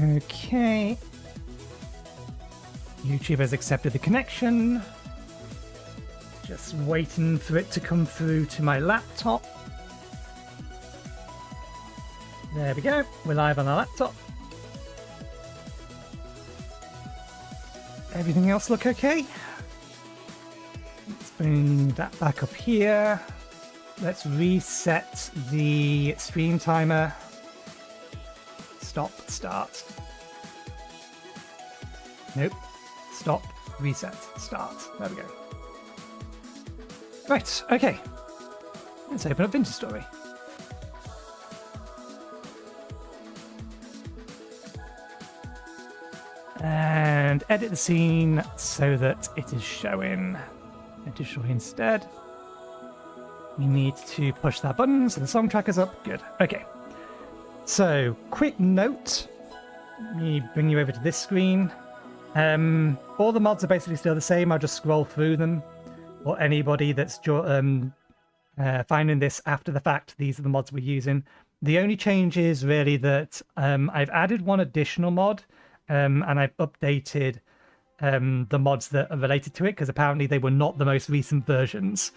Okay. YouTube has accepted the connection. Just waiting for it to come through to my laptop. There we go. We're live on our laptop. Everything else look okay? Let's bring that back up here. Let's reset the stream timer. Stop, start. Nope. Stop, reset, start. There we go. Right, okay. Let's open up VintageStory. And edit the scene so that it is showing VintageStory instead. We need to push that button so the song tracker's up. Good. Okay. So, quick note. Let me bring you over to this screen. All the mods are basically still the same. I'll just scroll through them. Or anybody that's finding this after the fact, these are the mods we're using. The only change is really that I've added one additional mod, and I've updated the mods that are related to it, because apparently they were not the most recent versions.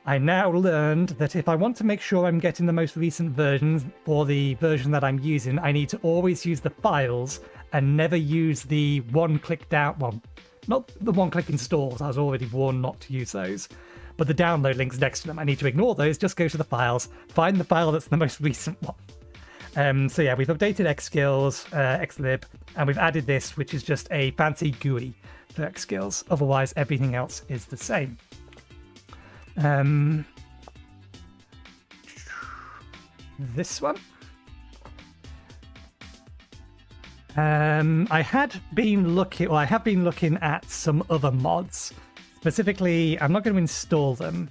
I now learned that if I want to make sure I'm getting the most recent versions for the version that I'm using, I need to always use the files and never use the one-click down... Well, not the one-click installs. I was already warned not to use those. But the download links next to them, I need to ignore those. Just go to the files, find the file that's the most recent one. So yeah, we've updated Xskills, Xlib, and we've added this, which is just a fancy GUI for Xskills. Otherwise, everything else is the same. This one. I have been looking at some other mods. Specifically, I'm not going to install them,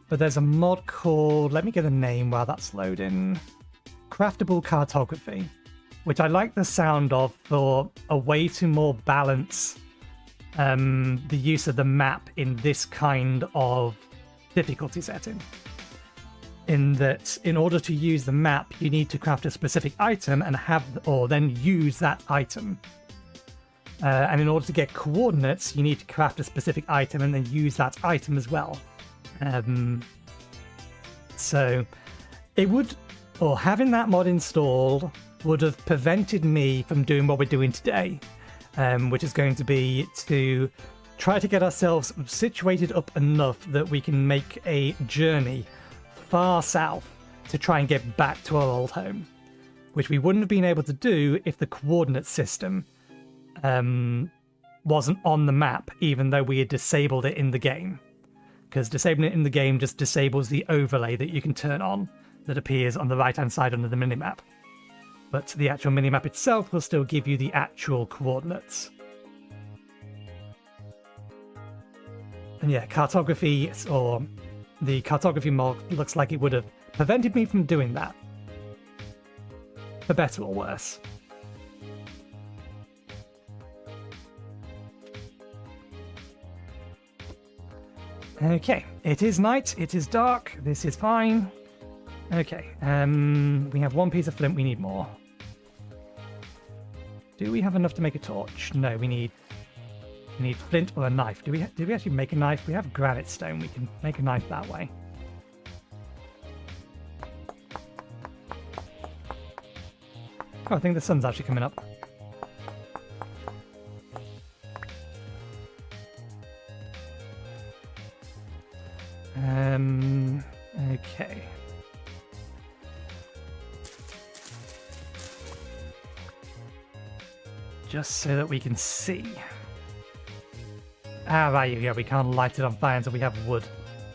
but there's a mod called, let me get a name while that's loading, Craftable Cartography, which I like the sound of for a way to more balance the use of the map in this kind of difficulty setting. In that, in order to use the map, you need to craft a specific item and then use that item. And in order to get coordinates, you need to craft a specific item and then use that item as well. So it would, or having that mod installed would have prevented me from doing what we're doing today, which is going to be to try to get ourselves situated up enough that we can make a journey far south to try and get back to our old home, which we wouldn't have been able to do if the coordinate system wasn't on the map, even though we had disabled it in the game. Because disabling it in the game just disables the overlay that you can turn on that appears on the right-hand side under the minimap. But the actual minimap itself will still give you the actual coordinates. And yeah, cartography, or the cartography mod, looks like it would have prevented me from doing that. For better or worse. Okay, it is night, it is dark, this is fine. Okay, we have one piece of flint, we need more. Do we have enough to make a torch? No, we need flint or a knife. Did we actually make a knife? We have granite stone, we can make a knife that way. Oh, I think the sun's actually coming up. Okay. Just so that we can see. Ah, right, yeah, we can't light it on fire until we have wood.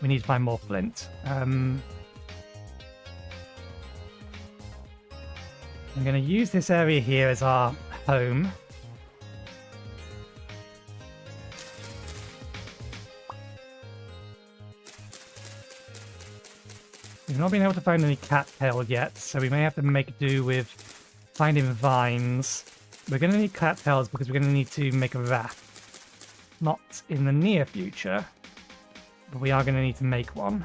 We need to find more flint. I'm going to use this area here as our home. We've not been able to find any cattail yet, so we may have to make do with finding vines. We're going to need cattails because we're going to need to make a raft. Not in the near future, but we are going to need to make one.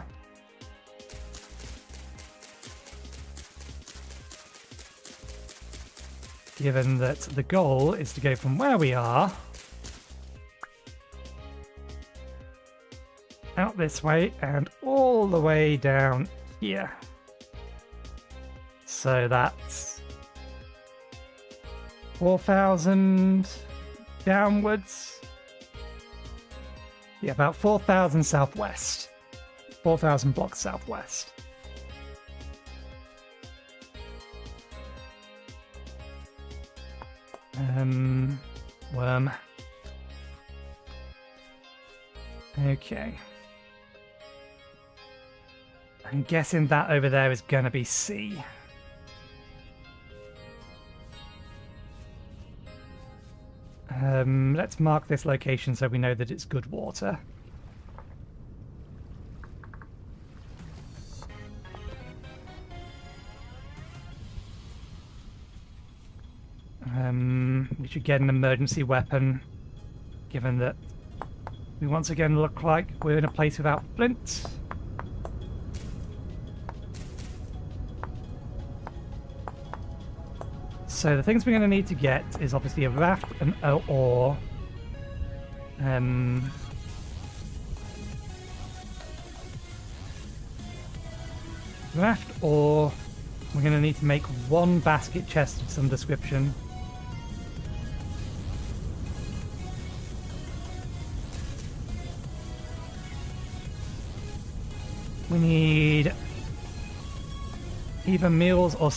given that the goal is to go from where we are out this way and all the way down here. So that's 4,000 downwards. Yeah, about 4,000 southwest. 4,000 blocks southwest. Worm. Okay. I'm guessing that over there is gonna be C. Let's mark this location so we know that it's good water. We should get an emergency weapon, given that we once again look like we're in a place without flint. So the things we're going to need to get is obviously a raft and an ore. Raft ore. We're going to need to make one basket chest of some description. We need either meals or...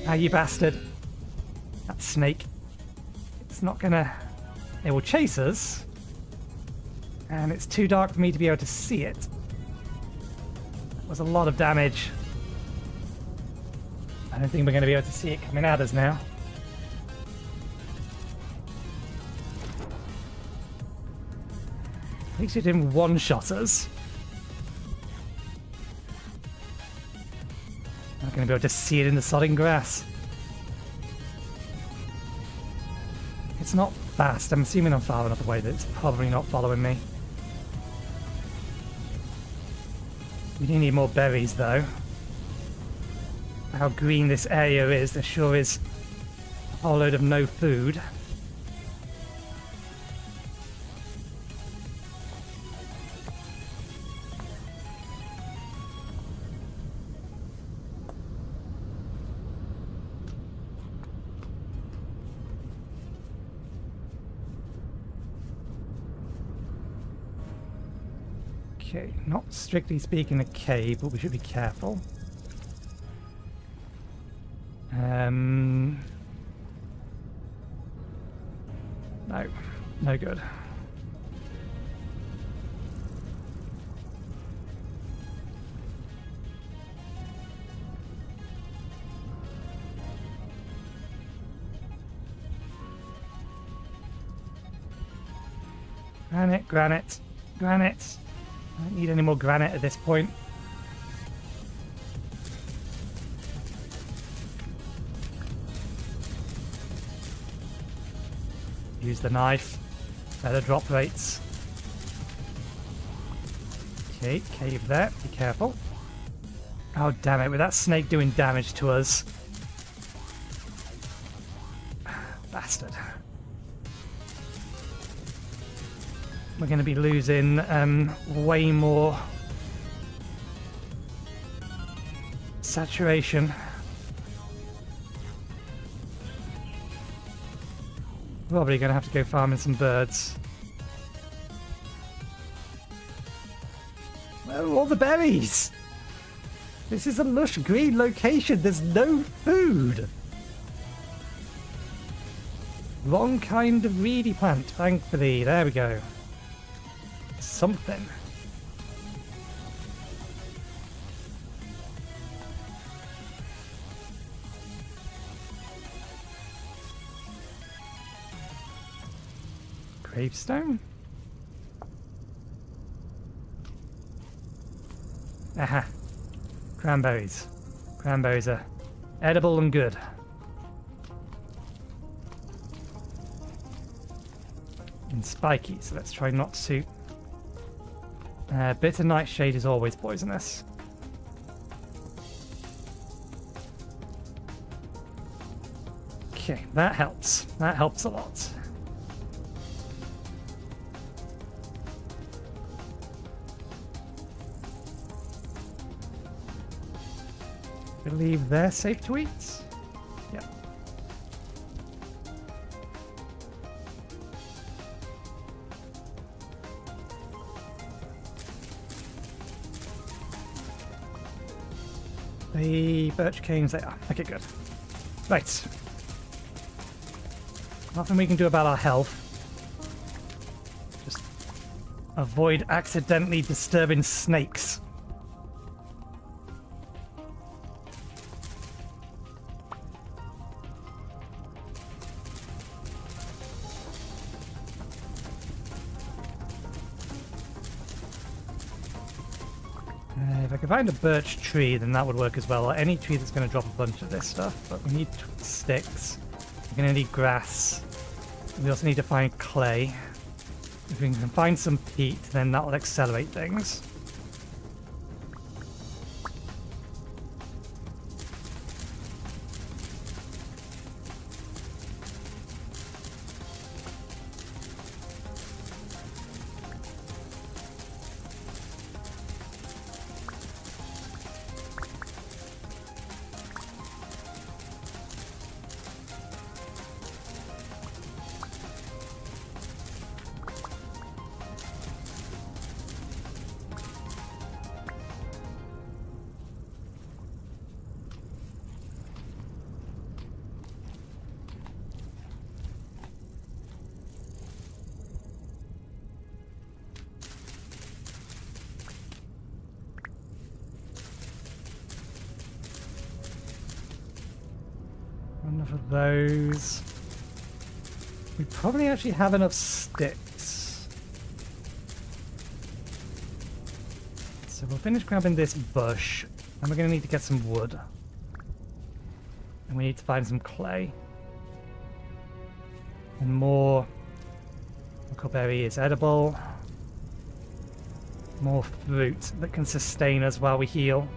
Ah, you bastard. That snake. It's not gonna... It will chase us. And it's too dark for me to be able to see it. That was a lot of damage. I don't think we're going to be able to see it coming at us now. At least it didn't one-shot us. Not going to be able to see it in the sodding grass. It's not fast. I'm assuming I'm far enough away that it's probably not following me. We do need more berries, though. How green this area is, there sure is a whole load of no food. Okay, not strictly speaking a cave, but we should be careful. No, no good. Granite, granite, granite. I don't need any more granite at this point. Use the knife. Better drop rates. Okay, cave there. Be careful. Oh, damn it. With that snake doing damage to us. Bastard. We're going to be losing way more saturation. Probably going to have to go farming some birds. Where are all the berries? This is a lush green location. There's no food. Wrong kind of reedy plant, thankfully. There we go. Something. Gravestone? Aha. Cranberries. Cranberries are edible and good. And spiky, so let's try not to. Bitter nightshade is always poisonous. Okay, that helps. That helps a lot. I believe they're safe to eat. Yep. The birch canes, they are. Okay, good. Right. Nothing we can do about our health. Just avoid accidentally disturbing snakes. If I could find a birch tree, then that would work as well. Or any tree that's going to drop a bunch of this stuff. But we need sticks. We're going to need grass. We also need to find clay. If we can find some peat, then that will accelerate things. Enough of those. We probably actually have enough sticks. So we'll finish grabbing this bush, and we're going to need to get some wood. And we need to find some clay. And more huckleberry is edible. More fruit that can sustain us while we heal.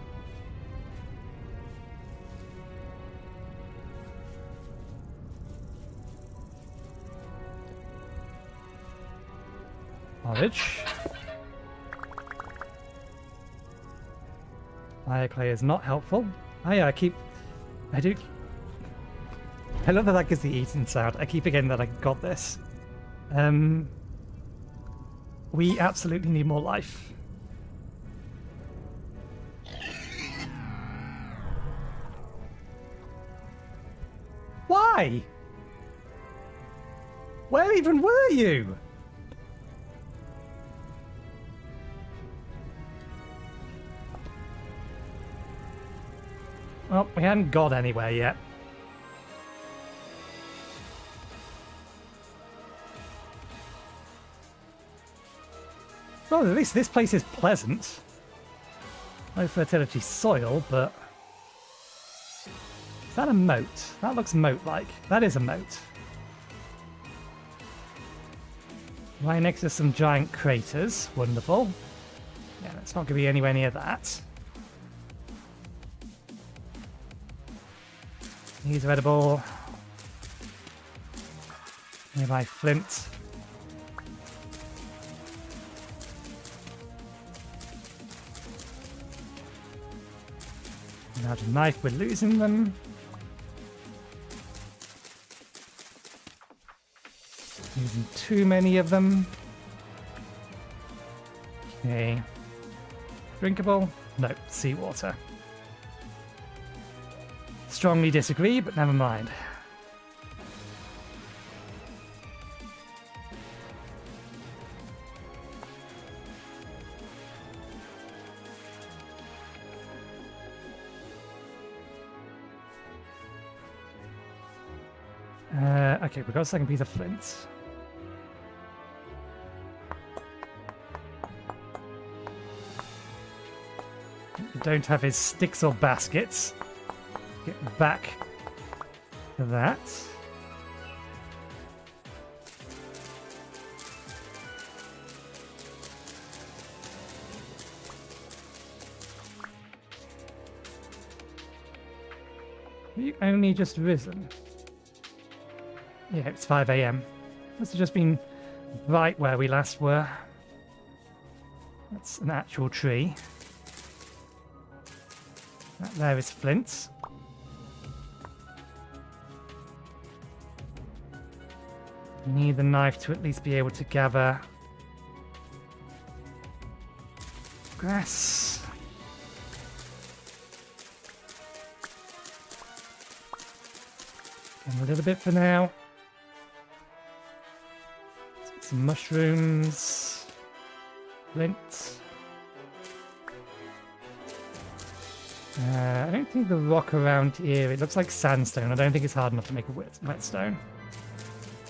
Porridge. Fire clay is not helpful. Oh yeah, I love that that gives the eating sound. I keep forgetting that I got this. We absolutely need more life. Why? Where even were you? Well, we hadn't got anywhere yet. Well, at least this place is pleasant. Low fertility soil, but... Is that a moat? That looks moat-like. That is a moat. Right next to some giant craters. Wonderful. Yeah, it's not going to be anywhere near that. These are edible. Nearby flint. Without a knife, we're losing them. Using too many of them. Okay. Drinkable? No, seawater. Strongly disagree, but never mind. Okay, we've got a second piece of flint. We don't have his sticks or baskets. Get back to that. We've only just risen. Yeah, it's 5 a.m. Must have just been right where we last were. That's an actual tree. That there is flint. We need the knife to at least be able to gather grass. And a little bit for now. Some mushrooms. Flint. I don't think the rock around here, it looks like sandstone. I don't think it's hard enough to make a whetstone.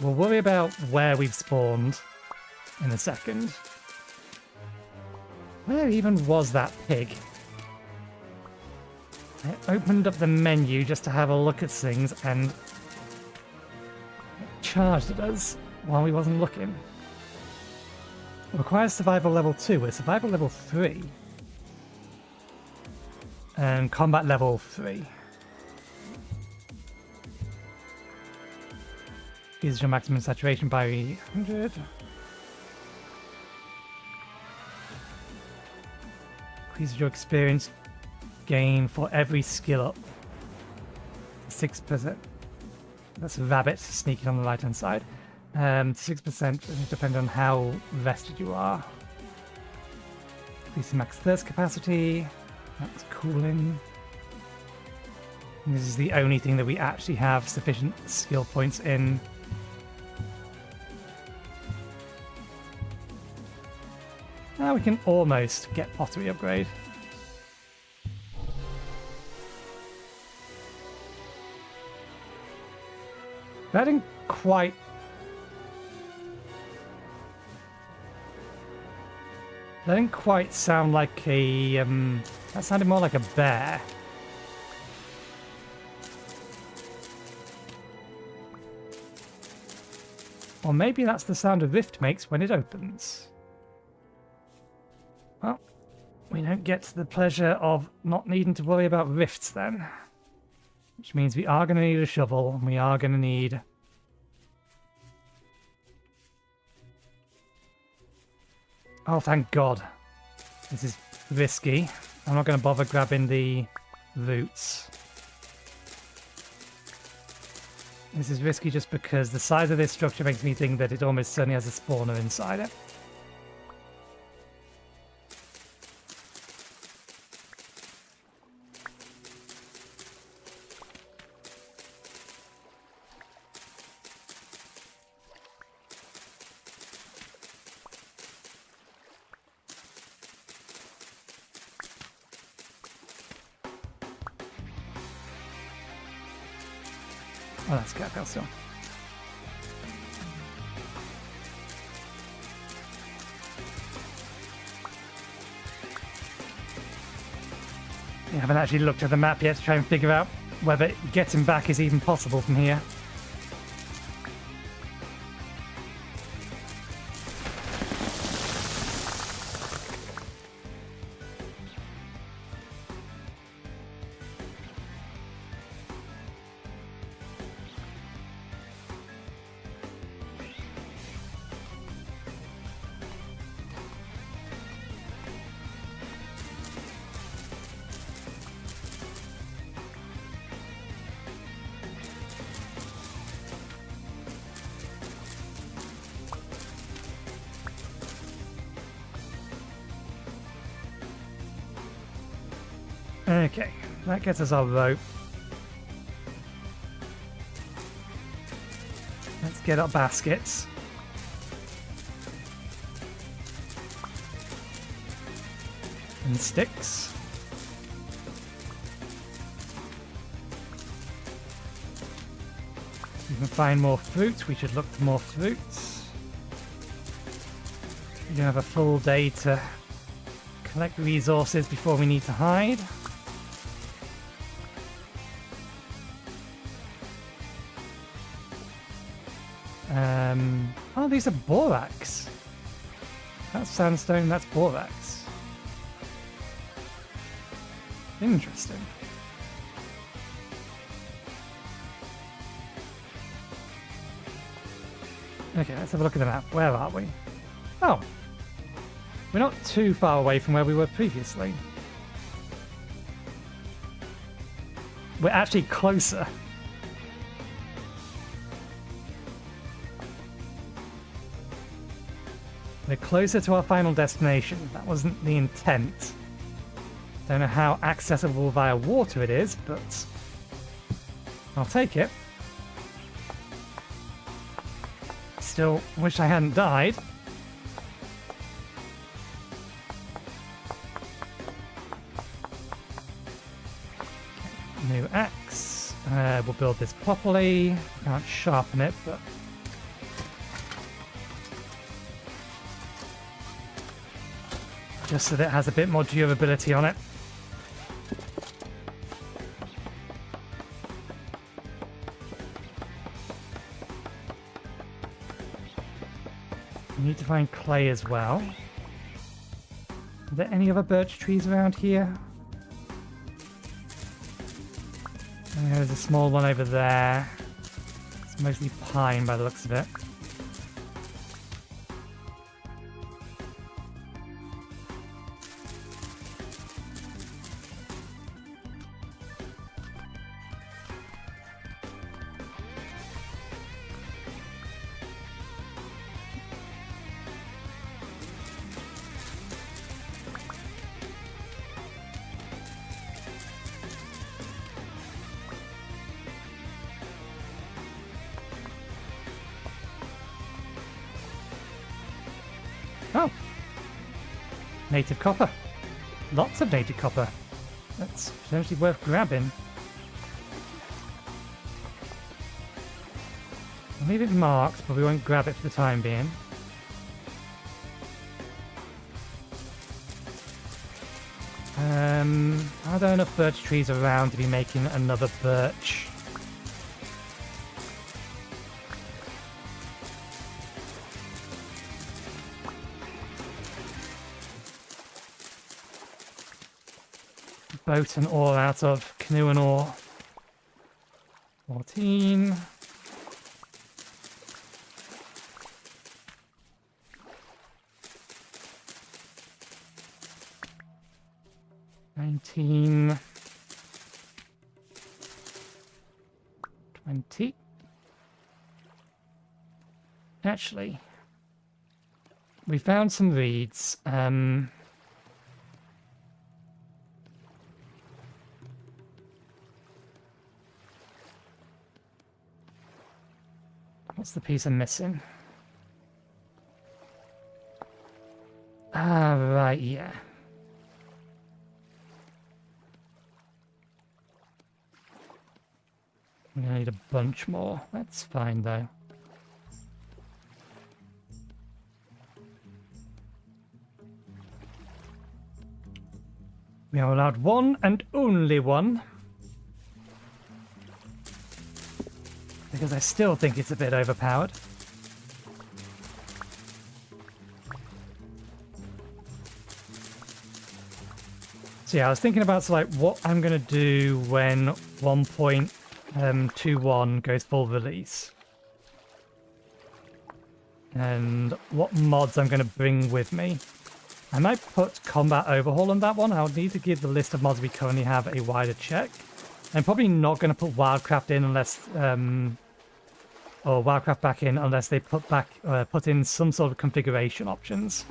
We'll worry about where we've spawned in a second. Where even was that pig? I opened up the menu just to have a look at things and it charged at us while we wasn't looking. It requires survival level 2, we're survival level 3. And combat level 3. Increases your maximum saturation by 100. Increases your experience gain for every skill up. 6%. That's a rabbit sneaking on the right hand side. 6% depending on how vested you are. Increasing max thirst capacity. That's cooling. And this is the only thing that we actually have sufficient skill points in. Now we can almost get pottery upgrade. That didn't quite... That didn't quite sound like a... that sounded more like a bear. Or maybe that's the sound a rift makes when it opens. Well, we don't get the pleasure of not needing to worry about rifts then. Which means we are going to need a shovel, and we are going to need... Oh, thank God. This is risky. I'm not going to bother grabbing the roots. This is risky just because the size of this structure makes me think that it almost certainly has a spawner inside it. Oh, that's Catapult still. I haven't actually looked at the map yet to try and figure out whether getting back is even possible from here. Okay, that gets us our rope. Let's get our baskets. And sticks. We can find more fruit. We should look for more fruits. We can have a full day to collect resources before we need to hide. Oh, these are borax. That's sandstone, that's borax. Interesting. Okay, let's have a look at the map. Where are we? Oh. We're not too far away from where we were previously. We're actually closer. We're closer to our final destination. That wasn't the intent. Don't know how accessible via water it is, but I'll take it. Still wish I hadn't died. New axe. We'll build this properly. Can't sharpen it, but just so that it has a bit more durability on it. We need to find clay as well. Are there any other birch trees around here? There's a small one over there. It's mostly pine by the looks of it. Oh, native copper. Lots of native copper. That's potentially worth grabbing. I'll leave it marked, but we won't grab it for the time being. Are there enough birch trees around to be making another birch? Boat and ore out of canoe and ore. 14. $19. 20. Actually, we found some reeds. What's the piece I'm missing? Ah, right, yeah. I'm gonna need a bunch more. That's fine, though. We are allowed one and only one. Because I still think it's a bit overpowered. So yeah, I was thinking about what I'm going to do when 1.21 goes full release. And what mods I'm going to bring with me. I might put Combat Overhaul on that one. I'll need to give the list of mods we currently have a wider check. I'm probably not going to put Wildcraft in unless... or Wildcraft back in unless they put in some sort of configuration options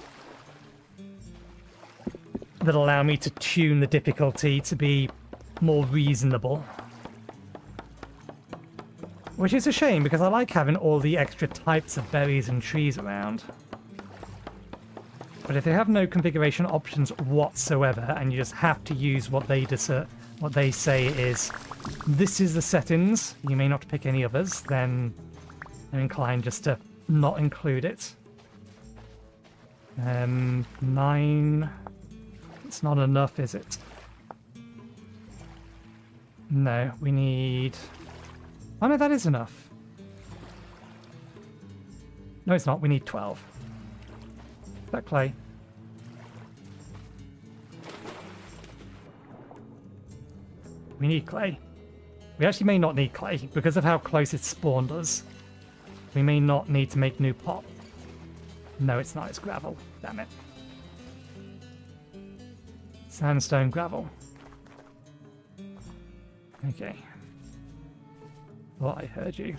that allow me to tune the difficulty to be more reasonable. Which is a shame because I like having all the extra types of berries and trees around. But if they have no configuration options whatsoever and you just have to use what they say is this is the settings, you may not pick any others, then I'm inclined just to not include it. 9. It's not enough, is it? No, we need... Oh no, that is enough. No, it's not. We need 12. Is that clay? We need clay. We actually may not need clay because of how close it spawned us. We may not need to make new pot. No, it's not. It's gravel. Damn it. Sandstone gravel. Okay. Well, I heard you.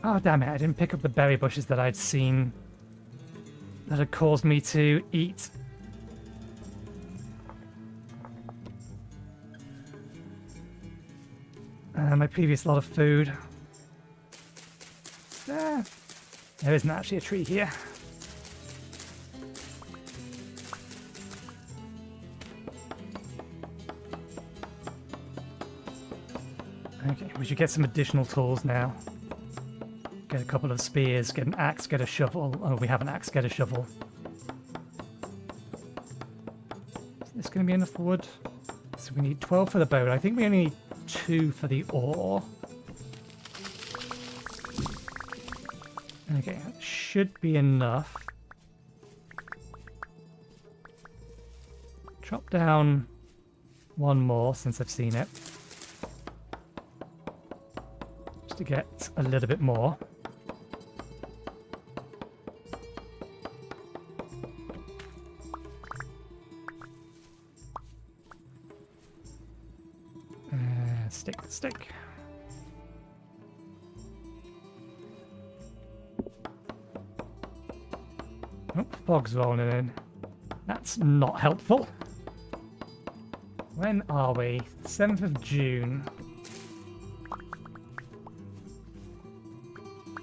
Oh, damn it. I didn't pick up the berry bushes that I'd seen that had caused me to eat. My previous lot of food. There isn't actually a tree here. Okay, we should get some additional tools now. Get a couple of spears, get an axe, get a shovel. Oh, we have an axe, get a shovel. Is this going to be enough wood? So we need 12 for the boat. I think we only need 2 for the ore. Okay, that should be enough. Chop down one more since I've seen it. Just to get a little bit more. Stick. Oh, fog's rolling in. That's not helpful. When are we? 7th of June.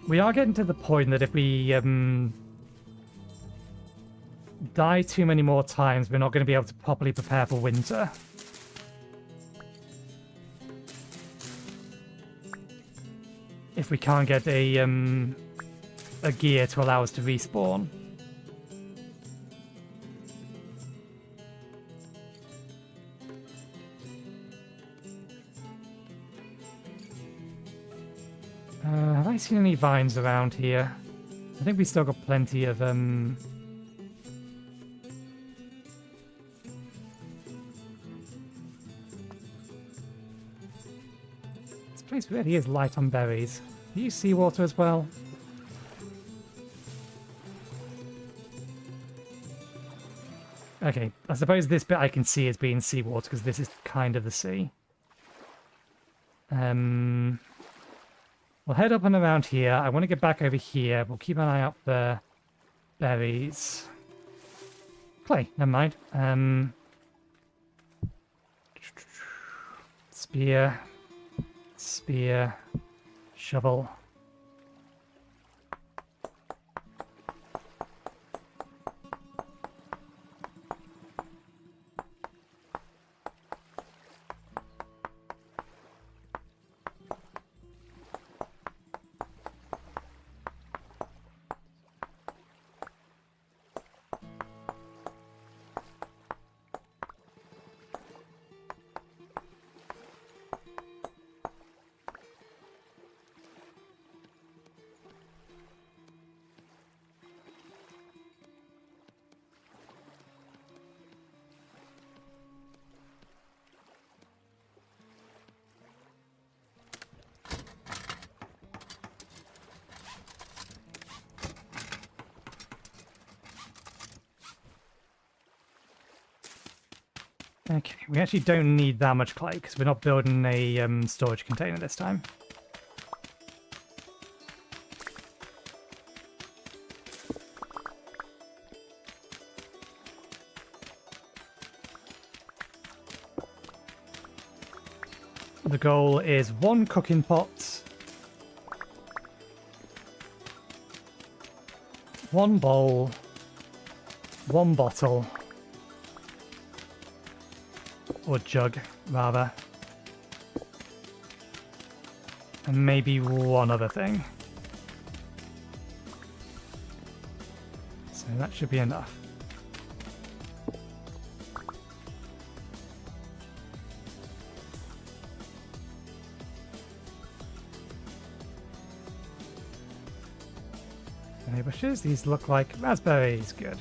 We are getting to the point that if we die too many more times, we're not going to be able to properly prepare for winter. If we can't get a gear to allow us to respawn. Have I seen any vines around here? I think we still got plenty of This place really is light on berries. Do you seawater as well? Okay, I suppose this bit I can see as being seawater because this is kind of the sea. We'll head up and around here. I want to get back over here. We'll keep an eye out for berries. Clay, never mind. Spear. Spear. Shovel. Okay, we actually don't need that much clay because we're not building a storage container this time. The goal is 1 cooking pot, 1 bowl, 1 bottle, or jug, rather. And maybe 1 other thing. So that should be enough. Any bushes? These look like raspberries. Good.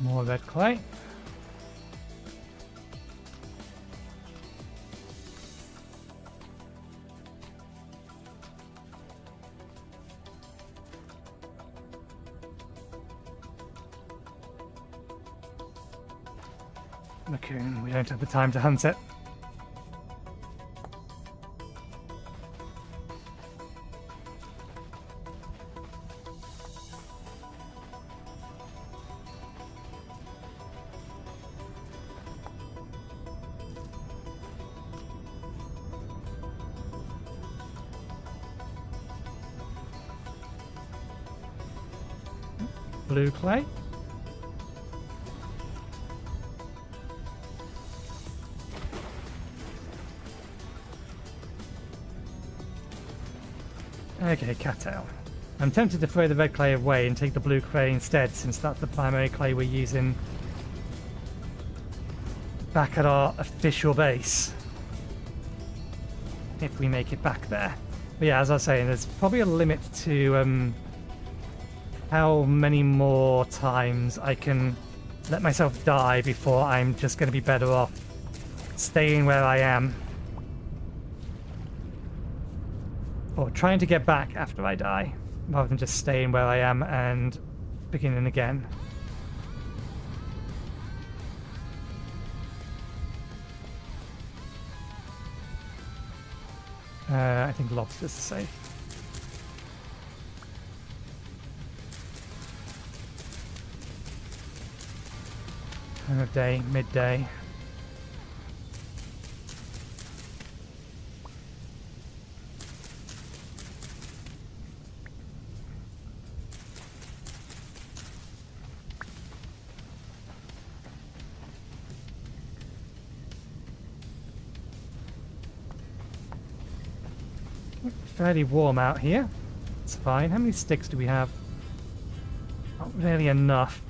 More red clay. Raccoon, we don't have the time to hunt it. Blue clay. Okay, cattail. I'm tempted to throw the red clay away and take the blue clay instead, since that's the primary clay we're using back at our official base. If we make it back there. But yeah, as I was saying, there's probably a limit to how many more times I can let myself die before I'm just going to be better off staying where I am. Or trying to get back after I die, rather than just staying where I am and beginning again. I think lobsters are safe. Time of day, midday. Fairly warm out here. It's fine. How many sticks do we have? Not really enough.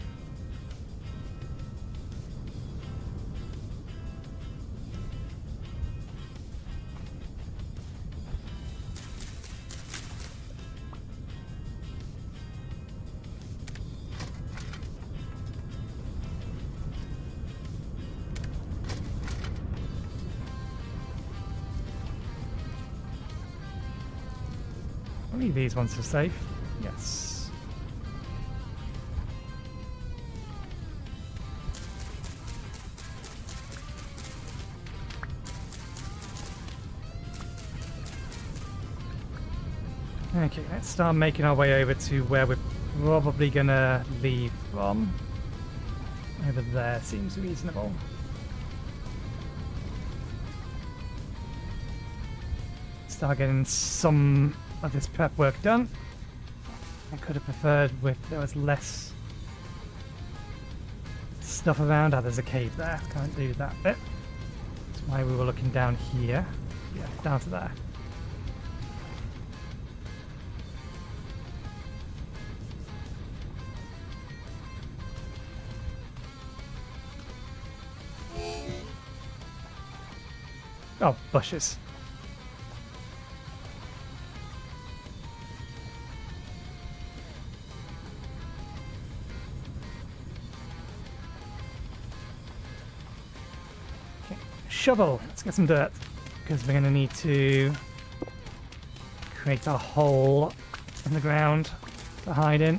I believe these ones are safe. Yes. Okay, let's start making our way over to where we're probably gonna leave from. Over there seems reasonable. Start getting some of this prep work done. I could have preferred if there was less stuff around. Ah, there's a cave there. Can't do that bit. That's why we were looking down here. Yeah, down to there. Oh, bushes. Shovel. Let's get some dirt, because we're going to need to create a hole in the ground to hide in.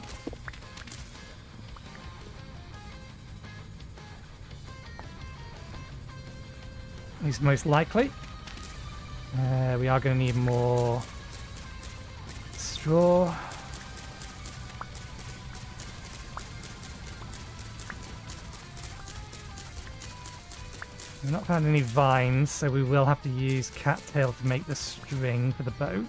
At least most likely. We are going to need more straw. We've not found any vines, so we will have to use cattail to make the string for the boat.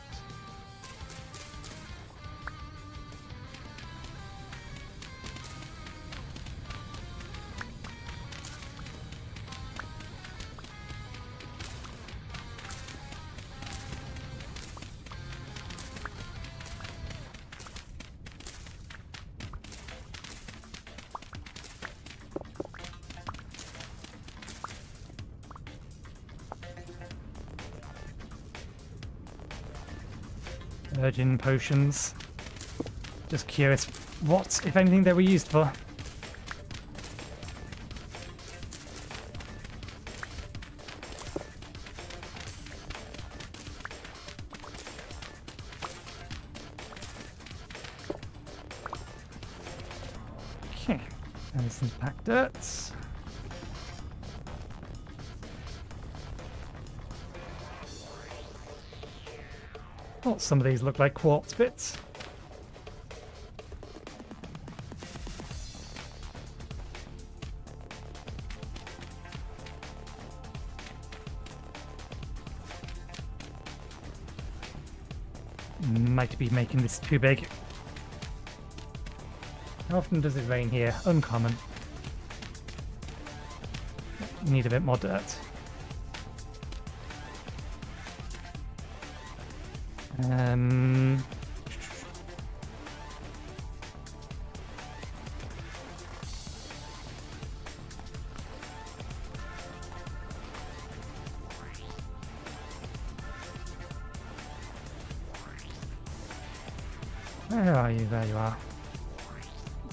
Virgin potions. Just curious what, if anything, they were used for. Okay, and some packed dirts. Oh, some of these look like quartz bits. Might be making this too big. How often does it rain here? Uncommon. Need a bit more dirt. Where are you? There you are.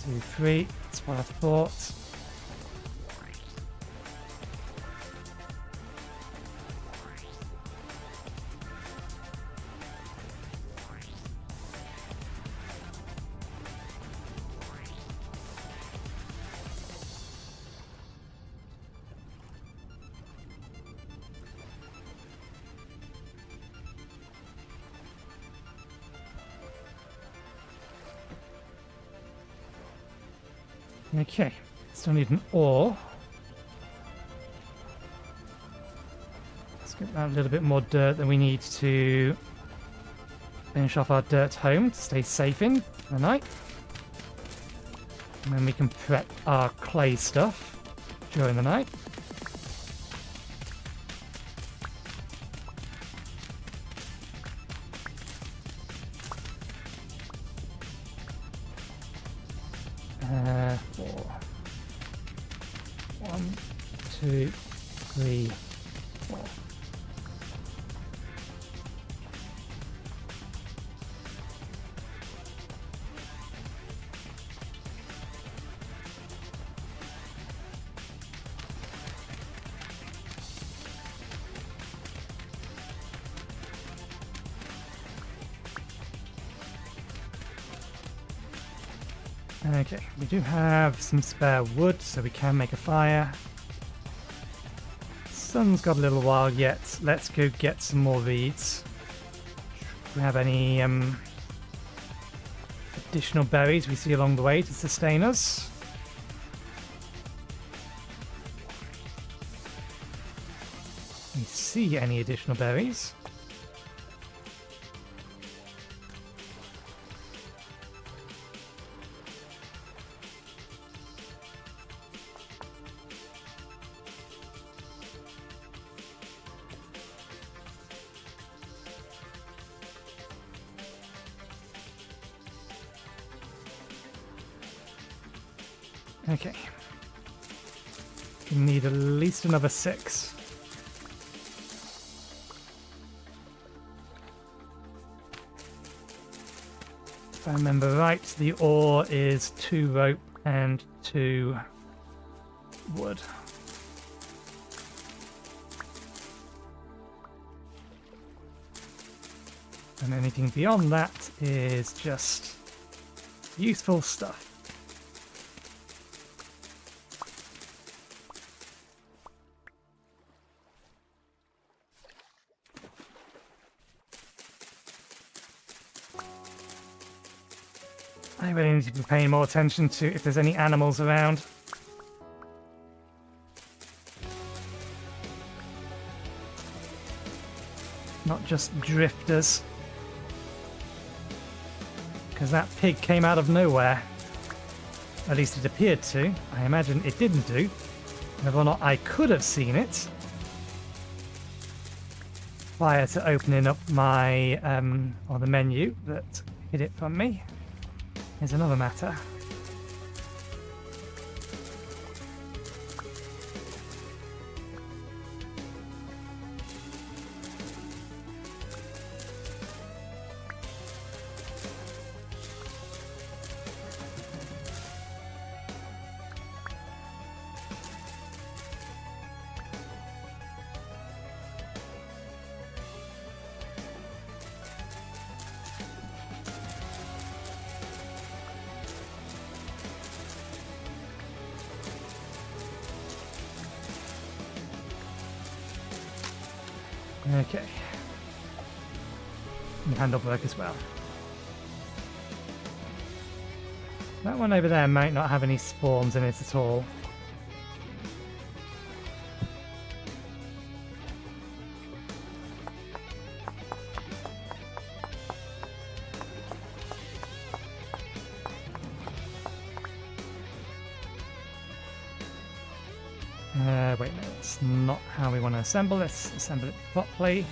2, 3. That's what I thought. Okay, still need an ore. Let's get that little bit more dirt than we need to finish off our dirt home to stay safe in for the night. And then we can prep our clay stuff during the night. Four. 1, 2, 3, 4. Okay, we do have some spare wood, so we can make a fire. Sun's got a little while yet. Let's go get some more reeds. Do we have any additional berries we see along the way to sustain us? We see any additional berries? Okay. We need at least another 6. If I remember right, the ore is 2 rope and 2 wood. And anything beyond that is just useful stuff. I really need to be paying more attention to if there's any animals around. Not just drifters. Because that pig came out of nowhere. At least it appeared to. I imagine it didn't do. Whether or not I could have seen it prior to opening up my or the menu that hid it from me is another matter. Okay. And handle work as well. That one over there might not have any spawns in it at all. Wait, no, that's not how we want to assemble this. Assemble it properly.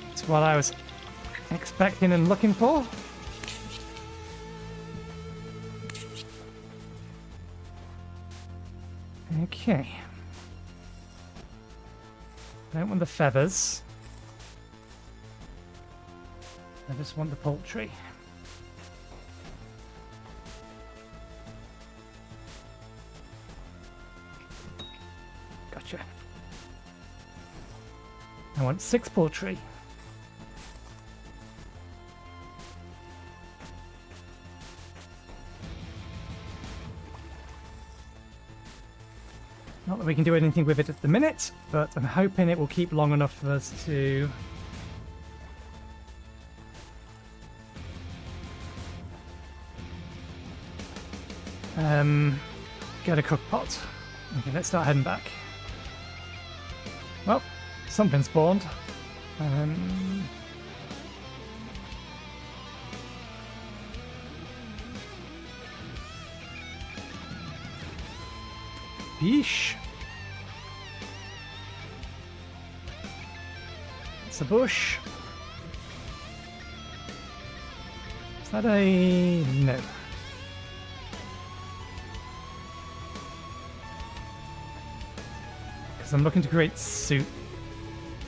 That's what I was expecting and looking for. Okay. Don't want the feathers. I just want the poultry. Gotcha. I want 6 poultry. Not that we can do anything with it at the minute, but I'm hoping it will keep long enough for us to get a cook pot. Okay, let's start heading back. Well, something spawned. Yeesh. It's a bush. Is that a... no. Because I'm looking to create soup.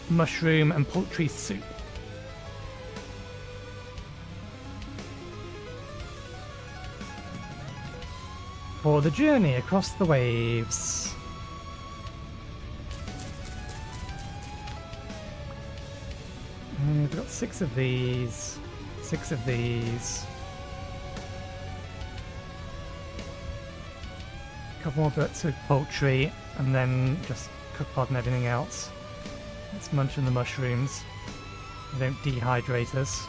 Mushroom and poultry soup. For the journey across the waves. We've got 6 of these. 6 of these. A couple more bits of poultry, and then just cook pot and everything else. Let's munch on the mushrooms. They don't dehydrate us.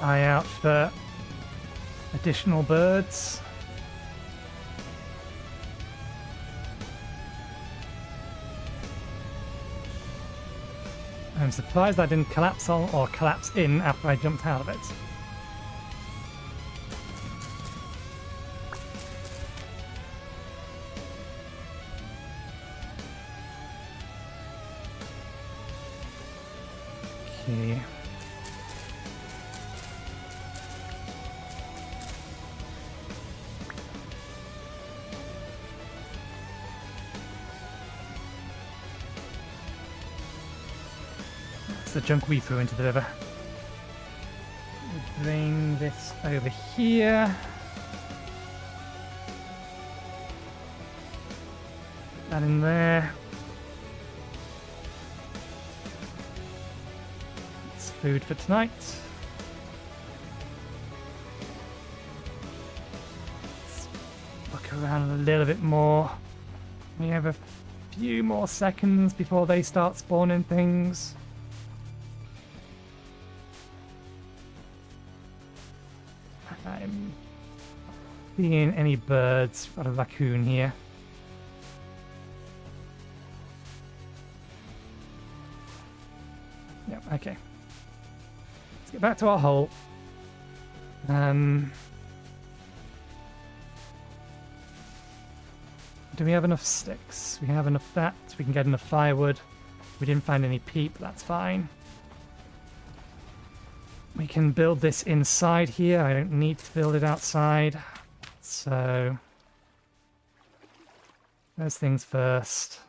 Eye out for additional birds. I'm surprised I didn't collapse on or collapse in after I jumped out of it. Okay. The junk we threw into the river. We'll bring this over here. Put that in there. It's food for tonight. Let's look around a little bit more. We have a few more seconds before they start spawning things. I'm seeing any birds. Got a raccoon here. Yep, okay. Let's get back to our hole. Do we have enough sticks? We have enough of that. We can get enough firewood. We didn't find any peat, but that's fine. We can build this inside here. I don't need to build it outside. So, first things first.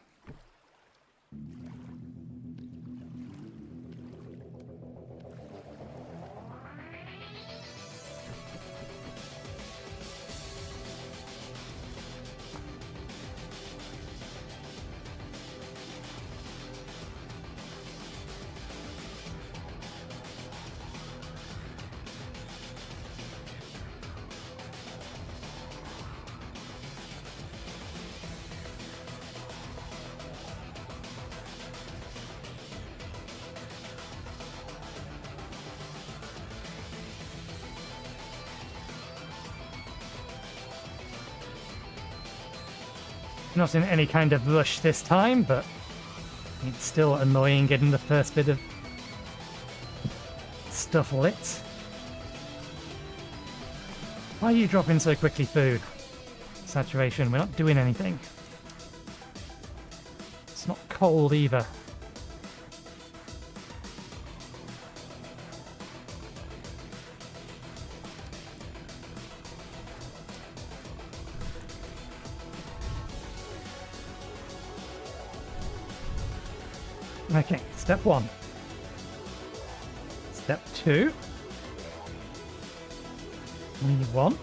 Not in any kind of rush this time, but it's still annoying getting the first bit of stuff lit. Why are you dropping so quickly, food? Saturation, we're not doing anything. It's not cold either. Okay, step 1. Step 2. We want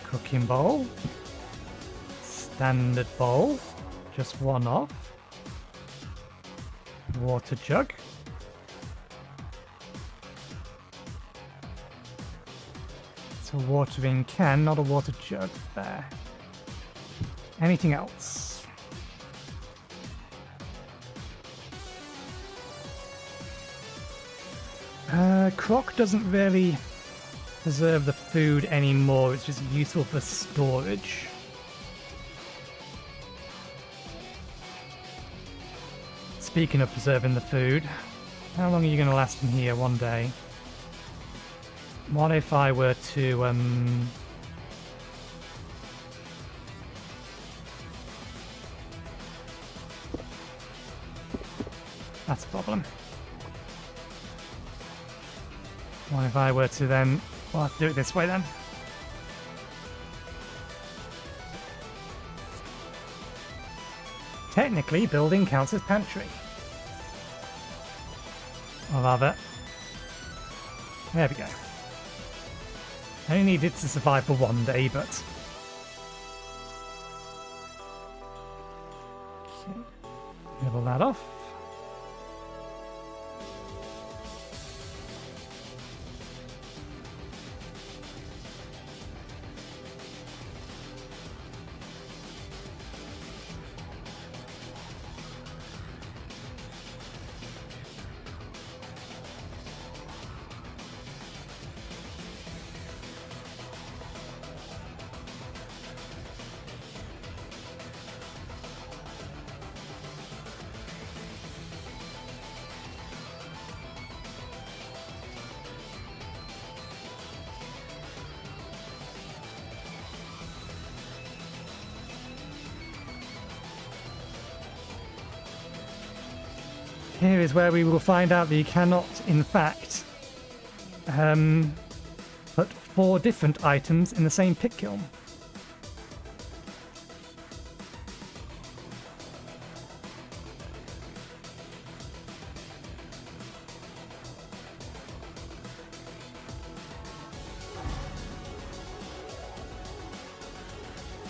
cooking bowl, standard bowl, just one off, water jug, it's a watering can, not a water jug there. Anything else? Crock doesn't really preserve the food anymore, it's just useful for storage. Speaking of preserving the food, how long are you going to last in here? One day. What if I were to, that's a problem. What if I were to then... Well, I'll have to do it this way then. Technically, building counts as pantry. Or rather... There we go. I only needed to survive for one day, but... Okay. Level that off. Here is where we will find out that you cannot, in fact, put 4 different items in the same pit kiln.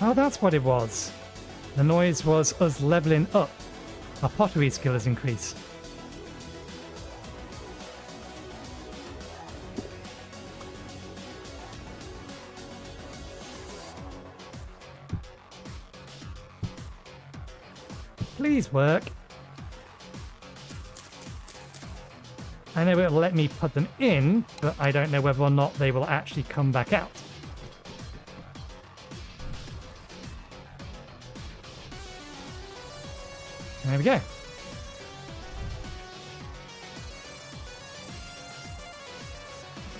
Oh, that's what it was. The noise was us leveling up. Our pottery skill has increased. Please work. I know it'll let me put them in, but I don't know whether or not they will actually come back out. There we go.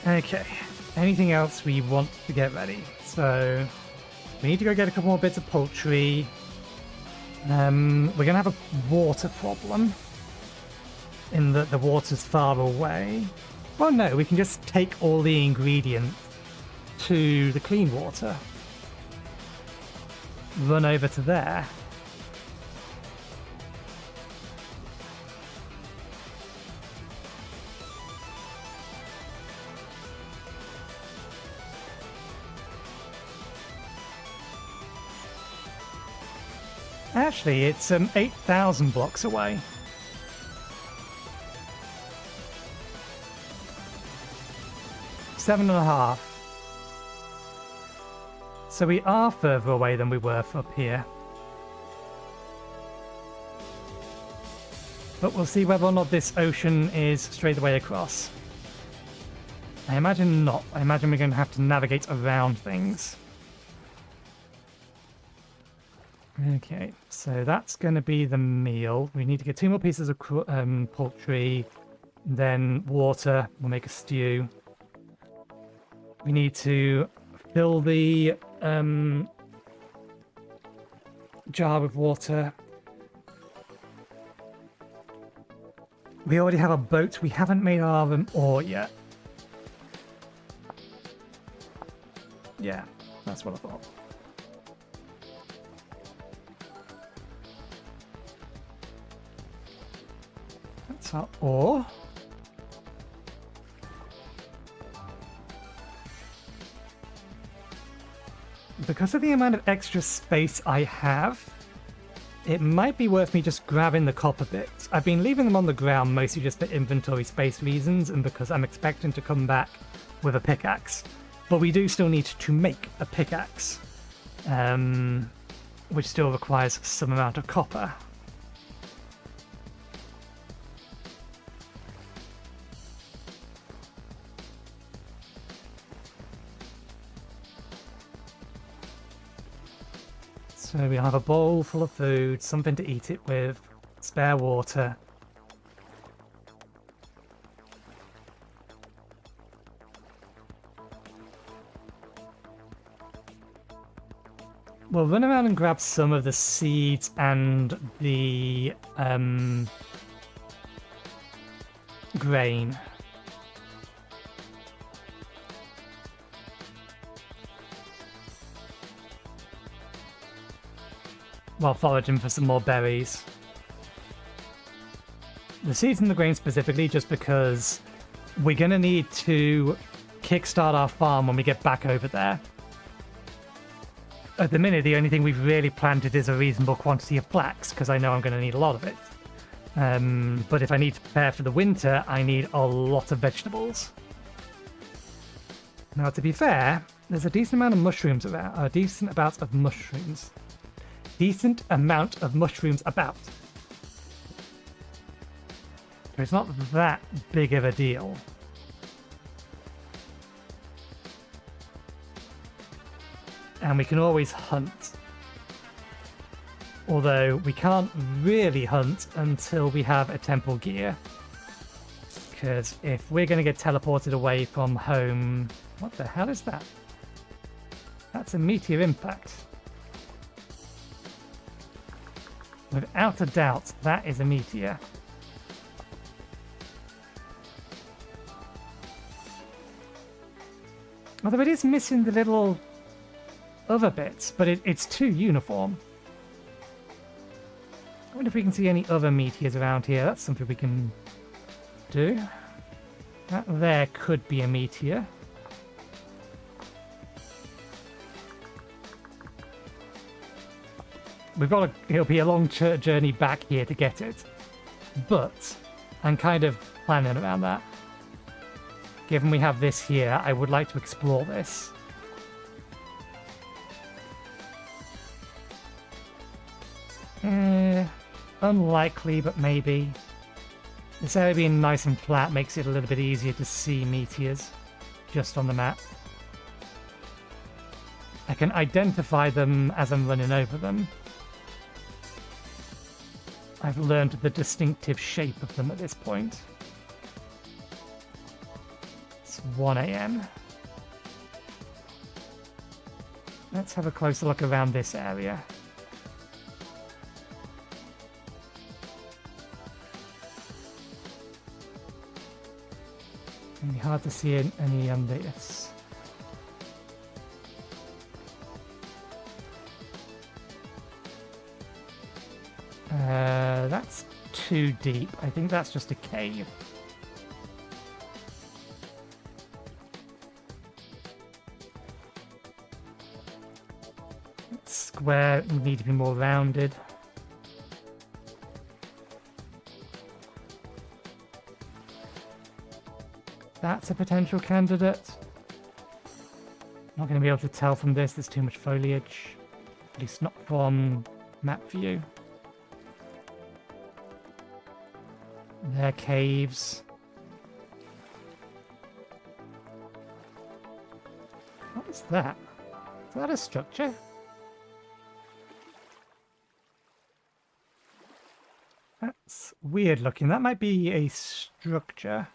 Okay, anything else we want to get ready? So, We need to go get a couple more bits of poultry. We're going to have a water problem in that the water's far away. Well, no, we can just take all the ingredients to the clean water. Run over to there. Actually, it's 8,000 blocks away. Seven and a half. So we are further away than we were up here. But we'll see whether or not this ocean is straight away across. I imagine not. I imagine we're going to have to navigate around things. Okay, so that's going to be the meal. We need to get 2 more pieces of poultry, then water. We'll make a stew. We need to fill the jar with water. We already have a boat. We haven't made our ore yet. Yeah, that's what I thought. That's our ore. Because of the amount of extra space I have, it might be worth me just grabbing the copper bits. I've been leaving them on the ground mostly just for inventory space reasons and because I'm expecting to come back with a pickaxe. But we do still need to make a pickaxe, which still requires some amount of copper. So we have a bowl full of food, something to eat it with, spare water. We'll run around and grab some of the seeds and the grain. While foraging for some more berries. The seeds and the grain specifically just because we're going to need to kickstart our farm when we get back over there. At the minute, the only thing we've really planted is a reasonable quantity of flax, because I know I'm going to need a lot of it. But if I need to prepare for the winter, I need a lot of vegetables. Now, to be fair, there's a decent amount of mushrooms about. Decent amount of mushrooms about. So it's not that big of a deal. And we can always hunt. Although we can't really hunt until we have a temple gear. Because if we're going to get teleported away from home... What the hell is that? That's a meteor impact. Without a doubt, that is a meteor. Although it is missing the little other bits, but it's too uniform. I wonder if we can see any other meteors around here. That's something we can do. That there could be a meteor. It'll be a long journey back here to get it. But I'm kind of planning around that. Given we have this here, I would like to explore this. Unlikely, but maybe. This area being nice and flat makes it a little bit easier to see meteors just on the map. I can identify them as I'm running over them. I've learned the distinctive shape of them at this point. It's 1 AM. Let's have a closer look around this area. It'd be hard to see any on this. That's too deep. I think that's just a cave. Square would need to be more rounded. That's a potential candidate. Not going to be able to tell from this. There's too much foliage. At least not from map view. They're caves. What is that? Is that a structure? That's weird looking. That might be a structure.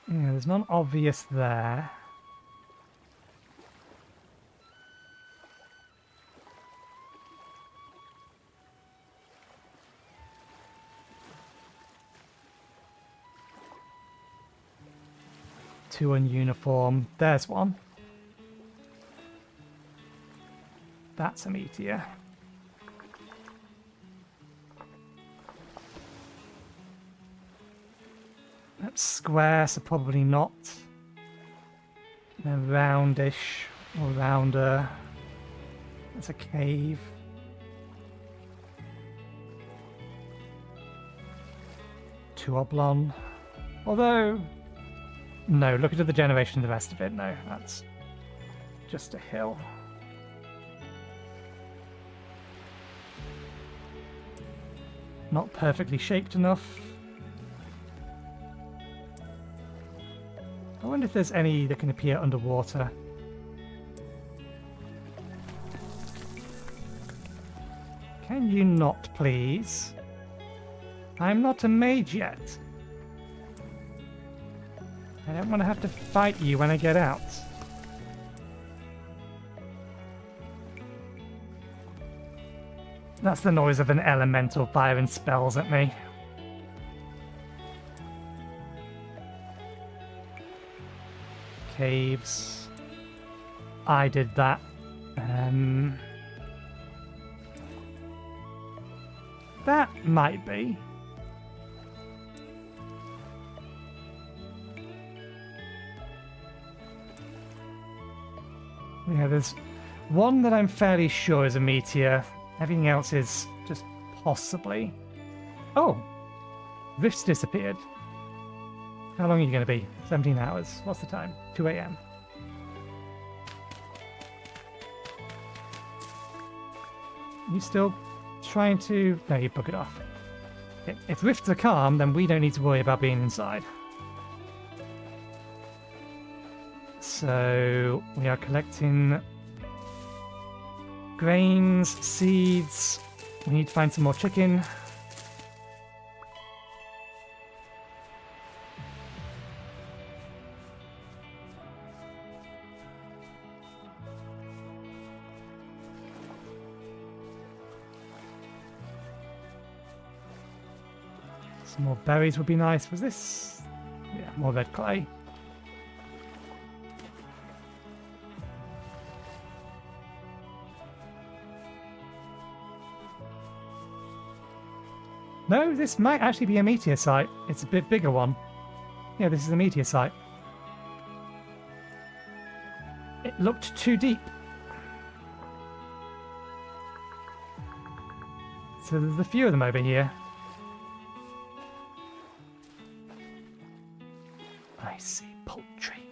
Yeah, there's none obvious there. Too ununiform. There's one. That's a meteor. That's square, so probably not. They're roundish or rounder. It's a cave. Too oblong. Although, no, look at the generation of the rest of it. No, that's just a hill. Not perfectly shaped enough. I wonder if there's any that can appear underwater. Can you not, please? I'm not a mage yet. I don't want to have to fight you when I get out. That's the noise of an elemental firing spells at me. Caves. I did that. That might be. Yeah, there's one that I'm fairly sure is a meteor. Everything else is just possibly. Oh! Rift's disappeared. How long are you going to be? 17 hours. What's the time? 2 a.m. You still trying to... No, you book it off. If rifts are calm, then we don't need to worry about being inside. So we are collecting grains, seeds. We need to find some more chicken. Some more berries would be nice. Was this? Yeah, more red clay. No, this might actually be a meteor site. It's a bit bigger one. Yeah, this is a meteor site. It looked too deep. So there's a few of them over here. I see poultry.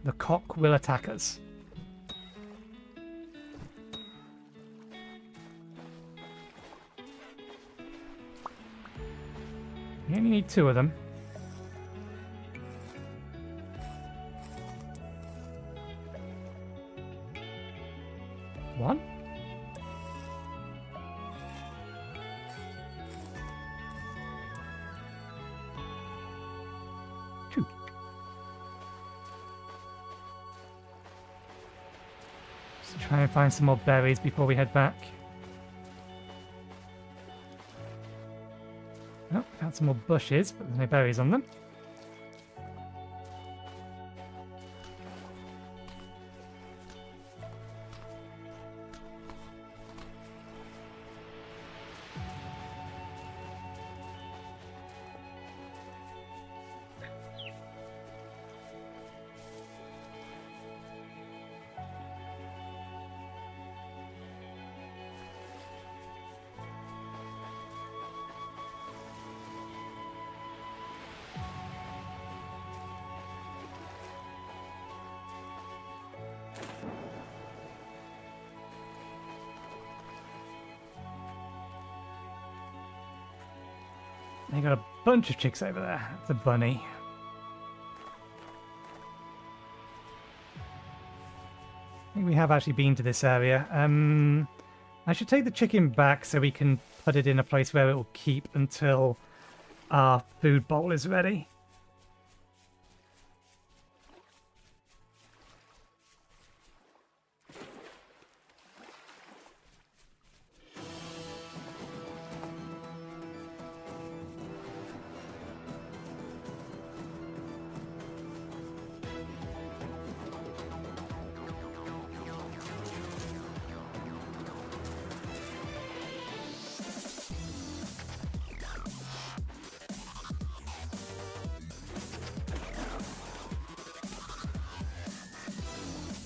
The cock will attack us. You only need 2 of them. One. Let's try and find some more berries before we head back. Oh, found some more bushes, but there's no berries on them. They got a bunch of chicks over there. It's a bunny. I think we have actually been to this area. I should take the chicken back so we can put it in a place where it will keep until our food bowl is ready.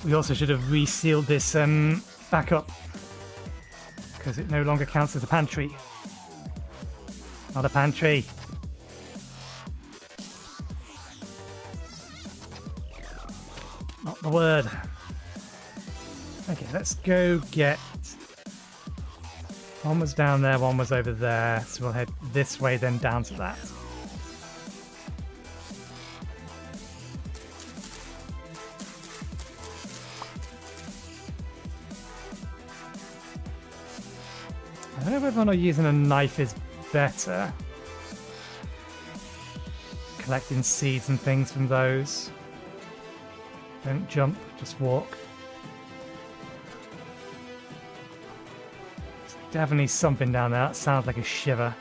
We also should have resealed this back up because it no longer counts as a pantry. Not a pantry. Not the word. Okay, let's go get... One was down there, one was over there. So we'll head this way, then down to that. I don't know whether or not using a knife is better. Collecting seeds and things from those. Don't jump, just walk. There's definitely something down there. That sounds like a shiver.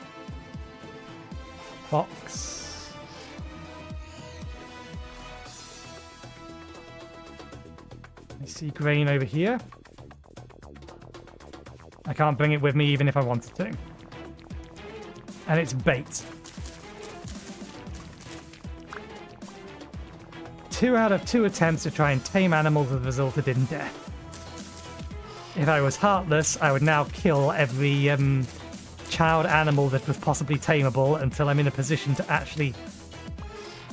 Fox. I see grain over here. I can't bring it with me even if I wanted to. And it's bait. 2 out of 2 attempts to try and tame animals have resulted in death. If I was heartless, I would now kill every child animal that was possibly tameable until I'm in a position to actually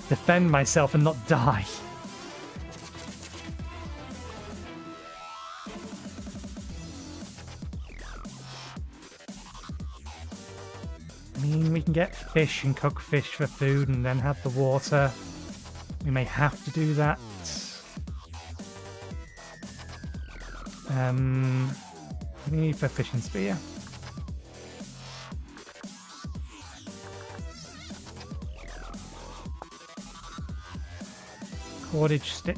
defend myself and not die. I mean, we can get fish and cook fish for food and then have the water. We may have to do that. What do we need for fishing spear? Cordage stick.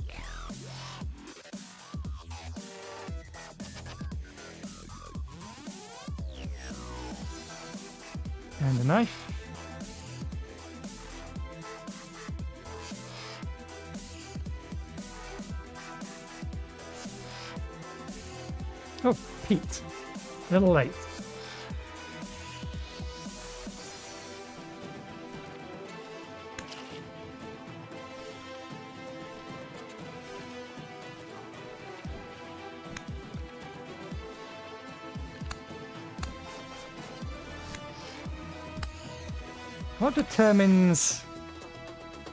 And a knife. Oh, Pete. A little late. What determines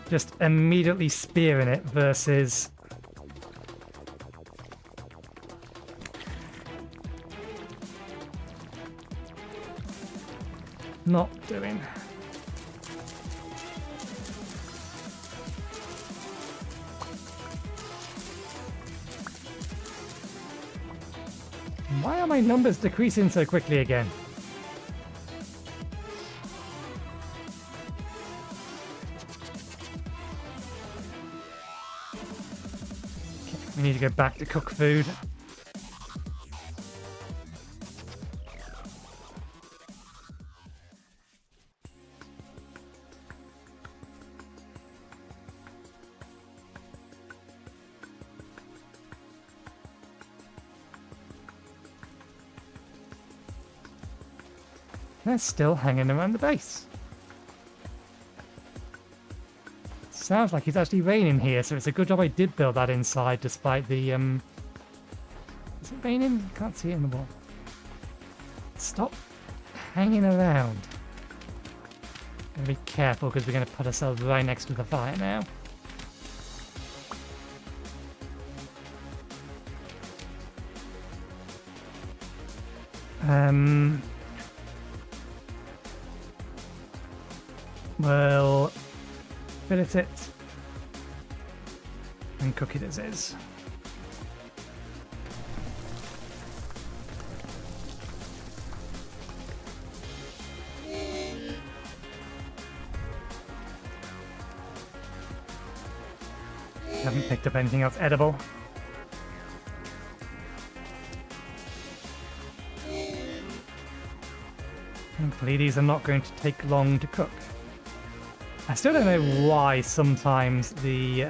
just immediately spearing it versus not doing? Why are my numbers decreasing so quickly again? We need to go back to cook food. They're still hanging around the base. Sounds like it's actually raining here, so it's a good job I did build that inside despite the, Is it raining? Can't see it in the wall. Stop hanging around. Gotta be careful because we're gonna put ourselves right next to the fire now. We'll fillet it and cook it as is. Haven't picked up anything else edible. Thankfully, these are not going to take long to cook. I still don't know why sometimes the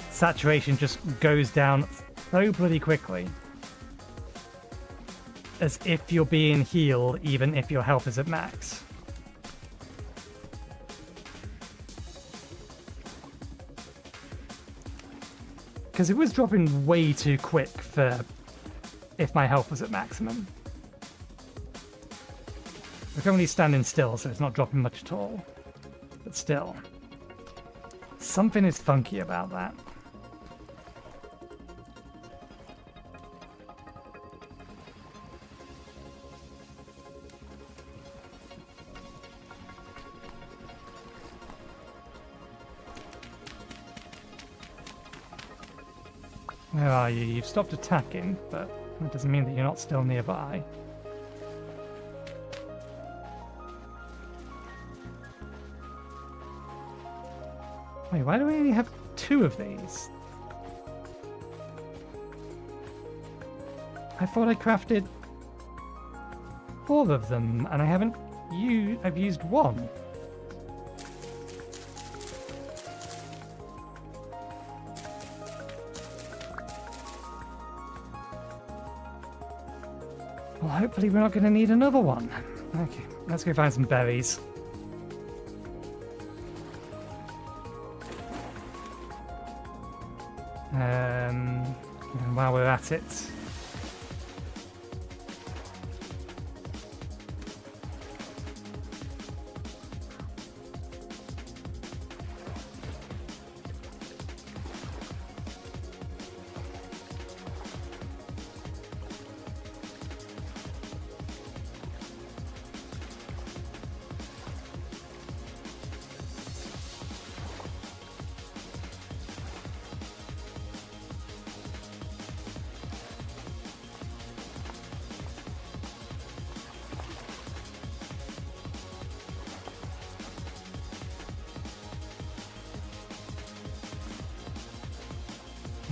saturation just goes down so bloody quickly. As if you're being healed, even if your health is at max. Because it was dropping way too quick for if my health was at maximum. We're currently standing still, so it's not dropping much at all. But still. Something is funky about that. Where are you? You've stopped attacking, but that doesn't mean that you're not still nearby. Wait, why do we only have 2 of these? I thought I crafted 4 of them, and I haven't I've used 1. Well, hopefully we're not going to need another one. Okay, let's go find some berries. And while we're at it,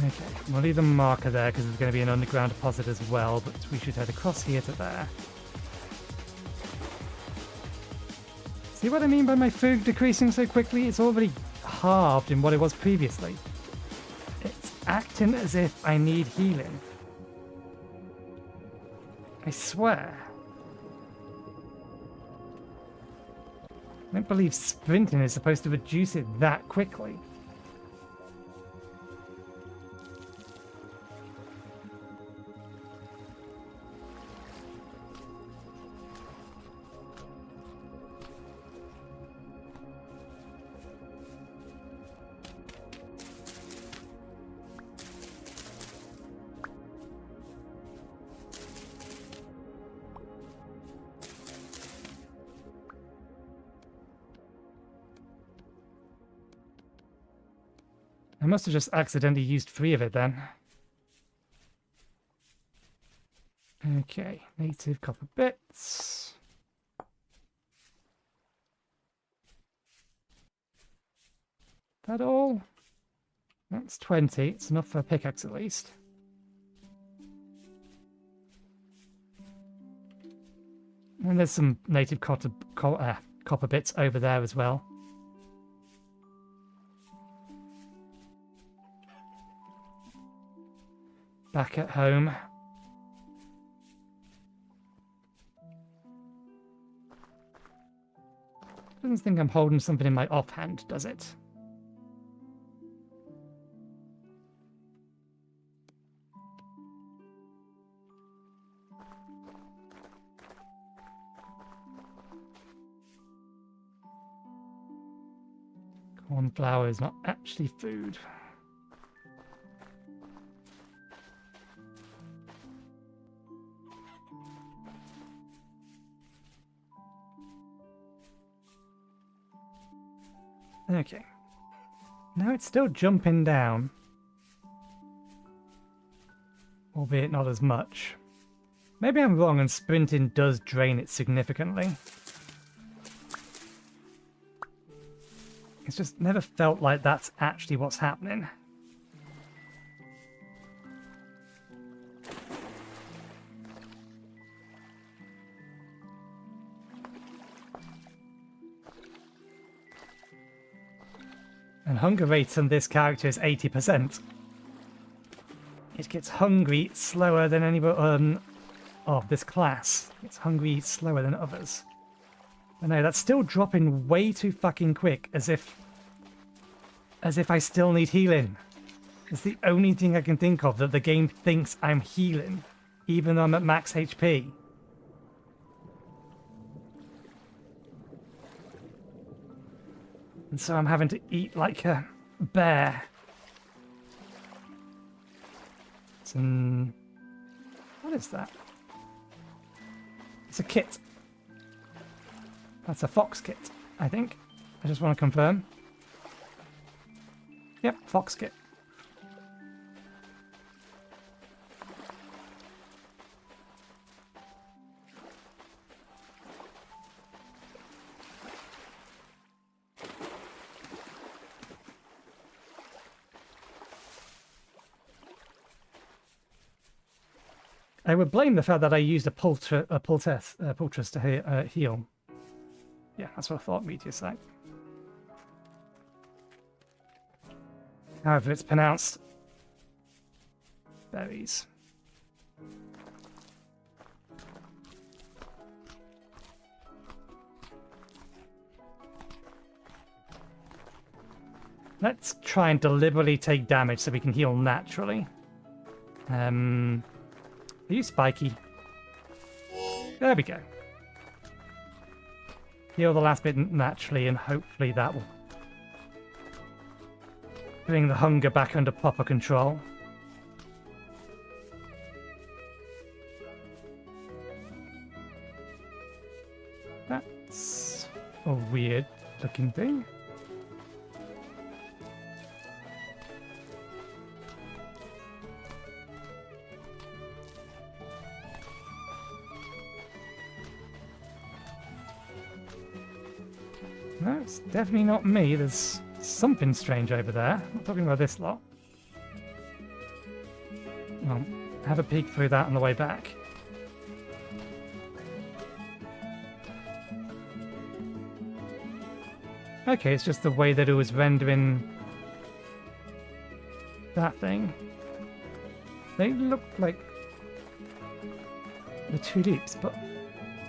okay, we'll leave the marker there because there's going to be an underground deposit as well, but we should head across here to there. See what I mean by my food decreasing so quickly? It's already halved in what it was previously. It's acting as if I need healing. I swear. I don't believe sprinting is supposed to reduce it that quickly. I must have just accidentally used 3 of it then. Okay, native copper bits. That all? That's 20. It's enough for a pickaxe at least. And there's some native copper bits over there as well. Back at home. doesn't think I'm holding something in my offhand, does it? Cornflower is not actually food. Okay. Now it's still jumping down. Albeit not as much. Maybe I'm wrong and sprinting does drain it significantly. It's just never felt like that's actually what's happening. And hunger rate on this character is 80%. It gets hungry slower than anybody of this class. It's hungry slower than others. But no, that's still dropping way too fucking quick, as if I still need healing. It's the only thing I can think of that the game thinks I'm healing, even though I'm at max HP. And so I'm having to eat like a bear. What is that? It's a kit. That's a fox kit, I think. I just want to confirm. Yep, fox kit. I would blame the fact that I used a poultice to heal. Yeah, that's what I thought, meteorite. However, it's pronounced berries. Let's try and deliberately take damage so we can heal naturally. Are you spiky? There we go. Heal the last bit naturally, and hopefully that will bring the hunger back under proper control. That's a weird looking thing. No, it's definitely not me. There's something strange over there. I'm not talking about this lot. Well, have a peek through that on the way back. Okay, it's just the way that it was rendering that thing. They look like the tulips, but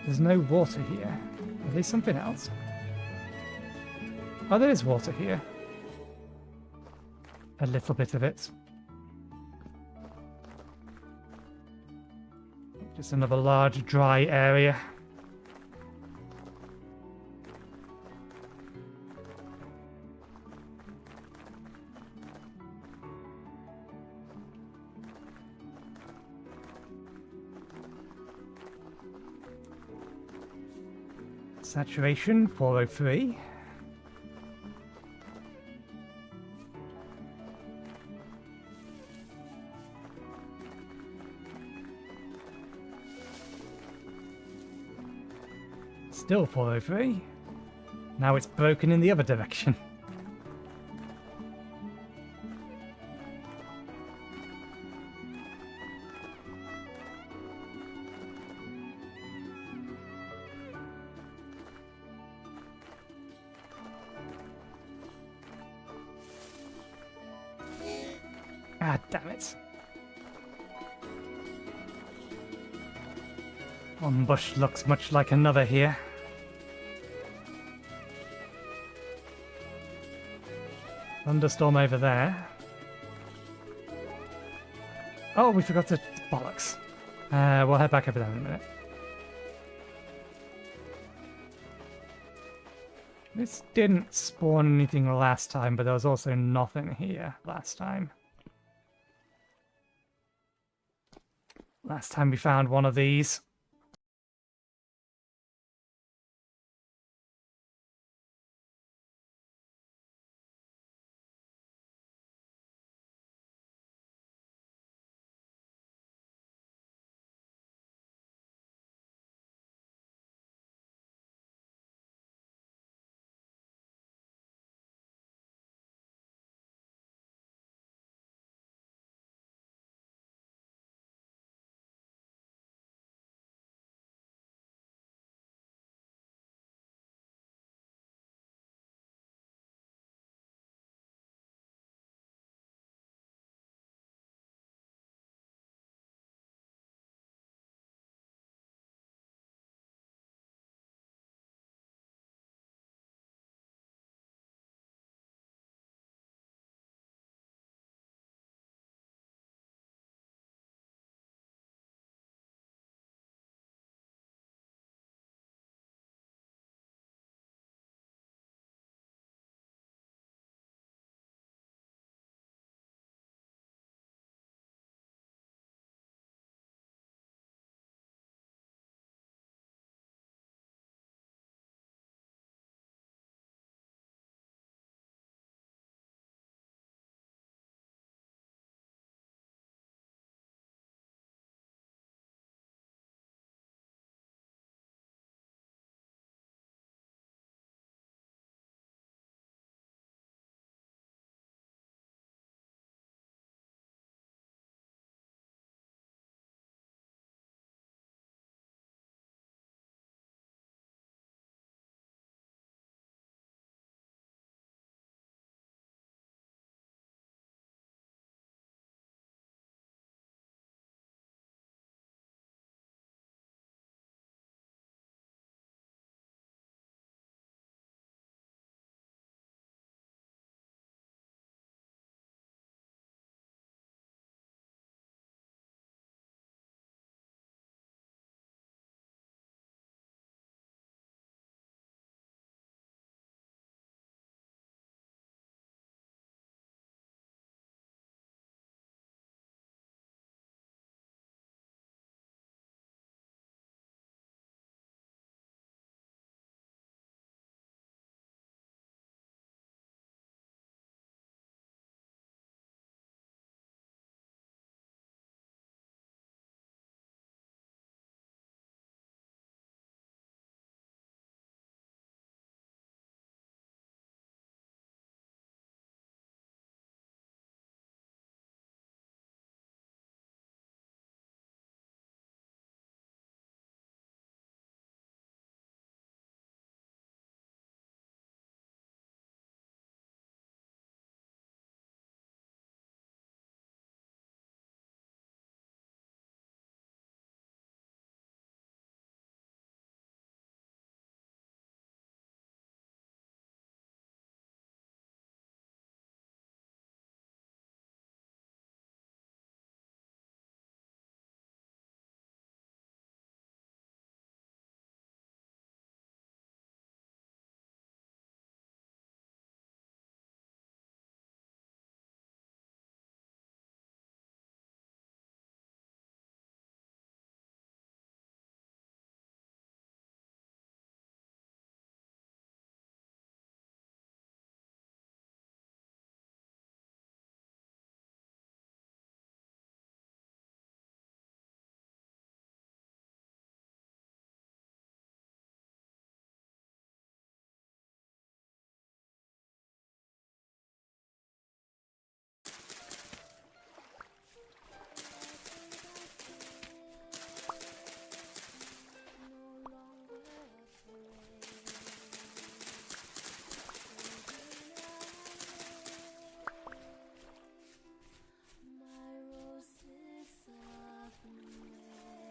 there's no water here. Are they something else? Oh, there is water here. A little bit of it. Just another large dry area. Saturation 403. Still 403. Now it's broken in the other direction. Ah, damn it. One bush looks much like another here. Thunderstorm over there. Oh, we forgot to... bollocks. We'll head back over there in a minute. This didn't spawn anything last time, but there was also nothing here last time. Last time we found one of these.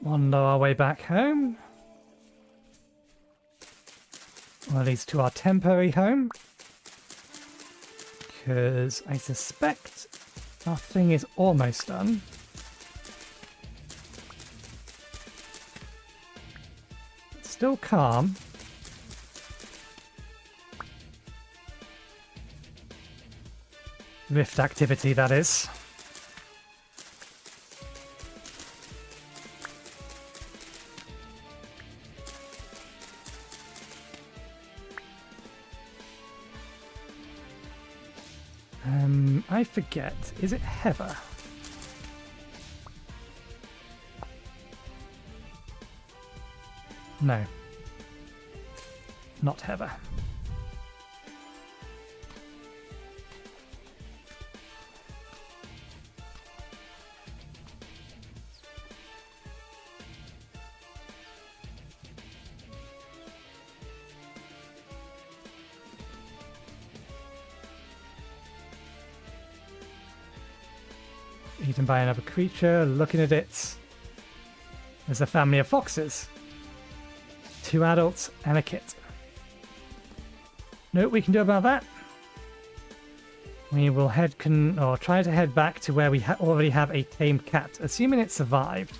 Wander our way back home. Or at least to our temporary home. because I suspect our thing is almost done. It's still calm. Rift activity, that is. I forget. Is it Heather? No. Not Heather. Eaten by another creature, looking at it. There's a family of foxes. 2 adults and a kit. Know what we can do about that? We will try to head back to where we already have a tamed cat, assuming it survived.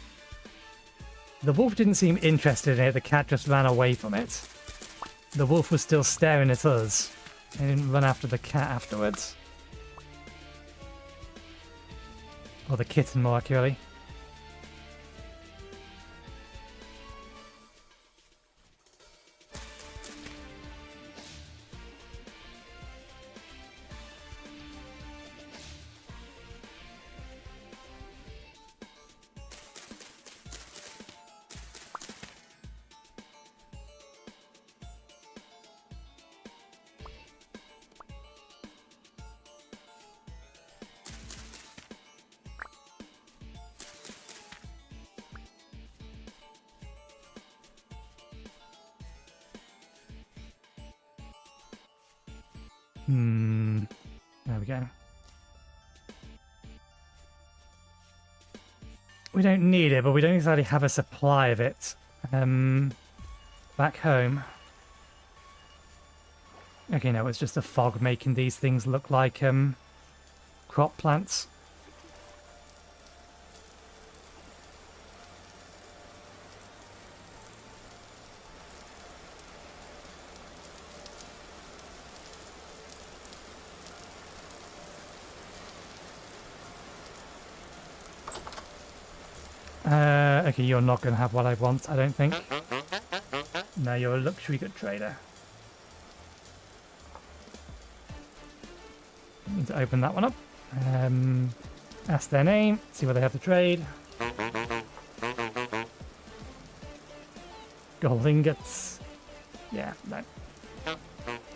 The wolf didn't seem interested in it, the cat just ran away from it. The wolf was still staring at us. They didn't run after the cat afterwards. Or the kitten, more accurately. There we go. We don't need it, but we don't exactly have a supply of it back home. Okay, no, it's just a fog making these things look like crop plants. Okay, you're not going to have what I want, I don't think. No, you're a luxury good trader. Need to open that one up. Ask their name, see what they have to trade. Gold ingots. Yeah, no.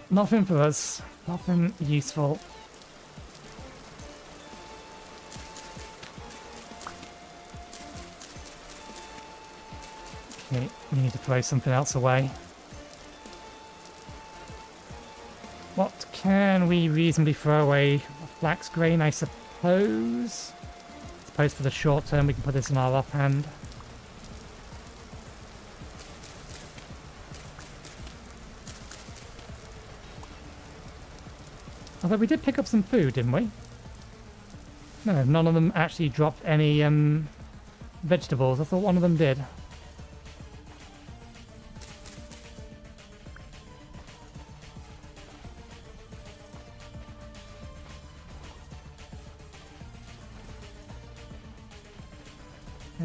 Nothing for us. Nothing useful. Okay, we need to throw something else away. What can we reasonably throw away? Flax grain, I suppose. I suppose for the short term we can put this in our offhand. Although we did pick up some food, didn't we? No, none of them actually dropped any vegetables. I thought one of them did.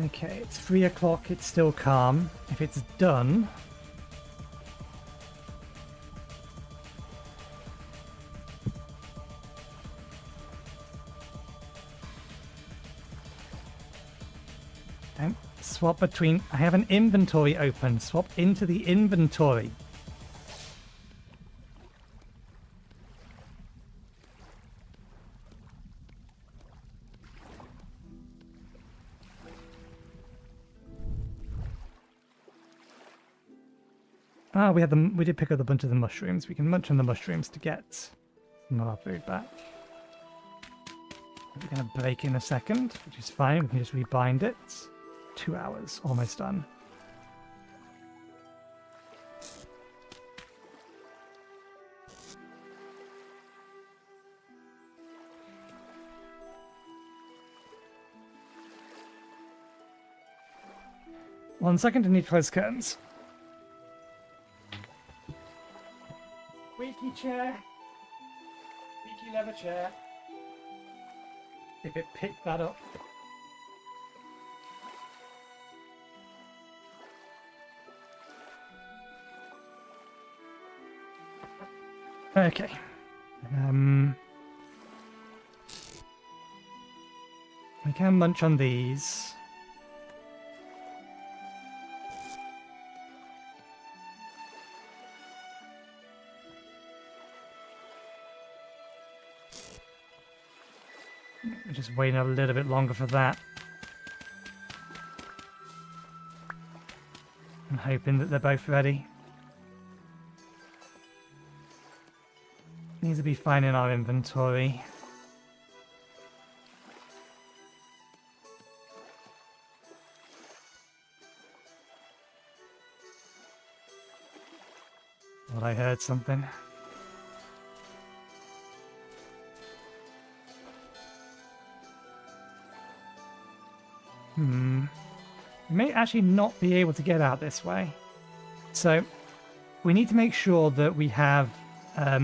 Okay, it's 3 o'clock, it's still calm. If it's done... And swap between... I have an inventory open. Swap into the inventory. Ah, we did pick up a bunch of the mushrooms. We can munch on the mushrooms to get some of our food back. We're going to break in a second, which is fine. We can just rebind it. 2 hours, almost done. 1 second, I need to close curtains. Squeaky chair. Squeaky leather chair. If it picked that up. Okay. We can munch on these. We're just waiting a little bit longer for that. I'm hoping that they're both ready. Needs to be fine in our inventory. Thought I heard something. We may actually not be able to get out this way. So we need to make sure that we have at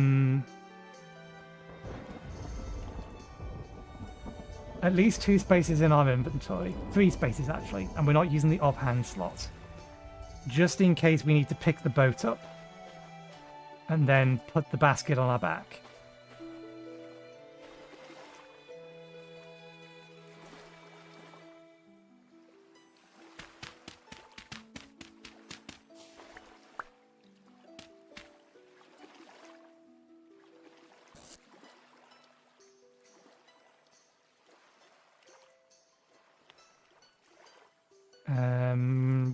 least 2 spaces in our inventory. 3 spaces actually, and we're not using the offhand slot. Just in case we need to pick the boat up and then put the basket on our back.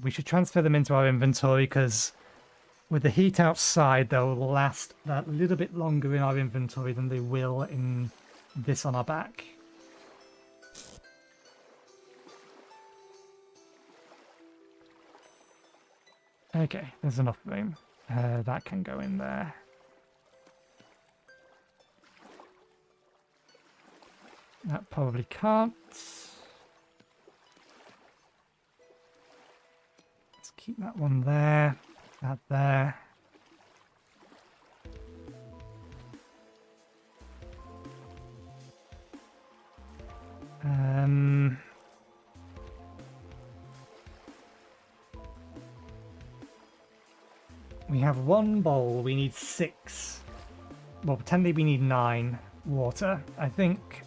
We should transfer them into our inventory because with the heat outside, they'll last that little bit longer in our inventory than they will in this on our back. Okay, there's enough room. That can go in there. That probably can't. Keep that one there, that there. We have 1 bowl, we need 6. Well, potentially we need 9 water. I think,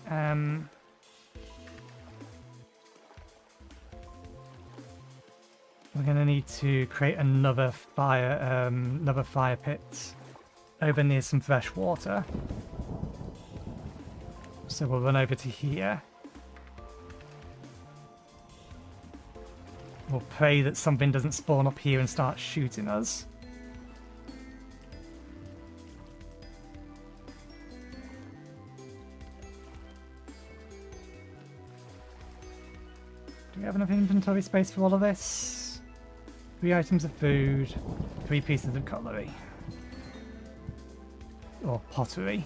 we're going to need to create another fire pit over near some fresh water. So we'll run over to here. We'll pray that something doesn't spawn up here and start shooting us. Do we have enough inventory space for all of this? 3 items of food, 3 pieces of cutlery. Or pottery.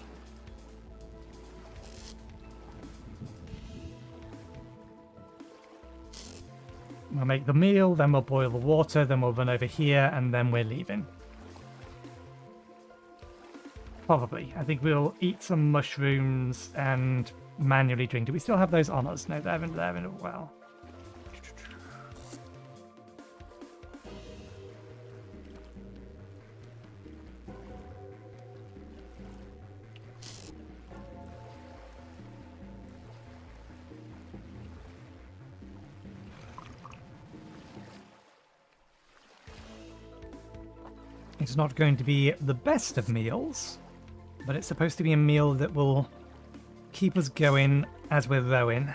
We'll make the meal, then we'll boil the water, then we'll run over here, and then we're leaving. Probably. I think we'll eat some mushrooms and manually drink. Do we still have those on us? No, they're in a well. It's not going to be the best of meals, but it's supposed to be a meal that will keep us going as we're rowing.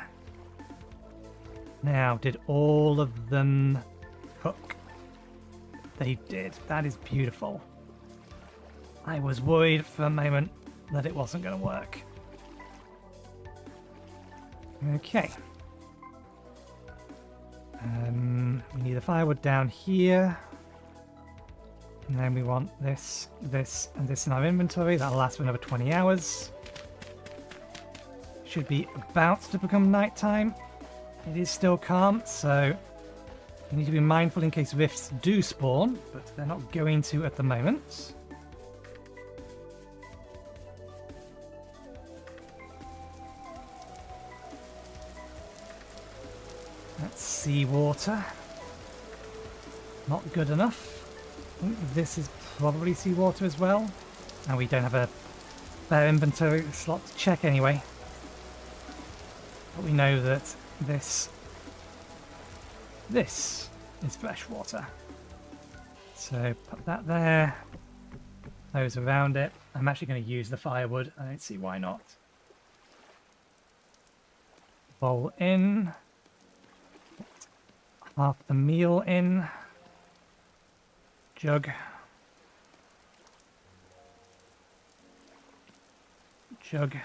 Now, did all of them cook? They did. That is beautiful. I was worried for a moment that it wasn't going to work. Okay. We need the firewood down here. And then we want this, this, and this in our inventory. That'll last for another 20 hours. Should be about to become nighttime. It is still calm, so You need to be mindful in case rifts do spawn, but they're not going to at the moment. That's seawater. Not good enough. I think this is probably seawater as well. And we don't have a fair inventory slot to check anyway. But we know that this is fresh water. So put that there. Those around it. I'm actually going to use the firewood. I don't see why not. Bowl in. Half the meal in. Jug. Jug.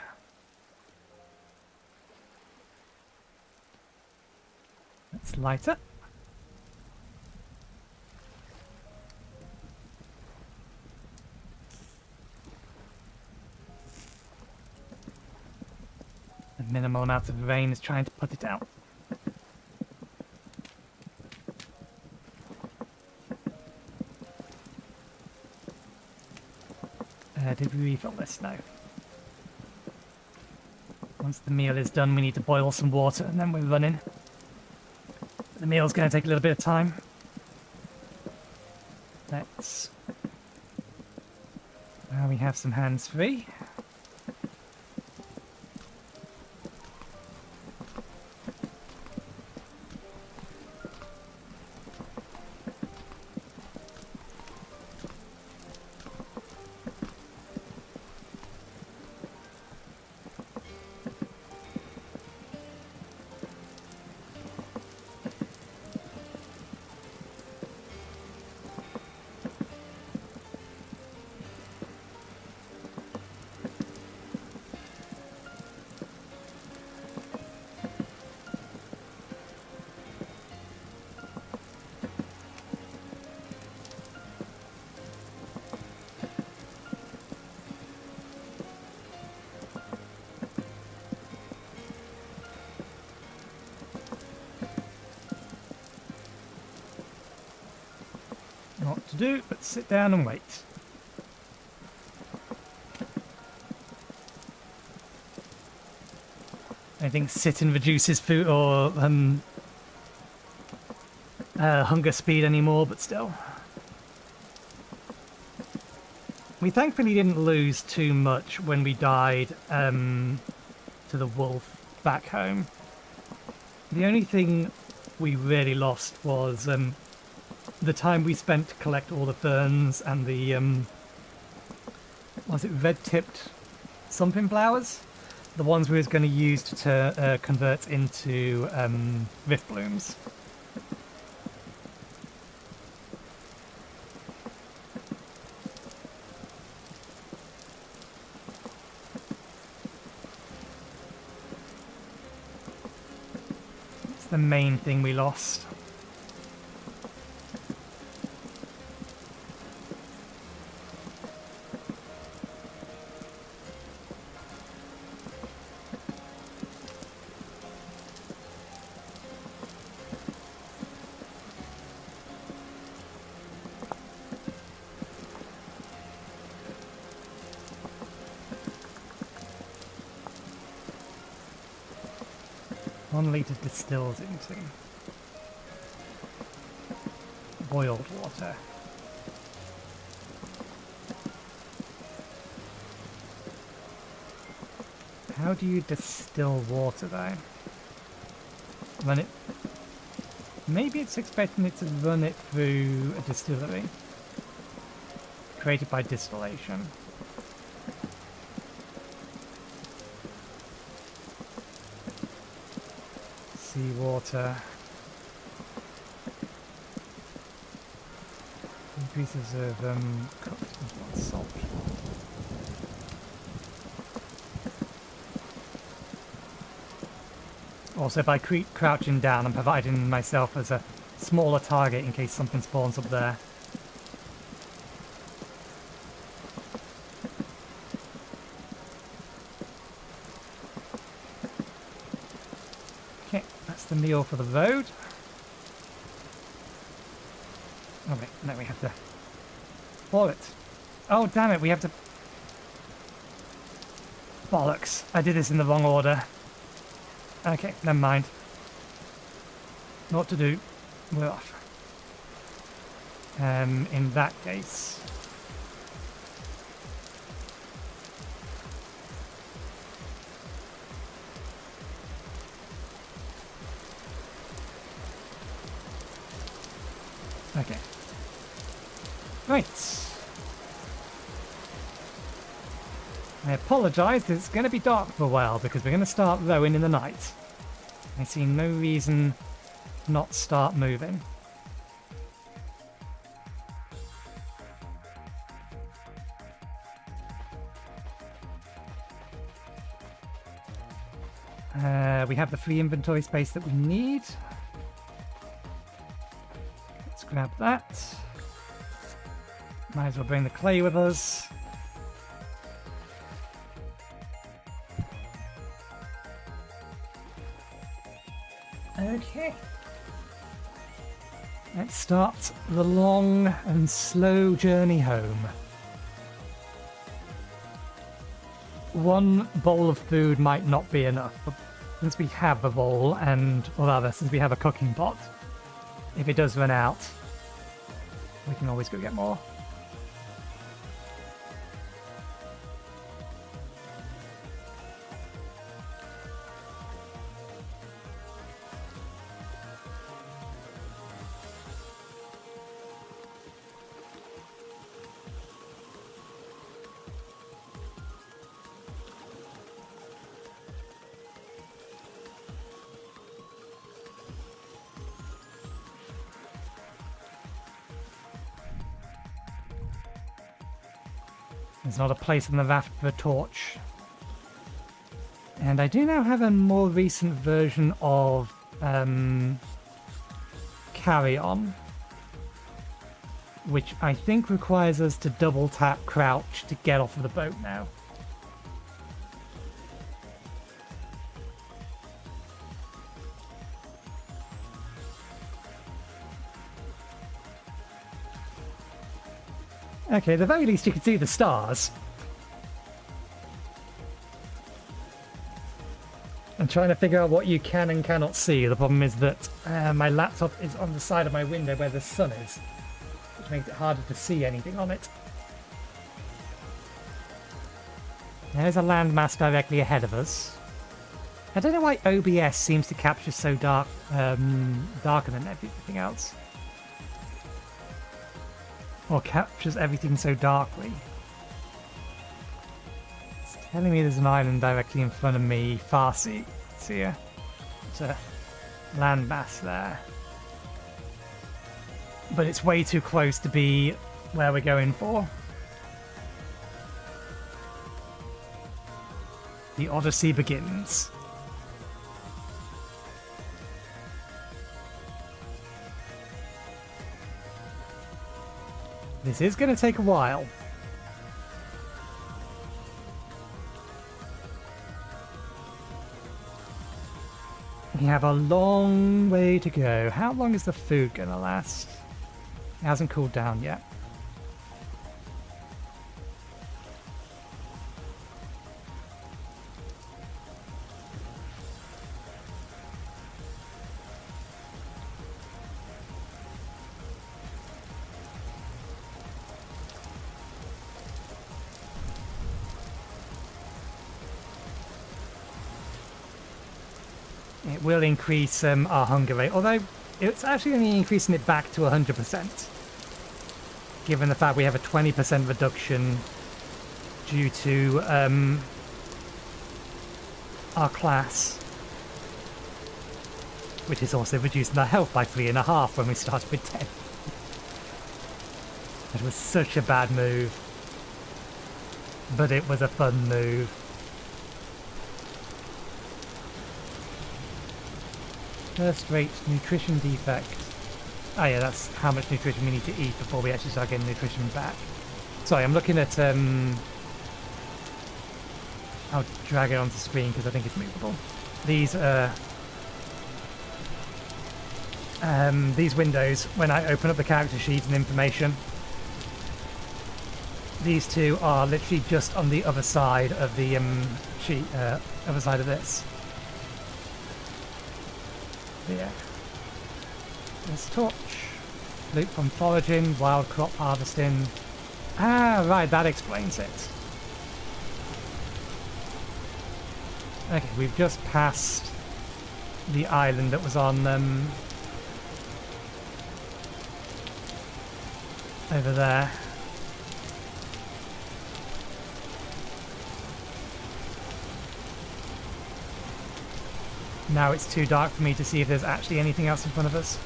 Let's light it. A minimal amount of rain is trying to put it out. Did we refill this? No. Once the meal is done, we need to boil some water and then we're running. The meal's going to take a little bit of time. Let's... Now we have some hands free. Not what to do, but sit down and wait. I think sitting reduces food or hunger speed anymore, but still. We thankfully didn't lose too much when we died to the wolf back home. The only thing we really lost was the time we spent to collect all the ferns and the was it red-tipped something flowers? The ones we was going to use to convert into rift blooms. It's the main thing we lost. One litre distills into boiled water. How do you distill water though? Run it. Maybe it's expecting it to run it through a distillery created by distillation. Seawater. Pieces of cooked salt. Also, by crouching down, I'm providing myself as a smaller target in case something spawns up there. Okay, that's the meal for the road. Oh wait, no, we have to boil it. Oh damn it, we have to... Bollocks, I did this in the wrong order. Okay, never mind. Know what to do. We're off. In that case... Okay. Right. I apologise, it's going to be dark for a while because we're going to start rowing in the night. I see no reason not start moving. We have the free inventory space that we need. Let's grab that. Might as well bring the clay with us. Okay. Let's start the long and slow journey home. One bowl of food might not be enough, but since we have a bowl, or rather, since we have a cooking pot, if it does run out, we can always go get more. There's not a place on the raft for a torch. And I do now have a more recent version of Carry On, which I think requires us to double tap crouch to get off of the boat now. Okay, at the very least you can see the stars. I'm trying to figure out what you can and cannot see. The problem is that my laptop is on the side of my window where the sun is, which makes it harder to see anything on it. There's a landmass directly ahead of us. I don't know why OBS seems to capture so dark, darker than everything else. Or captures everything so darkly. It's telling me there's an island directly in front of me. Farsi. See ya. It's a landmass there. But it's way too close to be where we're going for. The Odyssey begins. This is going to take a while. We have a long way to go. How long is the food going to last? It hasn't cooled down yet. It will increase our hunger rate, although it's actually only increasing it back to 100%, given the fact we have a 20% reduction due to our class, which is also reducing our health by 3.5 when we started with 10. It was such a bad move, but it was a fun move. First rate nutrition defect. Oh yeah, that's how much nutrition we need to eat before we actually start getting nutrition back. Sorry, I'm looking at I'll drag it onto screen because I think it's movable. These these windows when I open up the character sheet and information. These two are literally just on the other side of the sheet, other side of this. But yeah. There's torch. Loot from foraging, wild crop harvesting. Ah, right, that explains it. Okay, we've just passed the island that was on over there. Now it's too dark for me to see if there's actually anything else in front of us.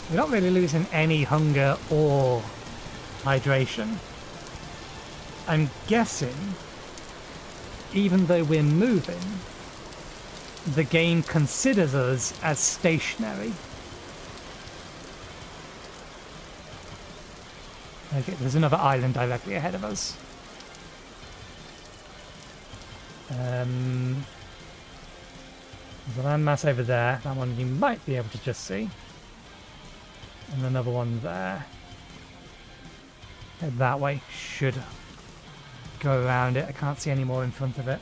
We're not really losing any hunger or hydration. I'm guessing, even though we're moving, the game considers us as stationary. Okay, there's another island directly ahead of us. There's a landmass over there. That one you might be able to just see. And another one there. Head that way. Should go around it. I can't see any more in front of it.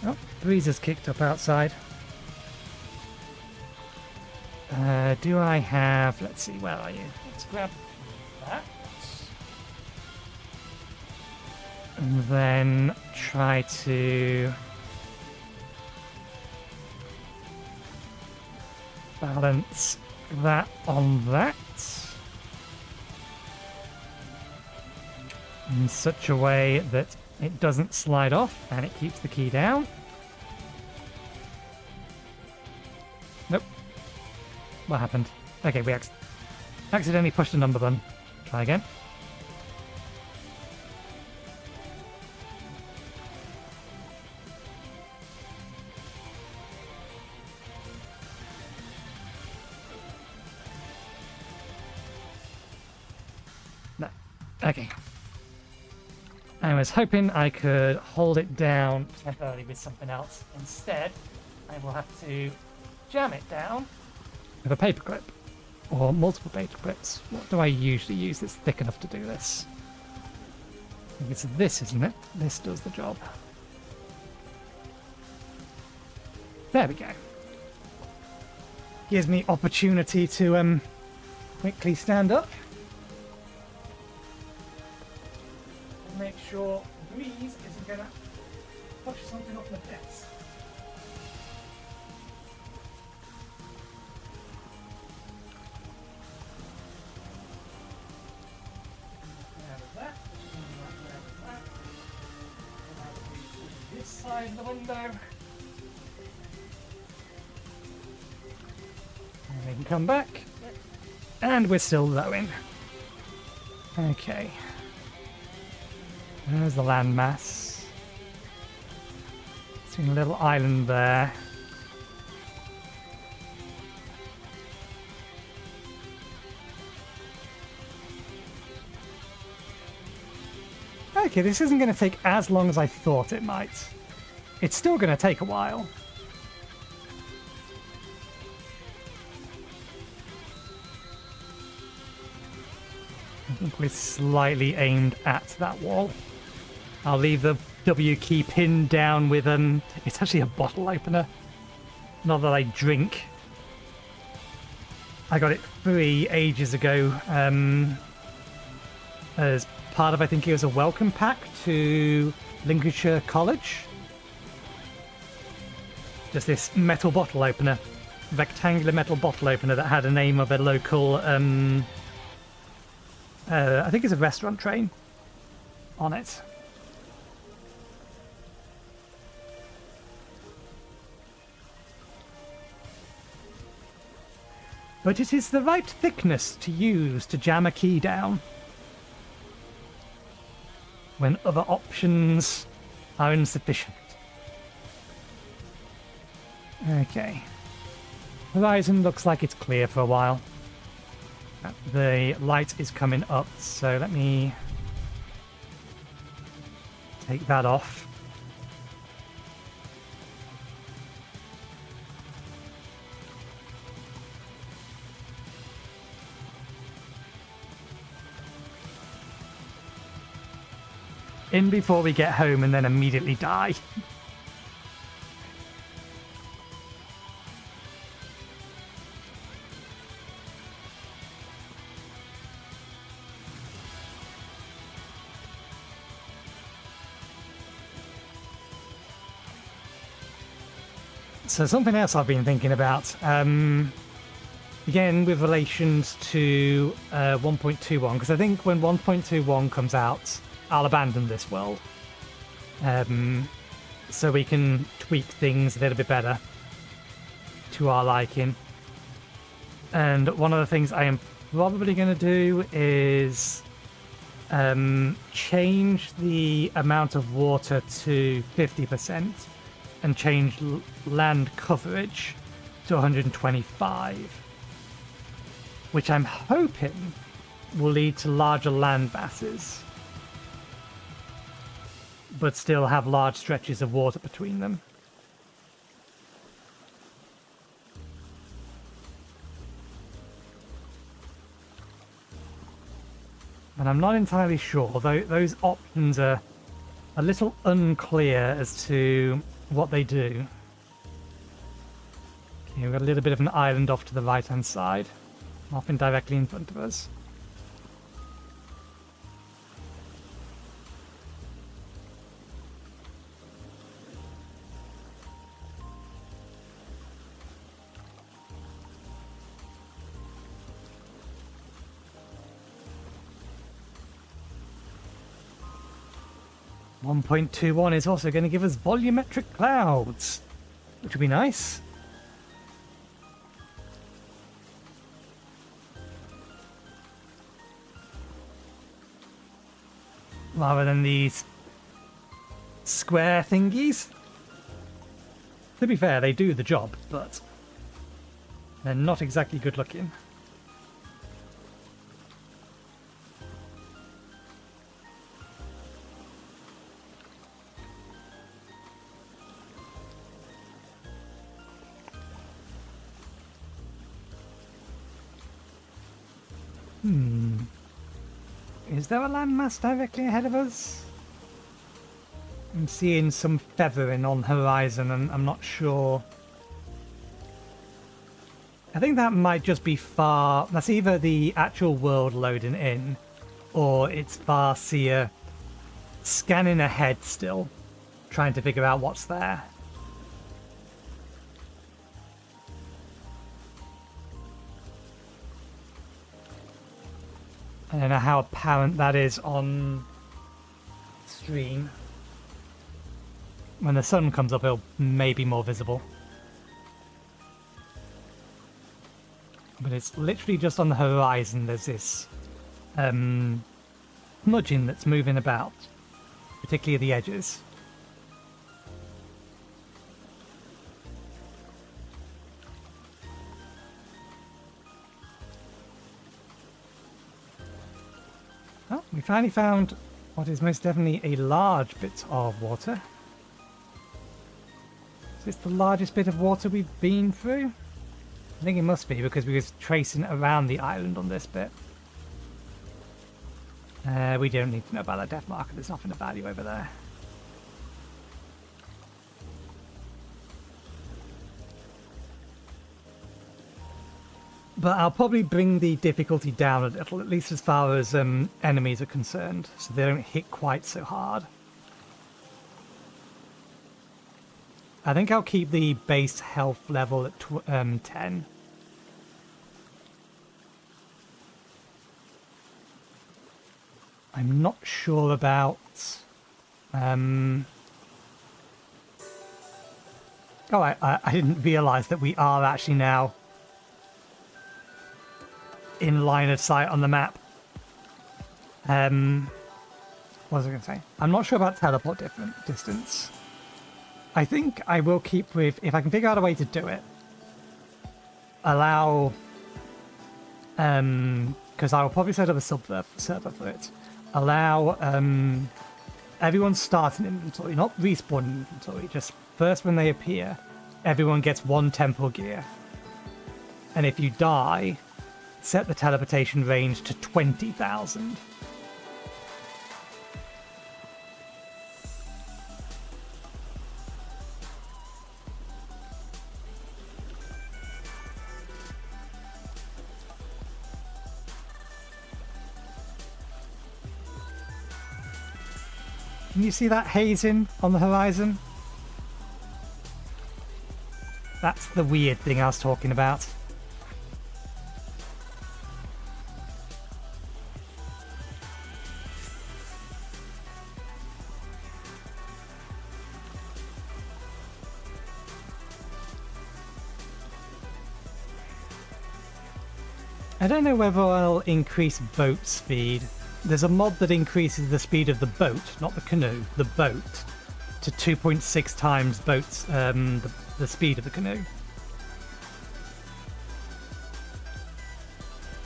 Oh, breeze has kicked up outside. Do I have... Let's see, where are you? Let's grab that. And then try to... balance that on that. In such a way that it doesn't slide off and it keeps the key down. Nope. What happened? Okay, we accidentally pushed the number button. Try again. No. Okay. I was hoping I could hold it down temporarily with something else. Instead, I will have to jam it down with a paperclip, or multiple paperclips. What do I usually use that's thick enough to do this? I think it's this, isn't it? This does the job. There we go. Gives me opportunity to quickly stand up. And make sure the breeze isn't gonna push something off my desk. Side of the window. And we can come back. And we're still rowing. Okay. There's the landmass. Seeing a little island there. Okay, this isn't going to take as long as I thought it might. It's still going to take a while. I think we're slightly aimed at that wall. I'll leave the W key pinned down with it's actually a bottle opener. Not that I drink. I got it free ages ago as part of, I think it was a welcome pack to Lincolnshire College. Just this metal bottle opener, rectangular metal bottle opener that had a name of a local, I think it's a restaurant chain on it. But it is the right thickness to use to jam a key down. when other options are insufficient. Okay. Horizon looks like it's clear for a while. The light is coming up, so let me take that off. In before we get home and then immediately die. So something else I've been thinking about, again with relations to 1.21, because I think when 1.21 comes out, I'll abandon this world, so we can tweak things a little bit better to our liking. And one of the things I am probably going to do is change the amount of water to 50%. And change land coverage to 125, which I'm hoping will lead to larger land masses, but still have large stretches of water between them. And I'm not entirely sure, though those options are a little unclear as to what they do. Okay, we've got a little bit of an island off to the right hand side, often directly in front of us. .21 is also going to give us volumetric clouds, which would be nice. Rather than these square thingies. To be fair, they do the job, but they're not exactly good looking. Is there a landmass directly ahead of us? I'm seeing some feathering on horizon and I'm not sure. I think that might just be far... That's either the actual world loading in, or it's Farseer scanning ahead still, trying to figure out what's there. I don't know how apparent that is on stream. When the sun comes up, it'll may be more visible. But it's literally just on the horizon. There's this smudging that's moving about, particularly at the edges. Oh, we finally found what is most definitely a large bit of water. Is this the largest bit of water we've been through? I think it must be, because we were tracing around the island on this bit. We don't need to know about that depth marker. There's nothing of value over there. But I'll probably bring the difficulty down a little, at least as far as enemies are concerned, so they don't hit quite so hard. I think I'll keep the base health level at 10. I'm not sure about... Oh, I didn't realise that we are actually now in line of sight on the map. What was I going to say? I'm not sure about teleport distance. I think I will keep with, if I can figure out a way to do it, allow, because I will probably set up a server for it. Allow everyone start an inventory, not respawn an inventory, just first when they appear, everyone gets 1 temple gear. And if you die, set the teleportation range to 20,000. Can you see that hazing on the horizon? That's the weird thing I was talking about. I don't know whether I'll increase boat speed. There's a mod that increases the speed of the boat, not the canoe, the boat, to 2.6 times boats, the speed of the canoe.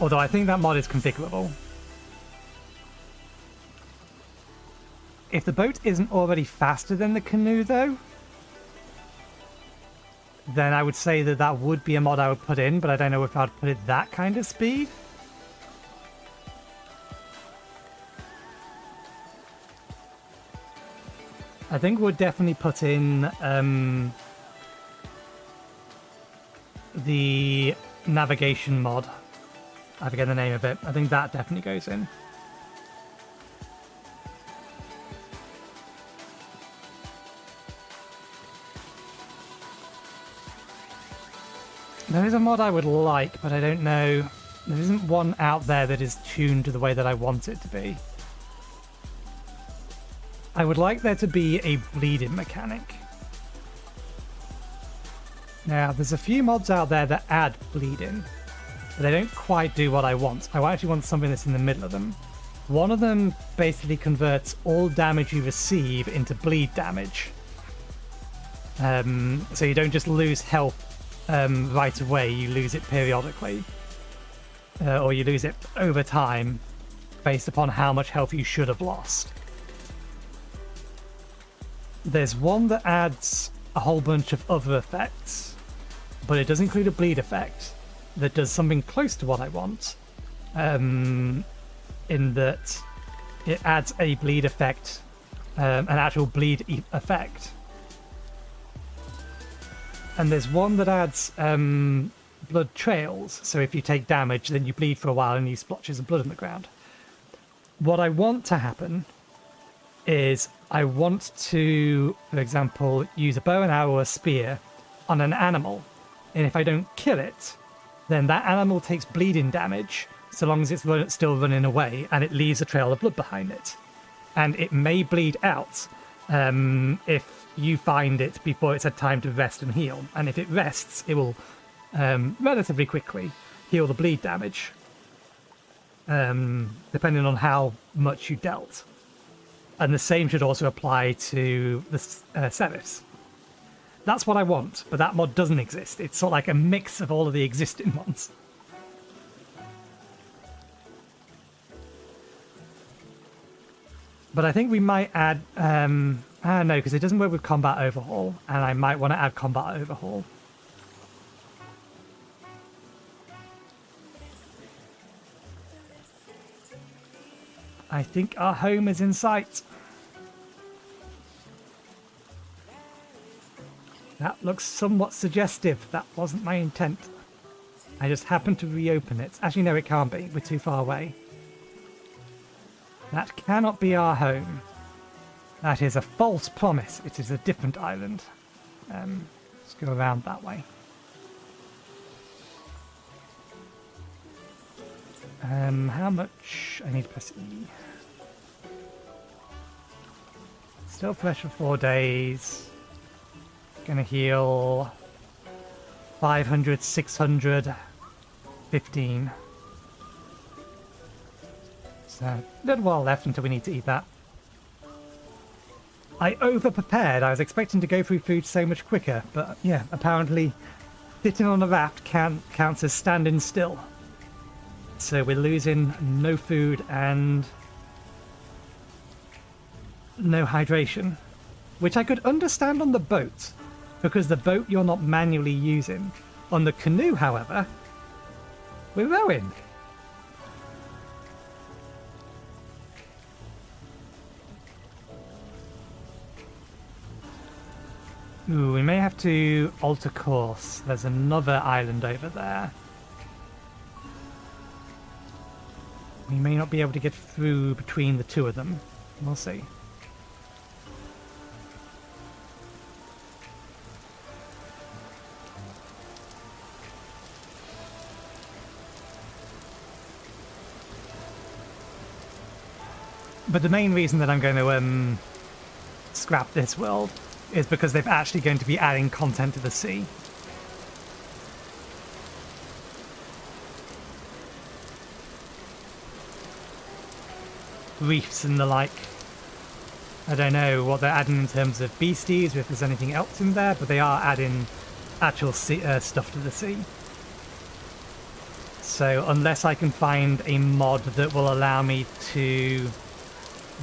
Although I think that mod is configurable. If the boat isn't already faster than the canoe, though, then I would say that that would be a mod I would put in, but I don't know if I'd put it that kind of speed. I think we'll definitely put in the navigation mod. I forget the name of it. I think that definitely goes in. There is a mod I would like, but I don't know. There isn't one out there that is tuned to the way that I want it to be. I would like there to be a bleeding mechanic. Now, there's a few mods out there that add bleeding, but they don't quite do what I want. I actually want something that's in the middle of them. One of them basically converts all damage you receive into bleed damage. So you don't just lose health right away, you lose it periodically. Or you lose it over time based upon how much health you should have lost. There's one that adds a whole bunch of other effects, but it does include a bleed effect that does something close to what I want, in that it adds a bleed effect, an actual bleed effect. And there's one that adds blood trails, so if you take damage, then you bleed for a while and leave splotches of blood on the ground. What I want to happen is I want to, for example, use a bow and arrow or a spear on an animal, and if I don't kill it, then that animal takes bleeding damage so long as it's still running away and it leaves a trail of blood behind it. And it may bleed out if you find it before it's had time to rest and heal. And if it rests, it will relatively quickly heal the bleed damage, depending on how much you dealt. And the same should also apply to the serifs. That's what I want, but that mod doesn't exist. It's sort of like a mix of all of the existing ones. But I think we might add... I don't know, because it doesn't work with combat overhaul, and I might want to add combat overhaul. I think our home is in sight. That looks somewhat suggestive. That wasn't my intent. I just happened to reopen it. Actually, no, it can't be. We're too far away. That cannot be our home. That is a false promise. It is a different island. Let's go around that way. How much? I need to press E. Still fresh for 4 days. Gonna heal 500, 600, 15. So a little while left until we need to eat that. I over-prepared. I was expecting to go through food so much quicker, but yeah, apparently sitting on a raft counts as standing still. So we're losing no food and no hydration, which I could understand on the boat, because the boat you're not manually using. On the canoe, however, we're rowing. Ooh, we may have to alter course. There's another island over there. We may not be able to get through between the two of them. We'll see. But the main reason that I'm going to scrap this world is because they're actually going to be adding content to the sea. Reefs and the like. I don't know what they're adding in terms of beasties, or if there's anything else in there, but they are adding actual sea, stuff to the sea. So unless I can find a mod that will allow me to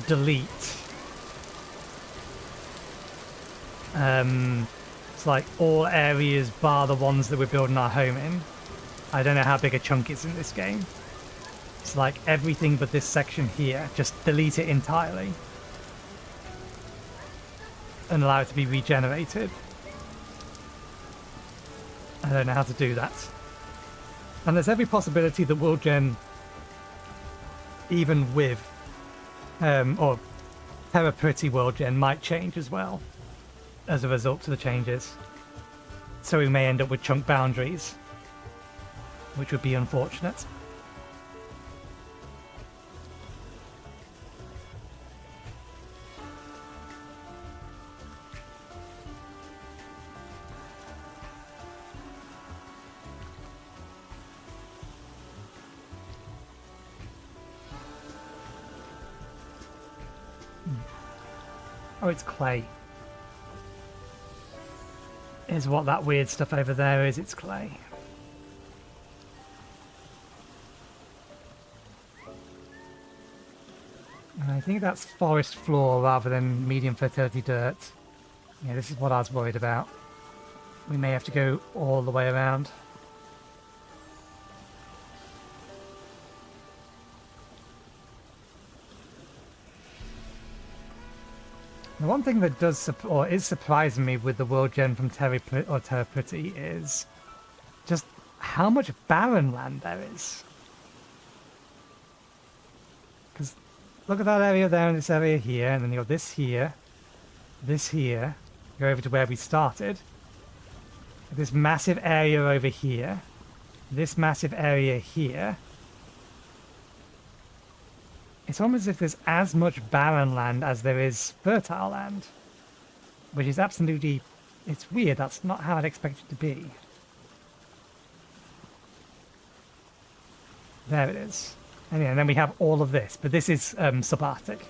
delete it's like all areas bar the ones that we're building our home in. I don't know how big a chunk is in this game. It's like everything but this section here, just delete it entirely and allow it to be regenerated. I don't know how to do that. And there's every possibility that World Gen, even with or Terra Pretty World Gen, might change as well as a result of the changes. So we may end up with chunk boundaries, which would be unfortunate. Oh, it's clay. Is what that weird stuff over there is. It's clay. And I think that's forest floor rather than medium fertility dirt. Yeah, this is what I was worried about. We may have to go all the way around. The one thing that does or is surprising me with the World Gen from Terra Pretty is just how much barren land there is. Because look at that area there and this area here, and then you got this here, go over to where we started. This massive area over here, this massive area here. It's almost as if there's as much barren land as there is fertile land. Which is absolutely... it's weird, that's not how I'd expect it to be. There it is. And then we have all of this, but this is subarctic.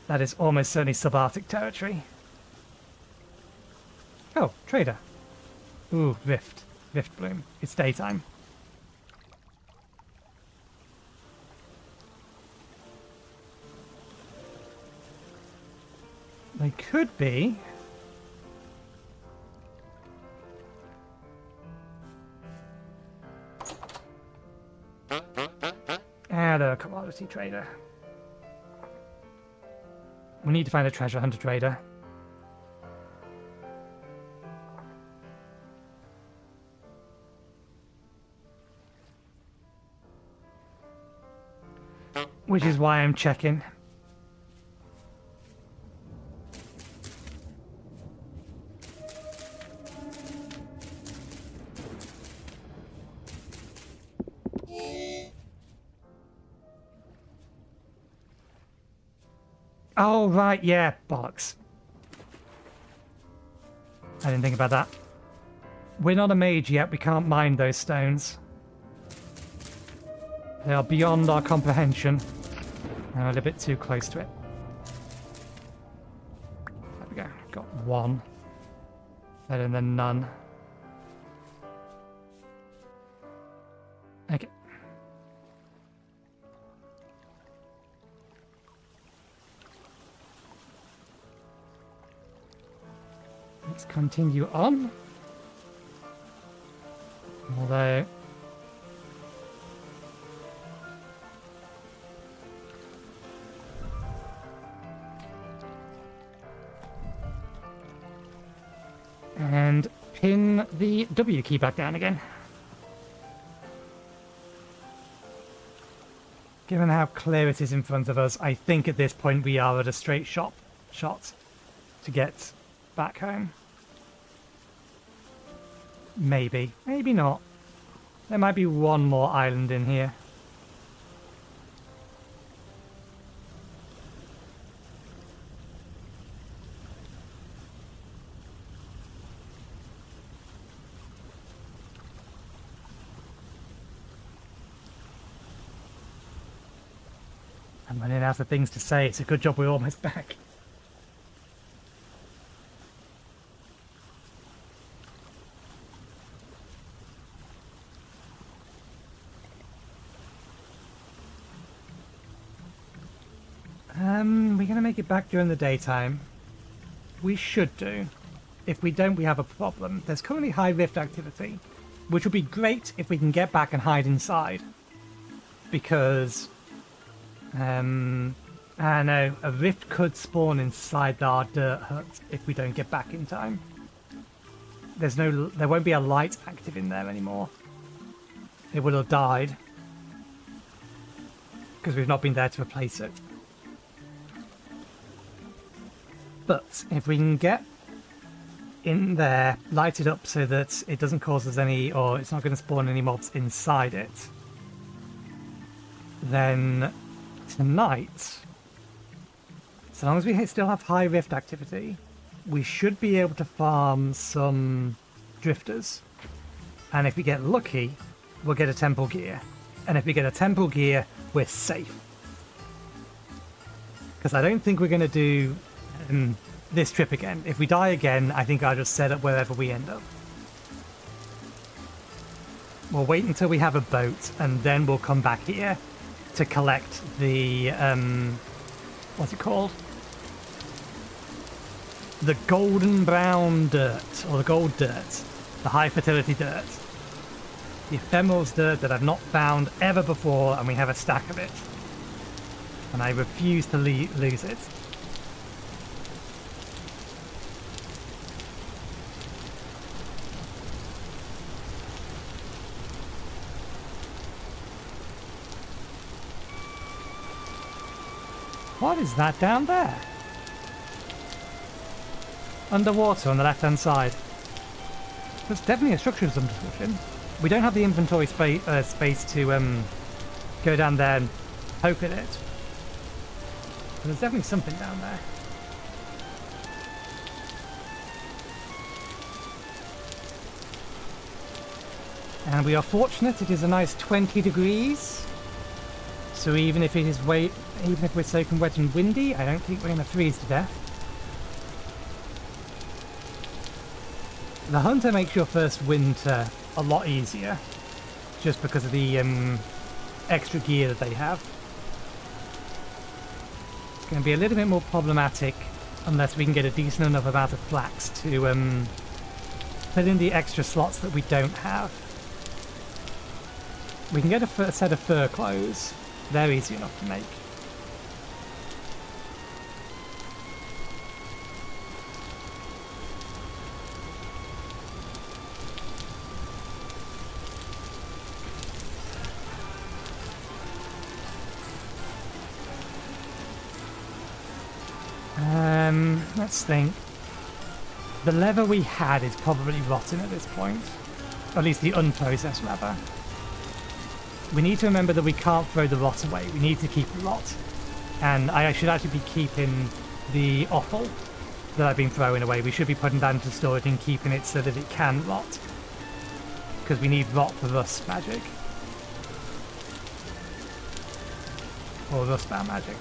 That is almost certainly subarctic territory. Oh, trader. Ooh, Rift. Rift Bloom. It's daytime. They could be. And a commodity trader. We need to find a treasure hunter trader. Which is why I'm checking. Oh, right, yeah, bollocks. I didn't think about that. We're not a mage yet, we can't mine those stones. They are beyond our comprehension. I'm a little bit too close to it. one. Better than none. Okay. Let's continue on. Although... and pin the W key back down again. Given how clear it is in front of us, I think at this point we are at a straight shot to get back home. Maybe. Maybe not. There might be one more island in here. I'm running out of things to say. It's a good job we're almost back. We're going to make it back during the daytime. We should do. If we don't, we have a problem. There's currently high rift activity, which would be great if we can get back and hide inside. Because... I know, a rift could spawn inside our dirt hut if we don't get back in time. There won't be a light active in there anymore. It would have died. Because we've not been there to replace it. But if we can get in there, light it up so that it doesn't cause us any, or it's not going to spawn any mobs inside it, then tonight, so long as we still have high rift activity, we should be able to farm some drifters. And if we get lucky, we'll get a temple gear. And if we get a temple gear, we're safe. Because I don't think we're going to do this trip again. If we die again, I think I'll just set up wherever we end up. We'll wait until we have a boat, and then we'll come back here to collect the, what's it called? The golden brown dirt, or the gold dirt. The high fertility dirt. The ephemeral's dirt that I've not found ever before, and we have a stack of it. And I refuse to lose it. What is that down there? Underwater on the left-hand side. There's definitely a structure of some description. We don't have the inventory space to go down there and poke at it. But there's definitely something down there. And we are fortunate, it is a nice 20 degrees. So even if it is even if we're soaking wet and windy, I don't think we're going to freeze to death. The hunter makes your first winter a lot easier, just because of the extra gear that they have. It's going to be a little bit more problematic unless we can get a decent enough amount of flax to fill in the extra slots that we don't have. We can get a set of fur clothes. They're easy enough to make. Let's think. The leather we had is probably rotten at this point. Or at least the unprocessed leather. We need to remember that we can't throw the rot away. We need to keep the rot. And I should actually be keeping the offal that I've been throwing away. We should be putting that into storage and keeping it so that it can rot. Because we need rot for rust magic. Or rustbound magic.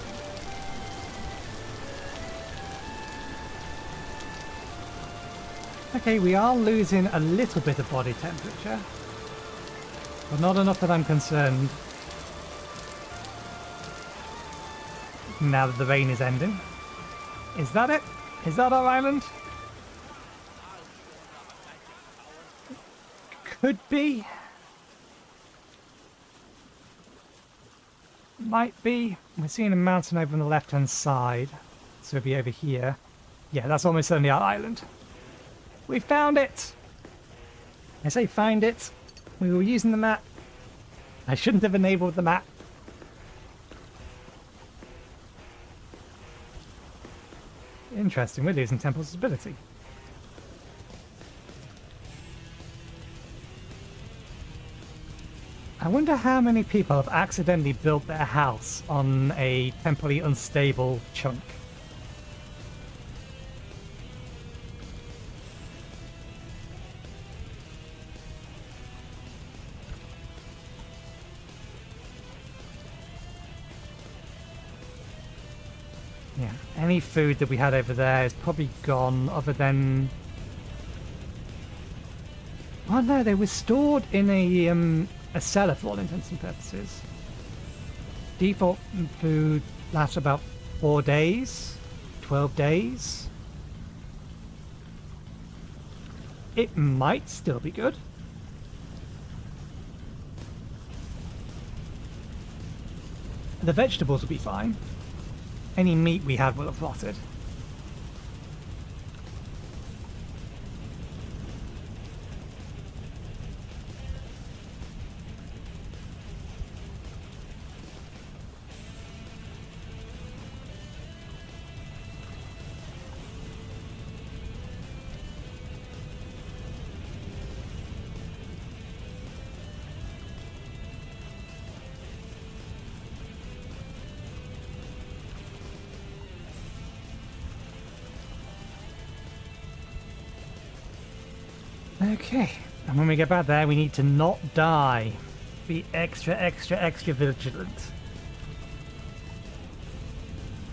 Okay, we are losing a little bit of body temperature, but not enough that I'm concerned. Now that the rain is ending. Is that it? Is that our island? Could be. Might be. We're seeing a mountain over on the left-hand side, so it'll be over here. Yeah, that's almost certainly our island. We found it! I say find it. We were using the map. I shouldn't have enabled the map. Interesting, we're losing temple stability. I wonder how many people have accidentally built their house on a temporally unstable chunk. Yeah, any food that we had over there is probably gone other than... Oh no, they were stored in a cellar for all intents and purposes. Default food lasts about 4 days, 12 days. It might still be good. The vegetables will be fine. Any meat we had will have rotted. Okay, and when we get back there, we need to not die. Be extra, extra, extra vigilant.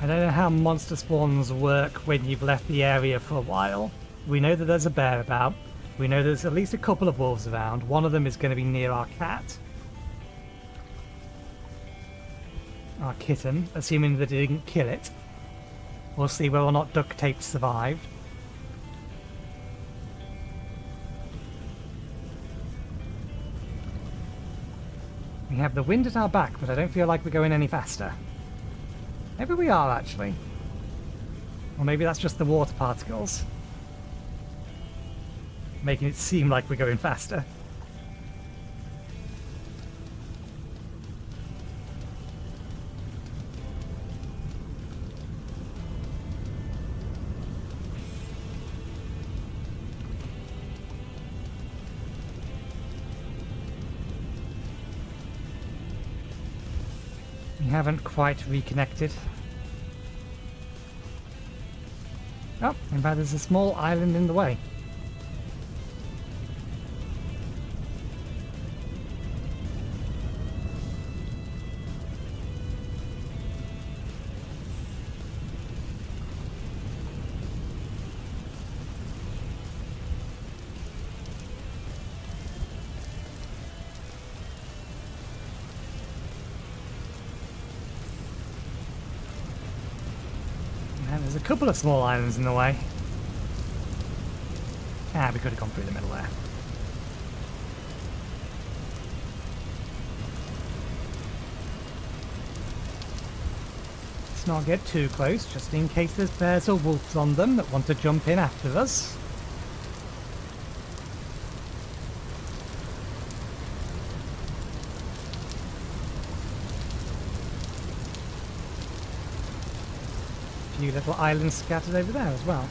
I don't know how monster spawns work when you've left the area for a while. We know that there's a bear about. We know there's at least a couple of wolves around. One of them is going to be near our cat. Our kitten, assuming that it didn't kill it. We'll see whether or not duct tape survived. We have the wind at our back, but I don't feel like we're going any faster. Maybe we are, actually. Or maybe that's just the water particles. Making it seem like we're going faster. We haven't quite reconnected. Oh, in fact there's a small island in the way. There's a couple of small islands in the way. Ah, we could have gone through the middle there. Let's not get too close, just in case there's bears or wolves on them that want to jump in after us. A few little islands scattered over there as well.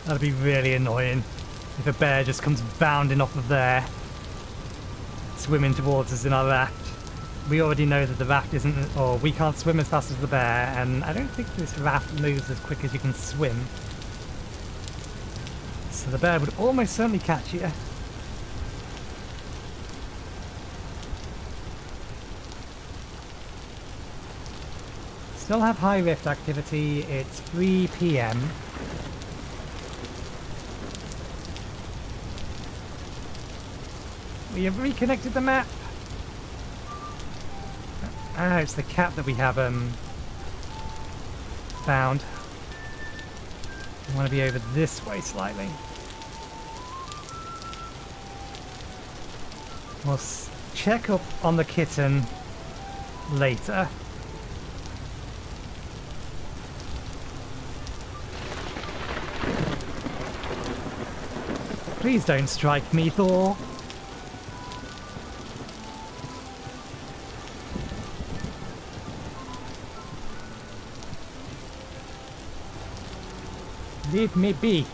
That'd be really annoying if a bear just comes bounding off of there, swimming towards us in our raft. We already know that the raft isn't, or we can't swim as fast as the bear, and I don't think this raft moves as quick as you can swim. So the bear would almost certainly catch you. still have high rift activity. It's 3 p.m. We have reconnected the map. Ah, it's the cat that we have found. I want to be over this way slightly. We'll check up on the kitten later. Please don't strike me, Thor. Leave me be.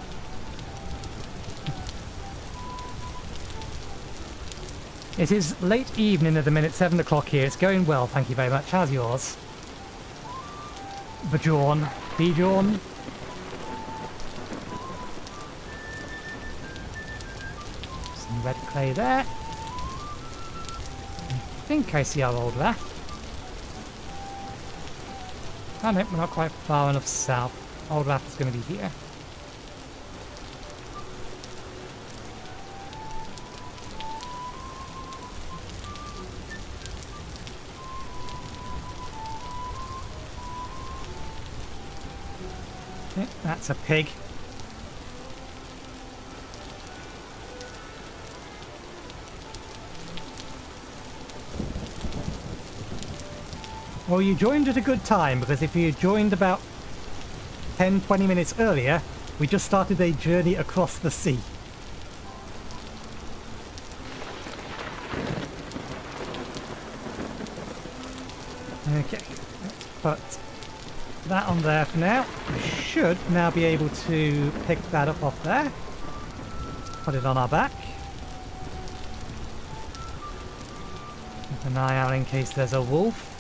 It is late evening at the minute, 7 o'clock here. It's going well, thank you very much. How's yours? Bjorn. Bjorn. Some red clay there. I think I see our old raft. Oh no, we're not quite far enough south. Old raft is going to be here. Okay, that's a pig. Well, you joined at a good time, because if you joined about 10-20 minutes earlier, we just started a journey across the sea. Okay, let's put that on there for now. We should now be able to pick that up off there. Put it on our back. Keep an eye out in case there's a wolf.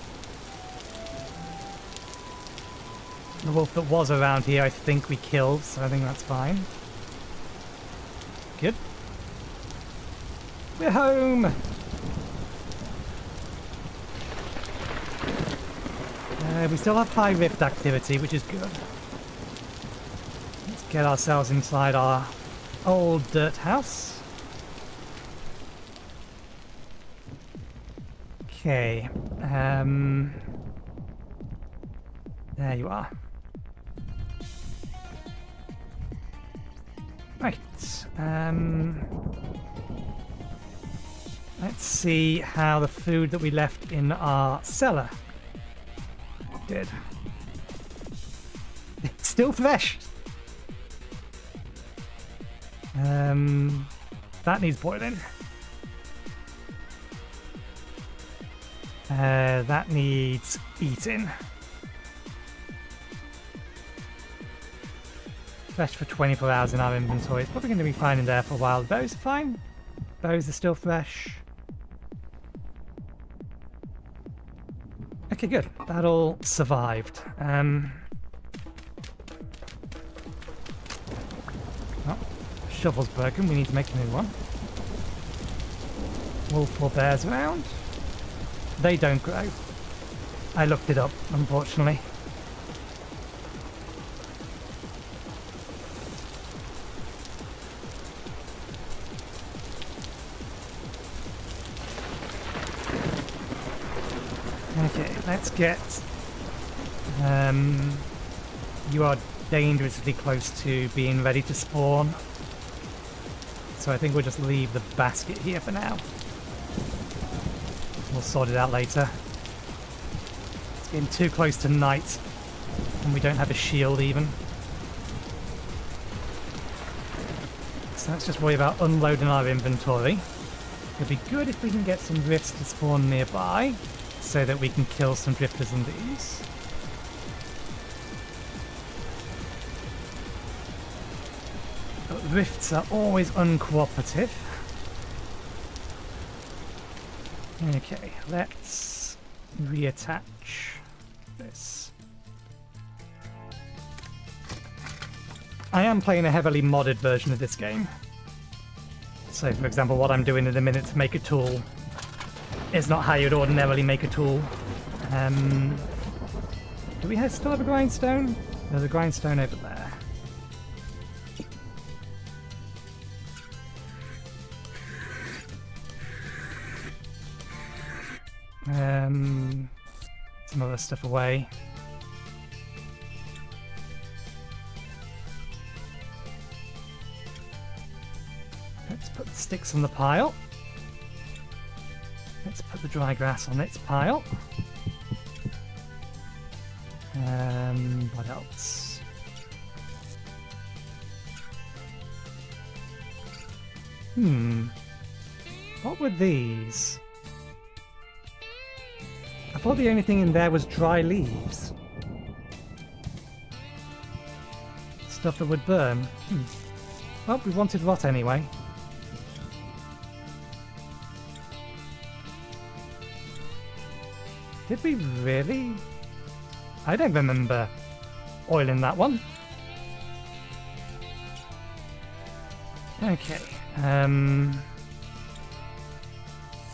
The wolf that was around here, I think we killed, so I think that's fine. Good. We're home! We still have high rift activity, which is good. Let's get ourselves inside our old dirt house. Okay. There you are. Right. Let's see how the food that we left in our cellar did. It's still fresh. That needs boiling. That needs eating. Fresh for 24 hours in our inventory. It's probably going to be fine in there for a while. The berries are fine. Berries are still fresh. Okay, good. That all survived. Oh, shovel's broken. We need to make a new one. Wolf or bears around? They don't grow. I looked it up, unfortunately. Okay, let's get... you are dangerously close to being ready to spawn. So I think we'll just leave the basket here for now. We'll sort it out later. It's getting too close to night, and we don't have a shield even. So let's just worry about unloading our inventory. It'd be good if we can get some drifts to spawn nearby, so that we can kill some drifters in these. But rifts are always uncooperative. Okay, let's reattach this. I am playing a heavily modded version of this game. So, for example, what I'm doing in a minute to make a tool is not how you'd ordinarily make a tool. Do we still have a grindstone? There's a grindstone over there. Some other stuff away. Let's put the sticks on the pile. Let's put the dry grass on its pile. What else? What were these? I thought the only thing in there was dry leaves. Stuff that would burn. Well, we wanted rot anyway. Did we really? I don't remember oiling that one. Okay.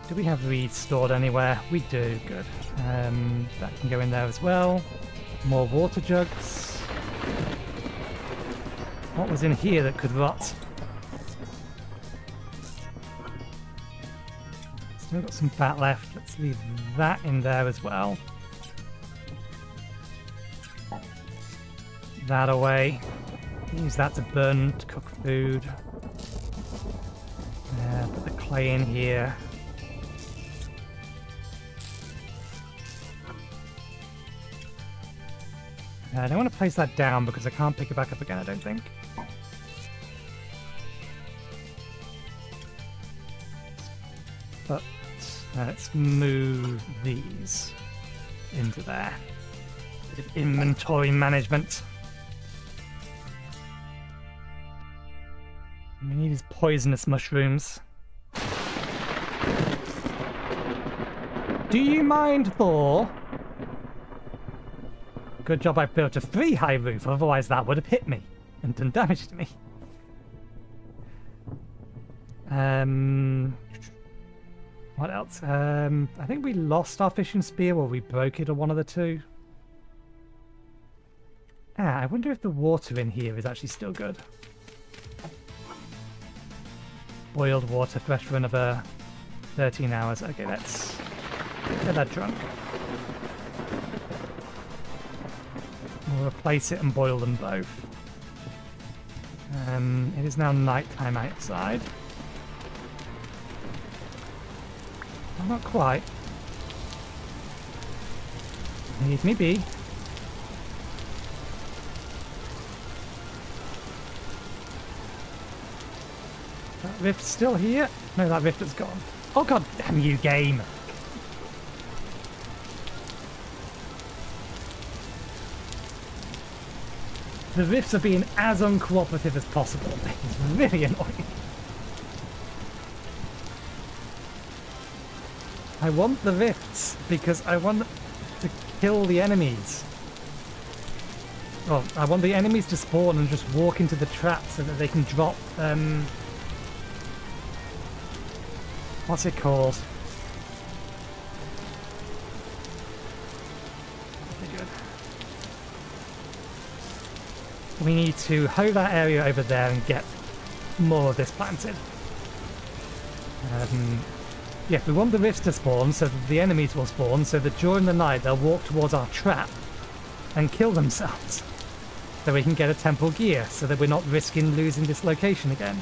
Do we have reeds stored anywhere? We do, good. That can go in there as well. More water jugs. What was in here that could rot? Still got some fat left. Let's leave that in there as well. That away. Use that to burn, to cook food. Put the clay in here. I don't want to place that down because I can't pick it back up again, I don't think. But let's move these into there. Bit of inventory management. We need his poisonous mushrooms. Do you mind, Thor? Good job I built a 3-high roof, otherwise that would have hit me and done damage to me. What else? I think we lost our fishing spear or we broke it, or one of the two. I wonder if the water in here is actually still good. Boiled water, fresh for another 13 hours. Okay, let's get that drunk. We'll replace it and boil them both. It is now nighttime outside. Well, not quite. Leave me be. That rift's still here? No, that rift has gone. Oh god damn you, game! The rifts are being as uncooperative as possible. It's really annoying. I want the rifts because I want to kill the enemies. Well, I want the enemies to spawn and just walk into the trap so that they can drop, what's it called? Okay, good. We need to hoe that area over there and get more of this planted. Yeah, we want the rifts to spawn so that the enemies will spawn, so that during the night they'll walk towards our trap and kill themselves. So we can get a temple gear, so that we're not risking losing this location again.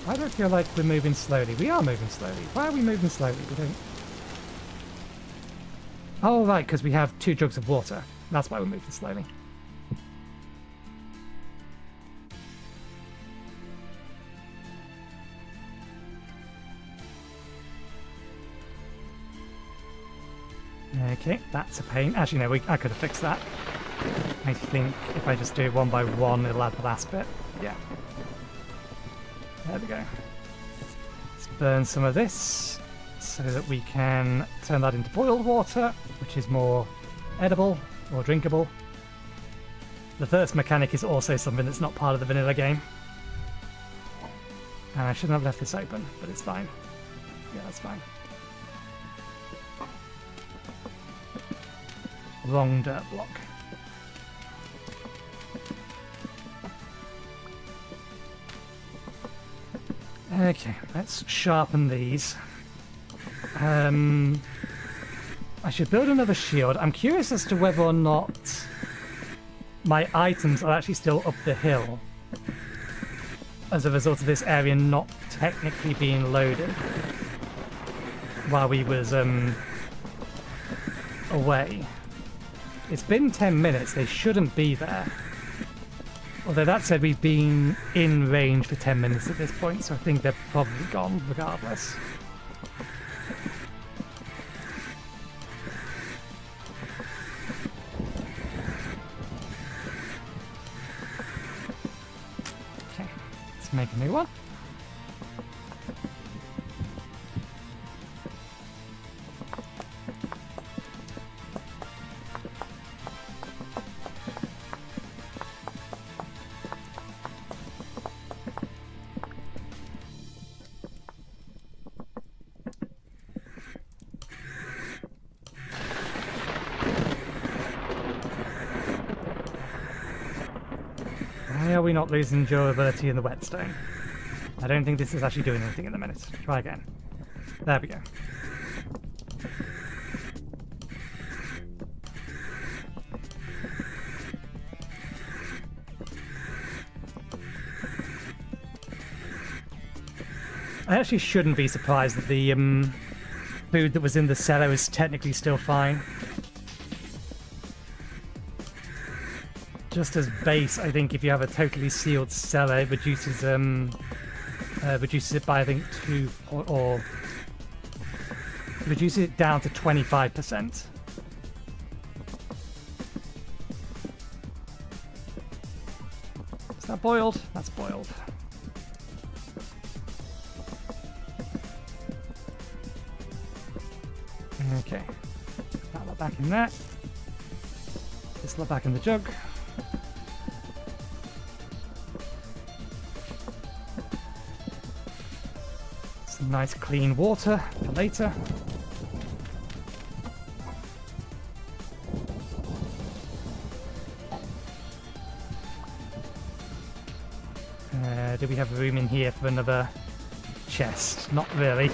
I don't feel like we're moving slowly. We are moving slowly. Why are we moving slowly? We don't... Oh, right, because we have 2 jugs of water. That's why we're moving slowly. Okay, that's a pain. Actually, no, I could have fixed that. I think if I just do it one by one, it'll add the last bit. Yeah. There we go. Let's burn some of this so that we can turn that into boiled water, which is more edible or drinkable. The thirst mechanic is also something that's not part of the vanilla game. And I shouldn't have left this open, but it's fine. Yeah, that's fine. Wrong dirt block. Okay, let's sharpen these. I should build another shield. I'm curious as to whether or not my items are actually still up the hill as a result of this area not technically being loaded while we was away. It's been 10 minutes, they shouldn't be there. Although that said, we've been in range for 10 minutes at this point, so I think they're probably gone regardless. Okay, let's make a new one. Why are we not losing durability in the whetstone? I don't think this is actually doing anything at the minute. Try again. There we go. I actually shouldn't be surprised that the food that was in the cellar is technically still fine. Just as base, I think if you have a totally sealed cellar, it reduces it by I think 2 or reduces it down to 25%. Is that boiled? That's boiled. Okay, that lot back in there. This lot back in the jug. Some nice clean water for later. Do we have room in here for another chest? Not really.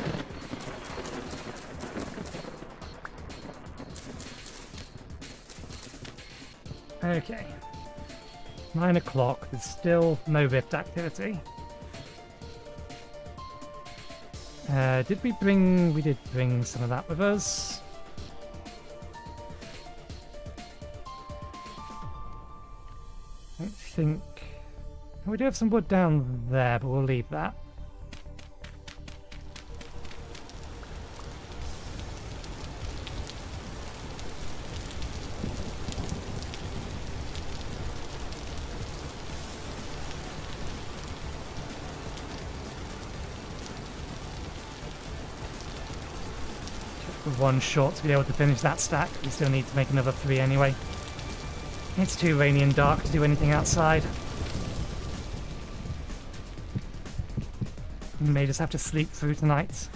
Okay. 9 o'clock. There's still no rift activity. Did we bring... We did bring some of that with us. I don't think... We do have some wood down there, but we'll leave that. One short to be able to finish that stack. We still need to make another 3 anyway. It's too rainy and dark to do anything outside. We may just have to sleep through tonight.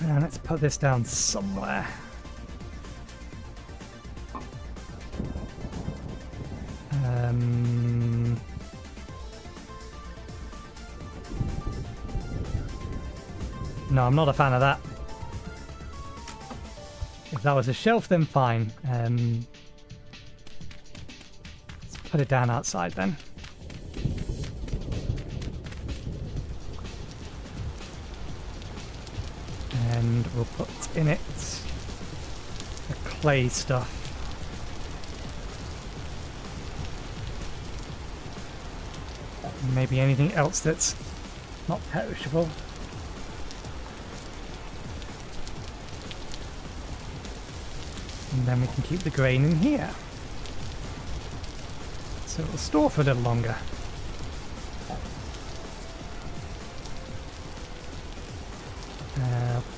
Let's put this down somewhere. No, I'm not a fan of that. If that was a shelf, then fine. Let's put it down outside then. And we'll put in it the clay stuff. Maybe anything else that's not perishable. And then we can keep the grain in here. So it'll store for a little longer.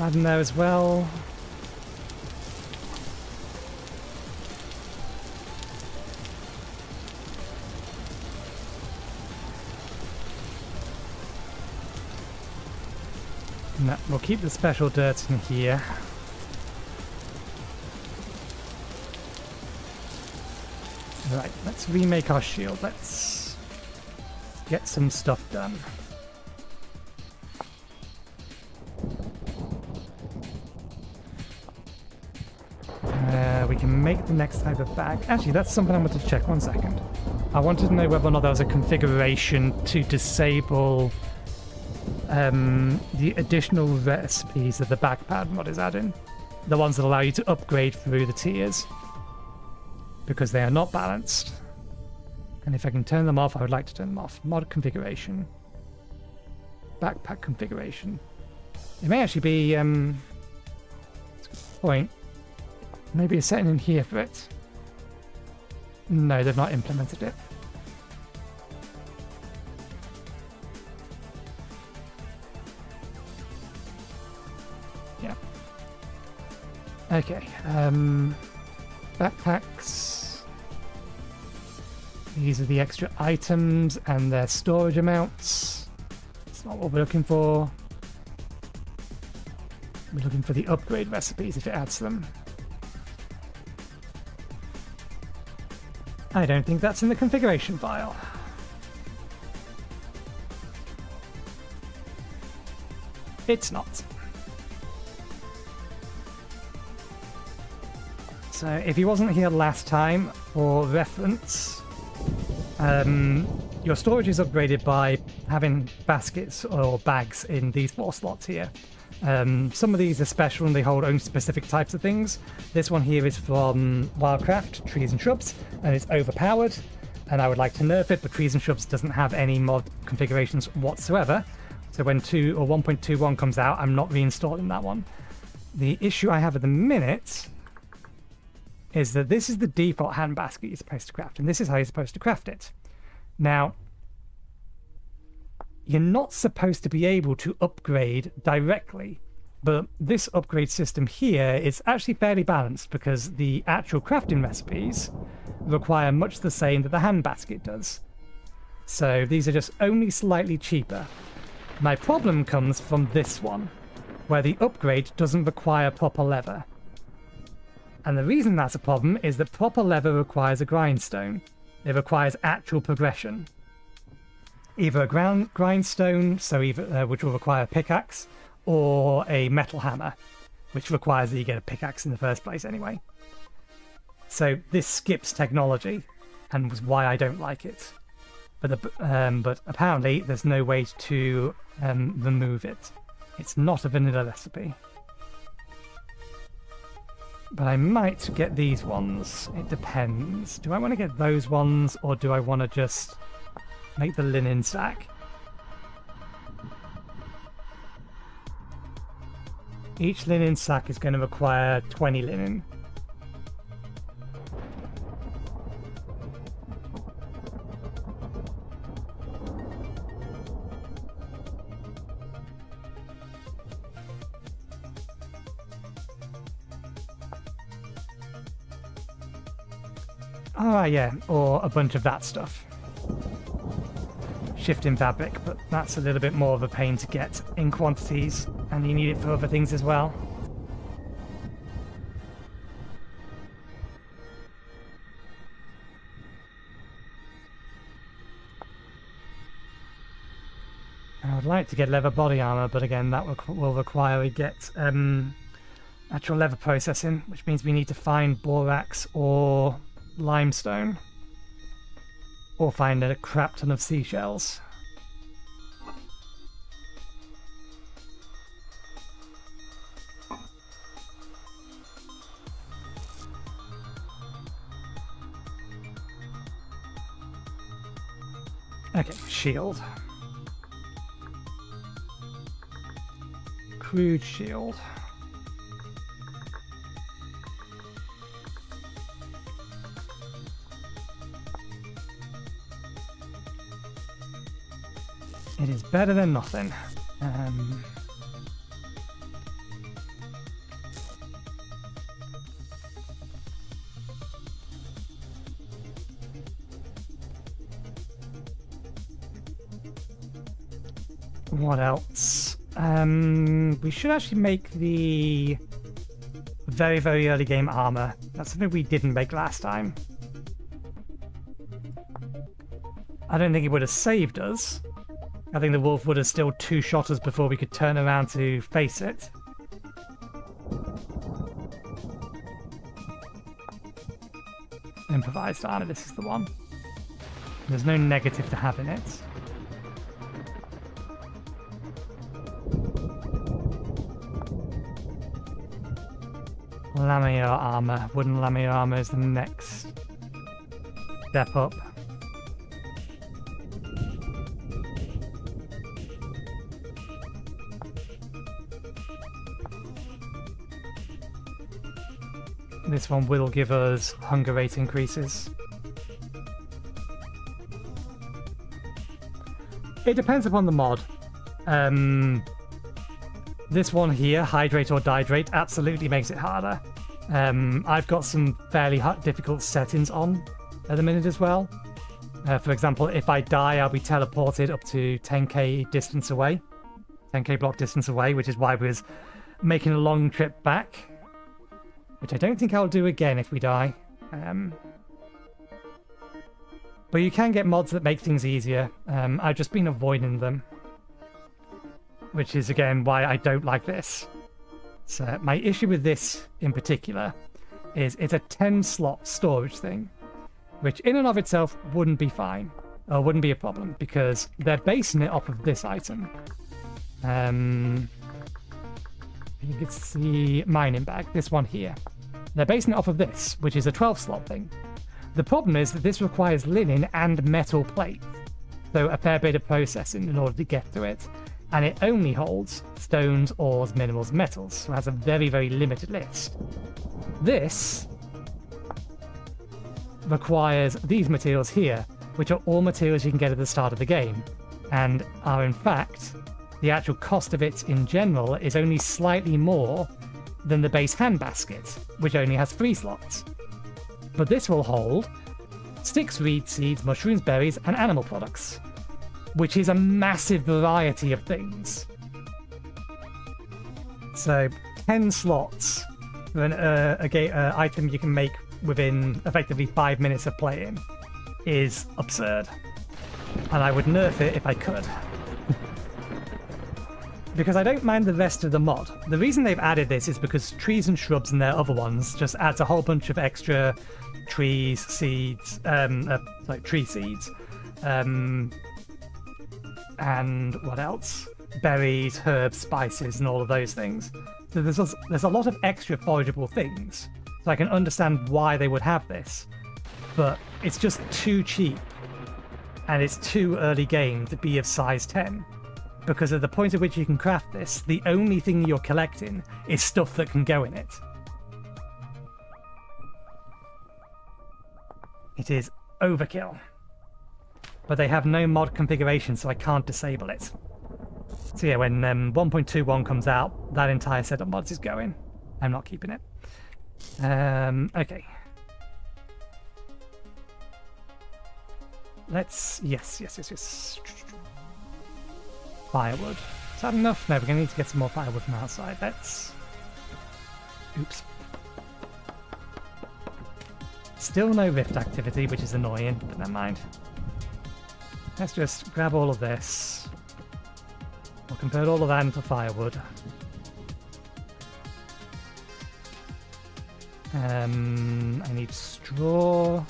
Add in there as well. No, we'll keep the special dirt in here. Right, let's remake our shield. Let's get some stuff done. We can make the next type of bag. Actually, that's something I wanted to check. 1 second. I wanted to know whether or not there was a configuration to disable the additional recipes that the backpad mod is adding. The ones that allow you to upgrade through the tiers. Because they are not balanced. And if I can turn them off, I would like to turn them off. Mod configuration. Backpack configuration. It may actually be that's a good point. Maybe a setting in here for it. No, they've not implemented it. Yeah. Okay. Backpacks. These are the extra items and their storage amounts. That's not what we're looking for. We're looking for the upgrade recipes if it adds them. I don't think that's in the configuration file. It's not. So if he wasn't here last time, for reference, your storage is upgraded by having baskets or bags in these 4 slots here. Some of these are special and they hold only specific types of things. This one here is from Wildcraft, Trees and Shrubs, and it's overpowered, and I would like to nerf it, but Trees and Shrubs doesn't have any mod configurations whatsoever. So when 2 or 1.21 comes out, I'm not reinstalling that one. The issue I have at the minute is that this is the default hand basket you're supposed to craft, and this is how you're supposed to craft it. Now, you're not supposed to be able to upgrade directly, but this upgrade system here is actually fairly balanced because the actual crafting recipes require much the same that the hand basket does. So these are just only slightly cheaper. My problem comes from this one, where the upgrade doesn't require proper leather. And the reason that's a problem is that proper leather requires a grindstone. It requires actual progression. Either a grindstone, so either which will require a pickaxe, or a metal hammer, which requires that you get a pickaxe in the first place anyway. So this skips technology, and was why I don't like it. But apparently there's no way to remove it. It's not a vanilla recipe. But I might get these ones. It depends. Do I want to get those ones, or do I want to just make the linen sack? Each linen sack is going to require 20 linen. Oh yeah, or a bunch of that stuff. Shifting fabric, but that's a little bit more of a pain to get in quantities, and you need it for other things as well. I would like to get leather body armor, but again that will require we get actual leather processing, which means we need to find borax or limestone, or find a crap ton of seashells. Okay, shield. Crude shield. It is better than nothing. What else? We should actually make the very, very early game armor. That's something we didn't make last time. I don't think it would have saved us. I think the wolf would have still two-shot us before we could turn around to face it. Improvised armor, this is the one. There's no negative to have in it. Lamiar armor. Wooden lamiar armor is the next step up. This one will give us hunger rate increases. It depends upon the mod. This one here, hydrate or dihydrate, absolutely makes it harder. I've got some fairly difficult settings on at the minute as well. For example, if I die, I'll be teleported up to 10k distance away. 10k block distance away, which is why we was making a long trip back. Which I don't think I'll do again if we die. But you can get mods that make things easier. I've just been avoiding them. Which is, again, why I don't like this. So my issue with this in particular is it's a 10-slot storage thing. Which in and of itself wouldn't be fine. Or wouldn't be a problem, because they're basing it off of this item. I think it's the mining bag, this one here. They're basing it off of this, which is a 12-slot thing. The problem is that this requires linen and metal plate, so a fair bit of processing in order to get to it, and it only holds stones, ores, minerals, and metals, so it has a very, very limited list. This requires these materials here, which are all materials you can get at the start of the game, and are in fact, the actual cost of it in general is only slightly more than the base handbasket, which only has 3 slots. But this will hold sticks, reed seeds, mushrooms, berries, and animal products, which is a massive variety of things. So 10 slots for an item you can make within effectively 5 minutes of playing is absurd. And I would nerf it if I could. Because I don't mind the rest of the mod. The reason they've added this is because trees and shrubs and their other ones just adds a whole bunch of extra trees, seeds, tree seeds, and what else? Berries, herbs, spices, and all of those things. So there's a lot of extra forageable things. So I can understand why they would have this, but it's just too cheap, and it's too early game to be of size 10. Because at the point at which you can craft this, the only thing you're collecting is stuff that can go in it. It is overkill. But they have no mod configuration, so I can't disable it. So yeah, when 1.21 comes out, that entire set of mods is going. I'm not keeping it. Okay. Let's... Yes. Firewood. Is that enough? No, we're going to need to get some more firewood from outside. Let's... Oops. Still no rift activity, which is annoying, but never mind. Let's just grab all of this. We'll convert all of that into firewood. I need straw.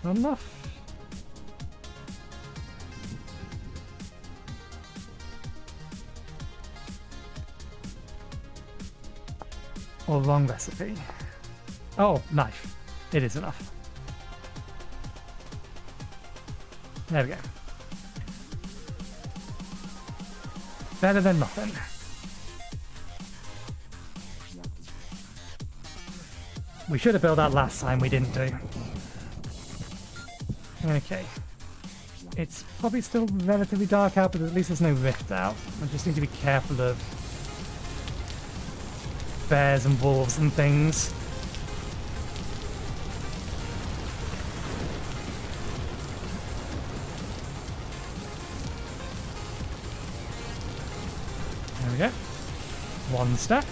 Not enough. Or wrong recipe. Oh, knife. It is enough. There we go. Better than nothing. We should have built that last time, we didn't do. Okay. It's probably still relatively dark out, but at least there's no rift out. I just need to be careful of bears and wolves and things. 1 stack.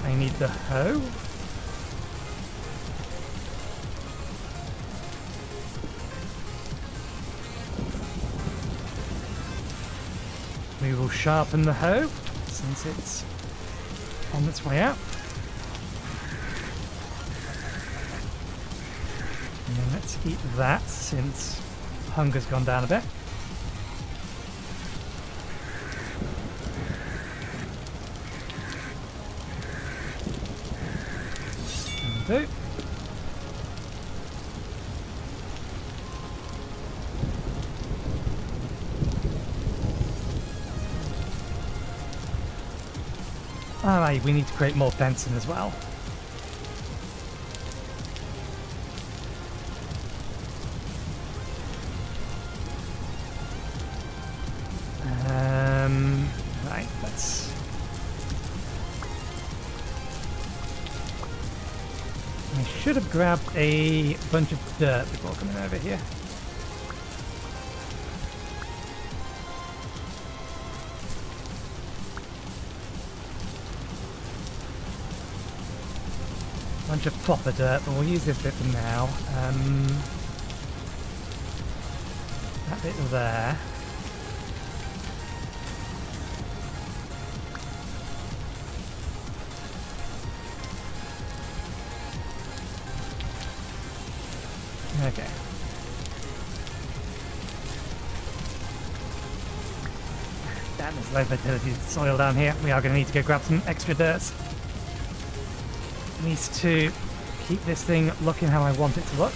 I need the hoe. We will sharpen the hoe since it's on its way out. And then let's eat that since hunger's gone down a bit. Do. Alright, we need to create more fencing as well. Right, let's... I should have grabbed a bunch of dirt before coming over here. Bunch of proper dirt, but we'll use this bit for now. That bit there. Okay. Damn, there's low fertility soil down here. We are going to need to go grab some extra dirt. Needs to keep this thing looking how I want it to look.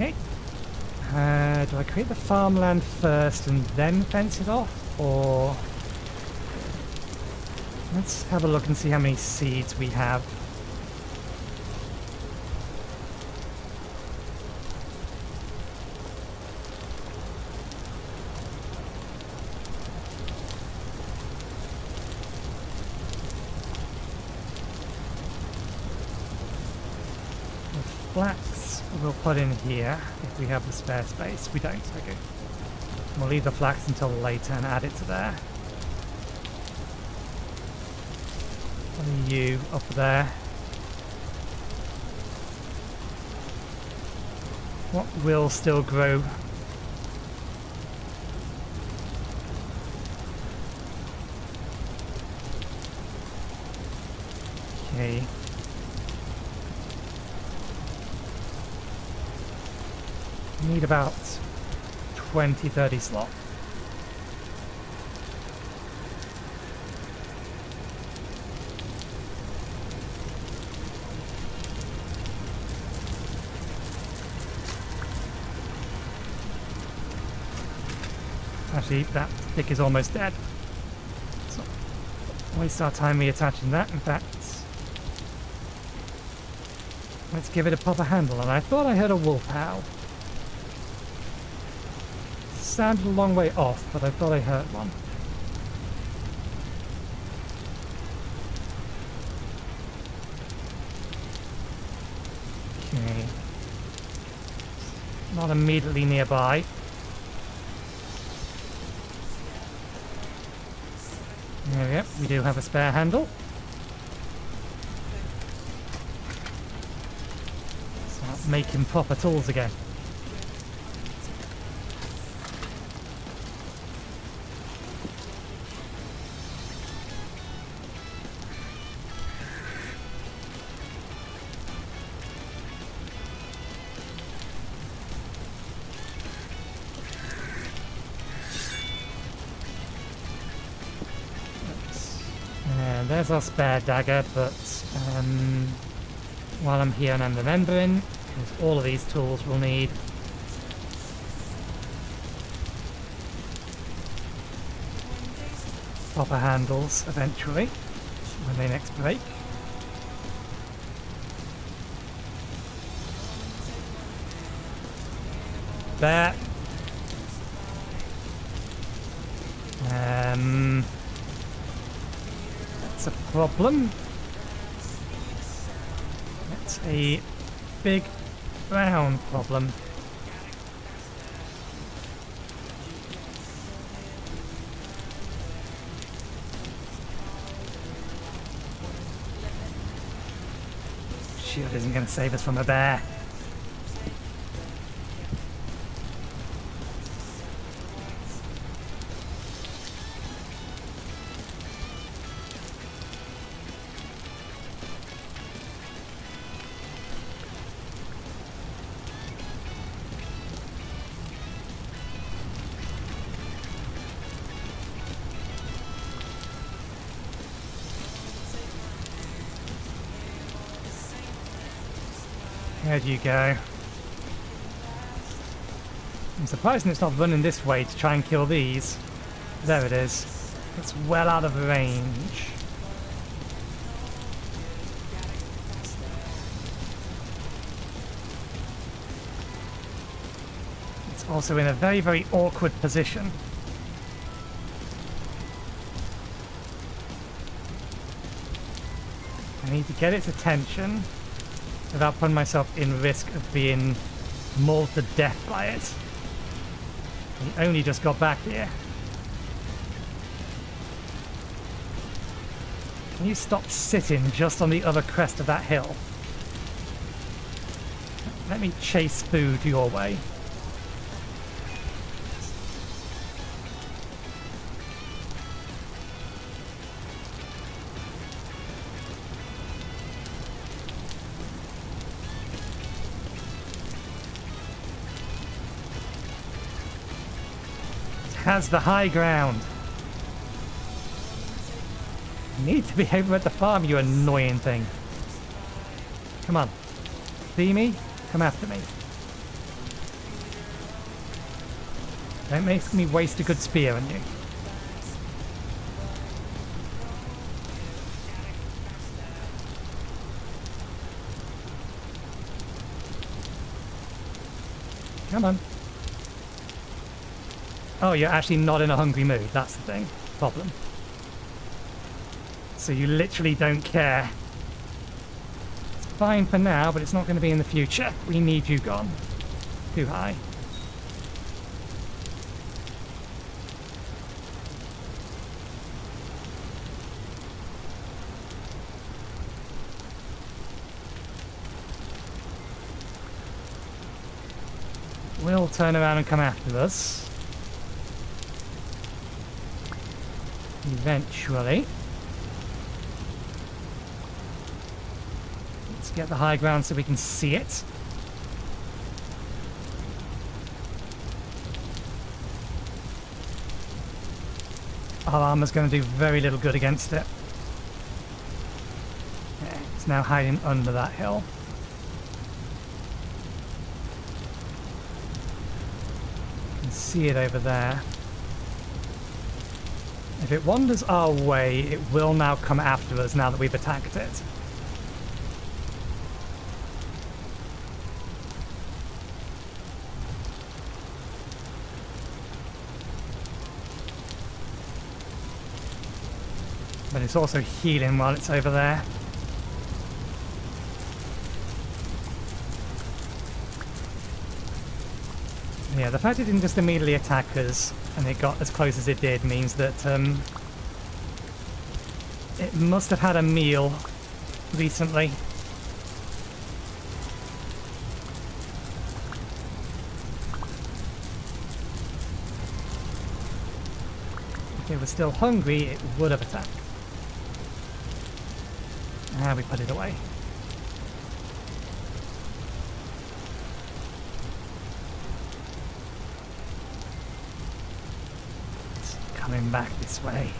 Okay. Do I create the farmland first and then fence it off? Or... let's have a look and see how many seeds we have. Flax we'll put in here if we have the spare space. We don't, okay. We'll leave the flax until later and add it to there. What are you up there? What will still grow? Okay. Need about 20-30 slot. Actually, that stick is almost dead. So, waste our time reattaching that. In fact, let's give it a proper handle. And I thought I heard a wolf howl. Sounded a long way off, but I thought I heard one. Okay. Not immediately nearby. There we go. We do have a spare handle. Start making proper tools again. There's our spare dagger, but while I'm here and I'm remembering, because all of these tools will need proper handles eventually, when they next break. There. That's a problem. That's a big brown problem. Shield isn't going to save us from a bear. Where'd you go? I'm surprised it's not running this way to try and kill these. There it is. It's well out of range. It's also in a very, very awkward position. I need to get its attention without putting myself in risk of being mauled to death by it. He only just got back here. Can you stop sitting just on the other crest of that hill? Let me chase food your way. Has the high ground. You need to be over at the farm, you annoying thing. Come on. See me? Come after me. Don't make me waste a good spear on you. Come on. Oh, you're actually not in a hungry mood. That's the thing. Problem. So you literally don't care. It's fine for now, but it's not going to be in the future. We need you gone. Too high. Will turn around and come after us. Eventually. Let's get the high ground so we can see it. Our armor's going to do very little good against it. Yeah, it's now hiding under that hill. You can see it over there. If it wanders our way, it will now come after us now that we've attacked it. But it's also healing while it's over there. Yeah, the fact it didn't just immediately attack us and it got as close as it did means that it must have had a meal recently. If it was still hungry, it would have attacked. Ah, we put it away. It's coming back this way.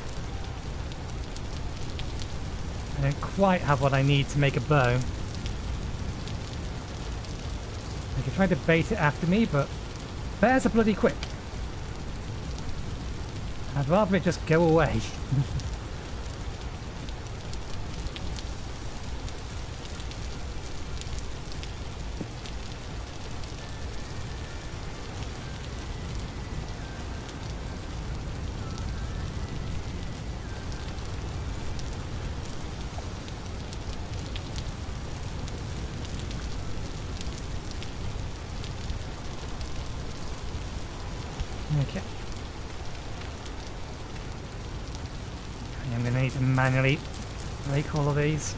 I don't quite have what I need to make a bow. I could try to bait it after me, but bears are bloody quick. I'd rather it just go away. Okay. I'm going to need to manually break all of these.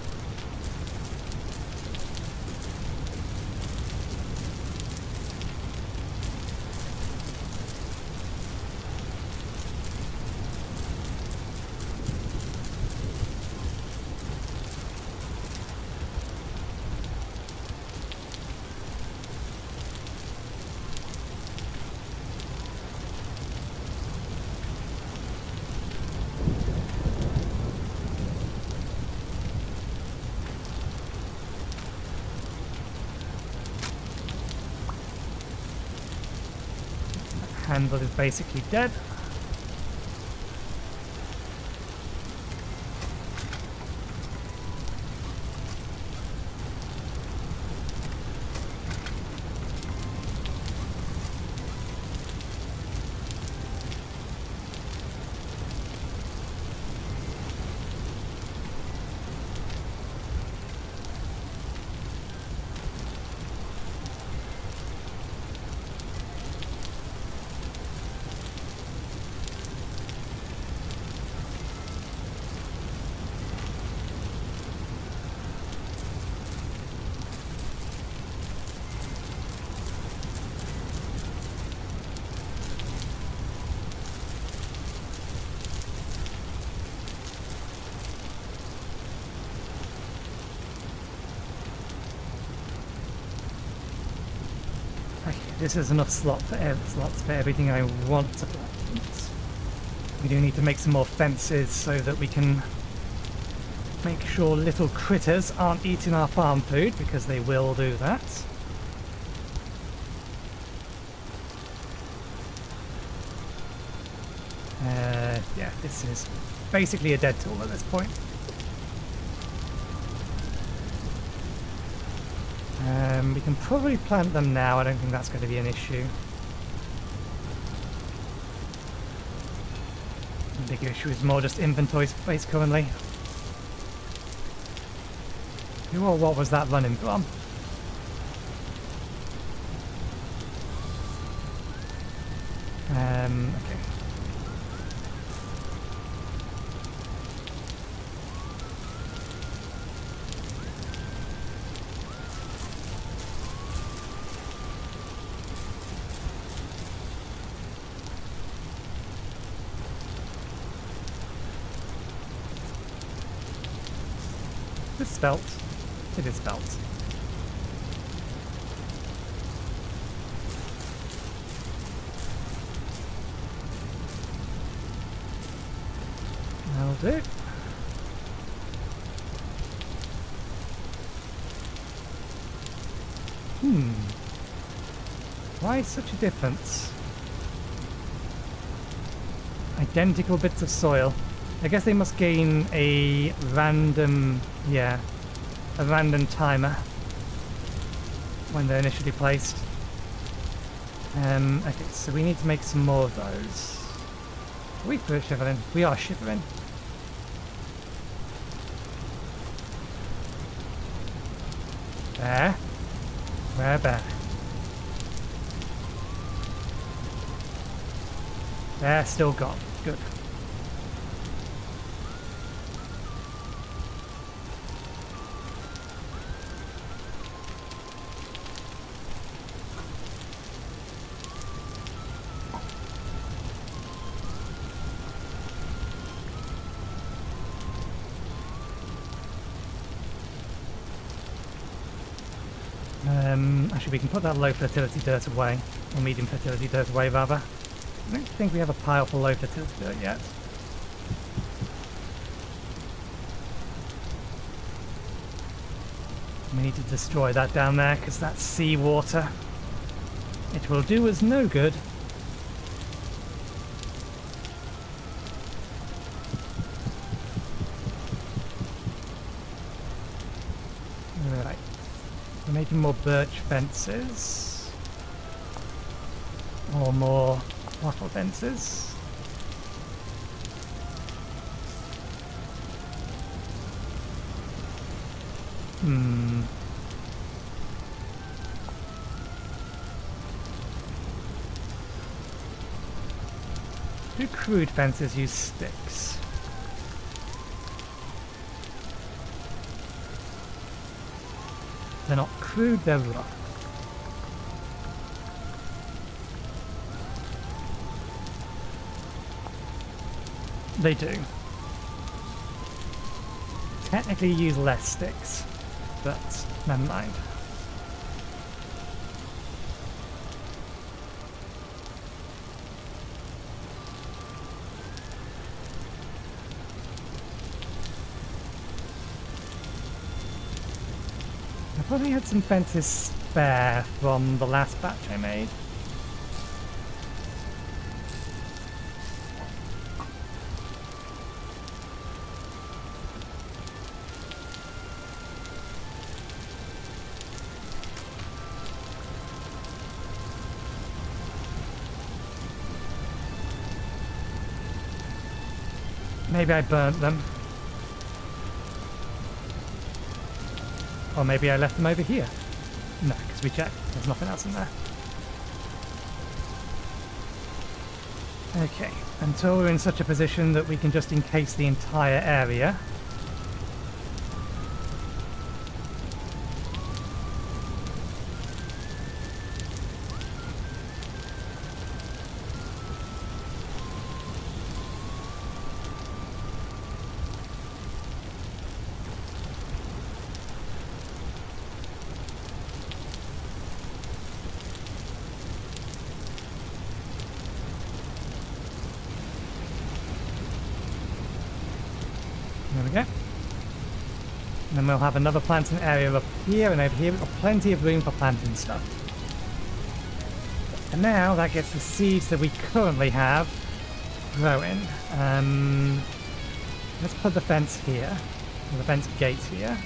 Handle is basically dead. This is enough slots for everything I want to plant. We do need to make some more fences so that we can make sure little critters aren't eating our farm food, because they will do that. Yeah, this is basically a dead tool at this point. We can probably plant them now. I don't think that's going to be an issue. The big issue is more just inventory space currently. Who or what was that running from? Okay. Is it spelt? It is spelt. That'll do. Why such a difference? Identical bits of soil. I guess they must gain a random, a random timer when they're initially placed. Okay, so we need to make some more of those. Are we shivering? We are shivering. There. Where there? They're still gone. Good. Actually, we can put that low fertility dirt away, or medium fertility dirt away rather. I don't think we have a pile for low fertility dirt yet. We need to destroy that down there because that's seawater. It will do us no good. Right. We're making more birch fences. Or more wattle fences. Do crude fences use sticks? They're not crude, they're rough. They do. Technically use less sticks, but never mind. I probably had some fences spare from the last batch I made. Maybe I burnt them. Or maybe I left them over here. No, because we checked. There's nothing else in there. Okay, until we're in such a position that we can just encase the entire area. There we go. And then we'll have another planting area up here, and over here we've got plenty of room for planting stuff. And now that gets the seeds that we currently have growing. Let's put the fence here, or the fence gate here.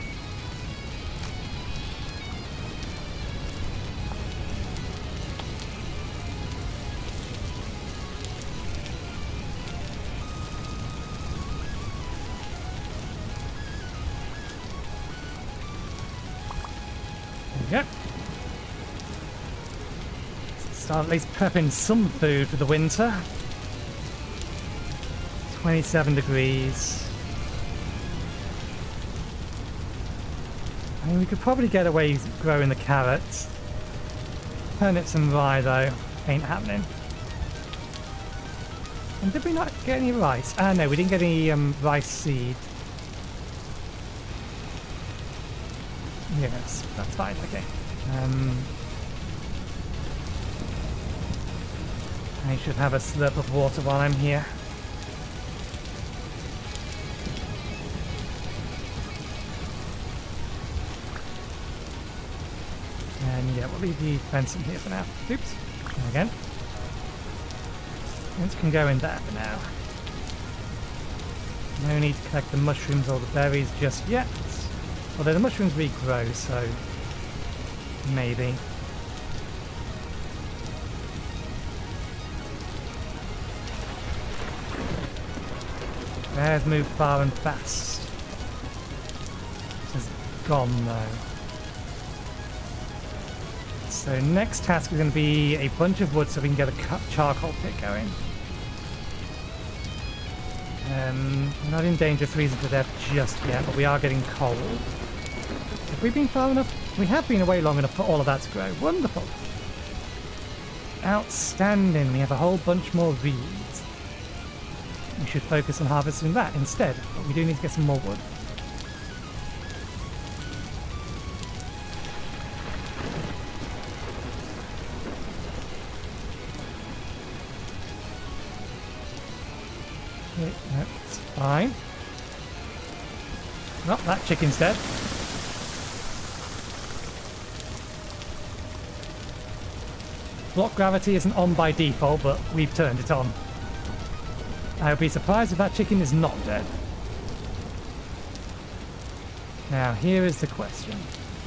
There we go. Start at least prepping some food for the winter. 27 degrees. I mean, we could probably get away growing the carrots. Turnips and rye, though, ain't happening. And did we not get any rice? Ah, no, we didn't get any rice seed. Yes, that's fine, okay. I should have a slurp of water while I'm here. And yeah, we'll leave the fence in here for now. Oops, there again. Fence can go in there for now. No need to collect the mushrooms or the berries just yet. Although the mushrooms regrow, so maybe. Bears move far and fast. This is gone though. So next task is going to be a bunch of wood so we can get a charcoal pit going. We're not in danger of freezing to death just yet, but we are getting cold. Have we been far enough? We have been away long enough for all of that to grow. Wonderful. Outstanding. We have a whole bunch more reeds. We should focus on harvesting that instead, but we do need to get some more wood. Okay, that's fine. Well, that chicken's dead. Block gravity isn't on by default, but we've turned it on. I would be surprised if that chicken is not dead. Now, here is the question.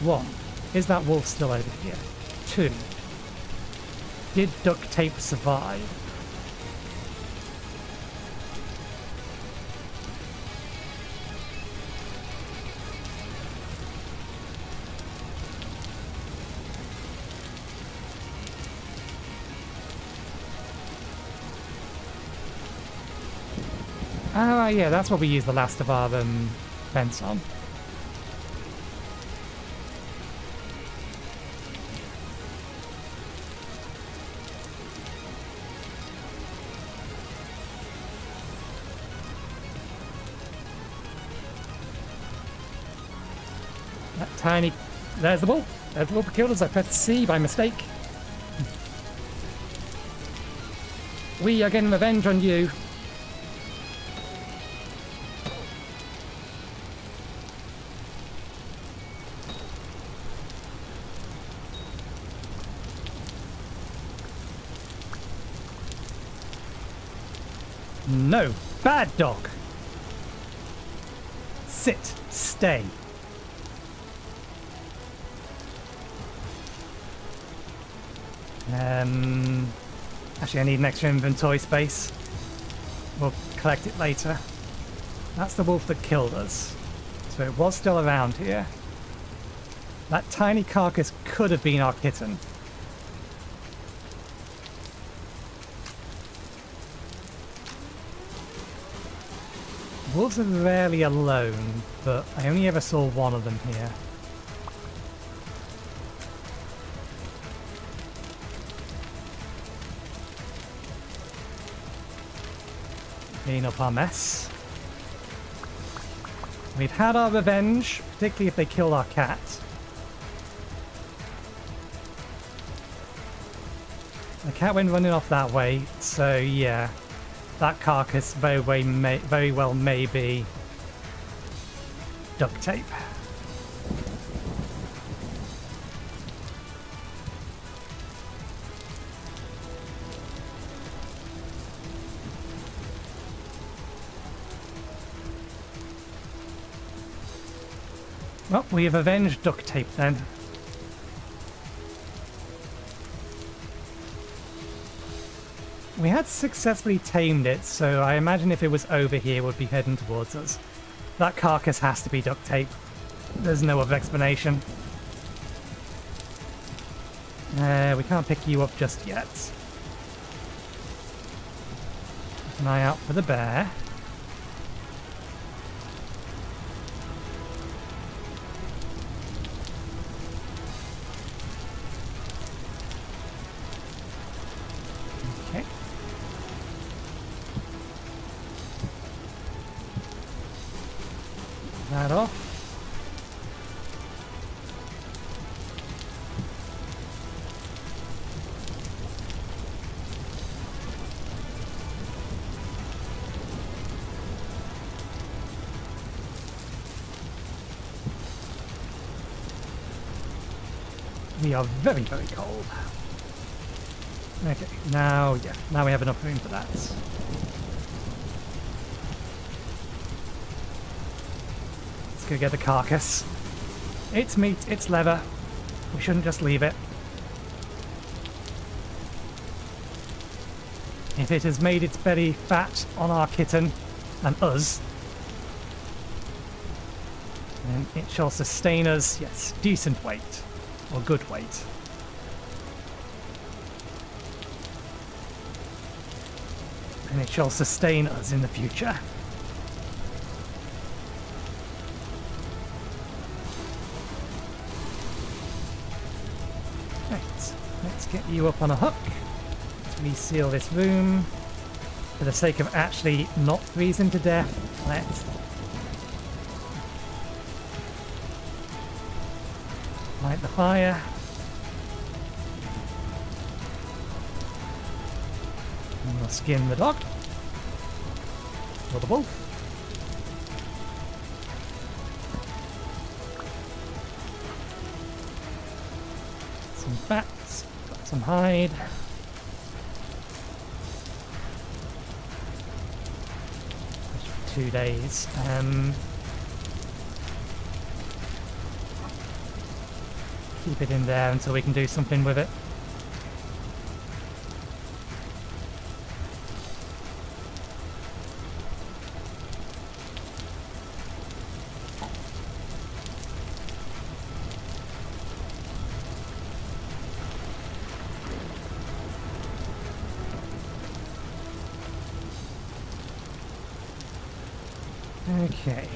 1. Is that wolf still over here? 2. Did duct tape survive? Oh, yeah, that's what we used the last of our fence on. That tiny... There's the wolf. There's the wolf that killed us. I pressed C by mistake. We are getting revenge on you. No. Bad dog. Sit. Stay. Actually, I need an extra inventory space. We'll collect it later. That's the wolf that killed us. So it was still around here. That tiny carcass could have been our kitten. Wolves are rarely alone, but I only ever saw one of them here. Clean up our mess. We've had our revenge, particularly if they killed our cat. The cat went running off that way, so yeah. That carcass very well may be duct tape. Well, we have avenged duct tape then. We had successfully tamed it, so I imagine if it was over here, it would be heading towards us. That carcass has to be duct tape. There's no other explanation. We can't pick you up just yet. Keep an eye out for the bear. Okay. That off. We are very, very cold. Okay, now, yeah, now we have enough room for that. Let's go get the carcass. It's meat, it's leather. We shouldn't just leave it. If it has made its belly fat on our kitten and us, then it shall sustain us, yes, decent weight. Or good weight. And it shall sustain us in the future. Right, let's get you up on a hook. Let's reseal this room. For the sake of actually not freezing to death, let's light the fire. And we'll skin the dog. Or the wolf. Some fats. some hide. Just for 2 days. Keep it in there until we can do something with it. Okay.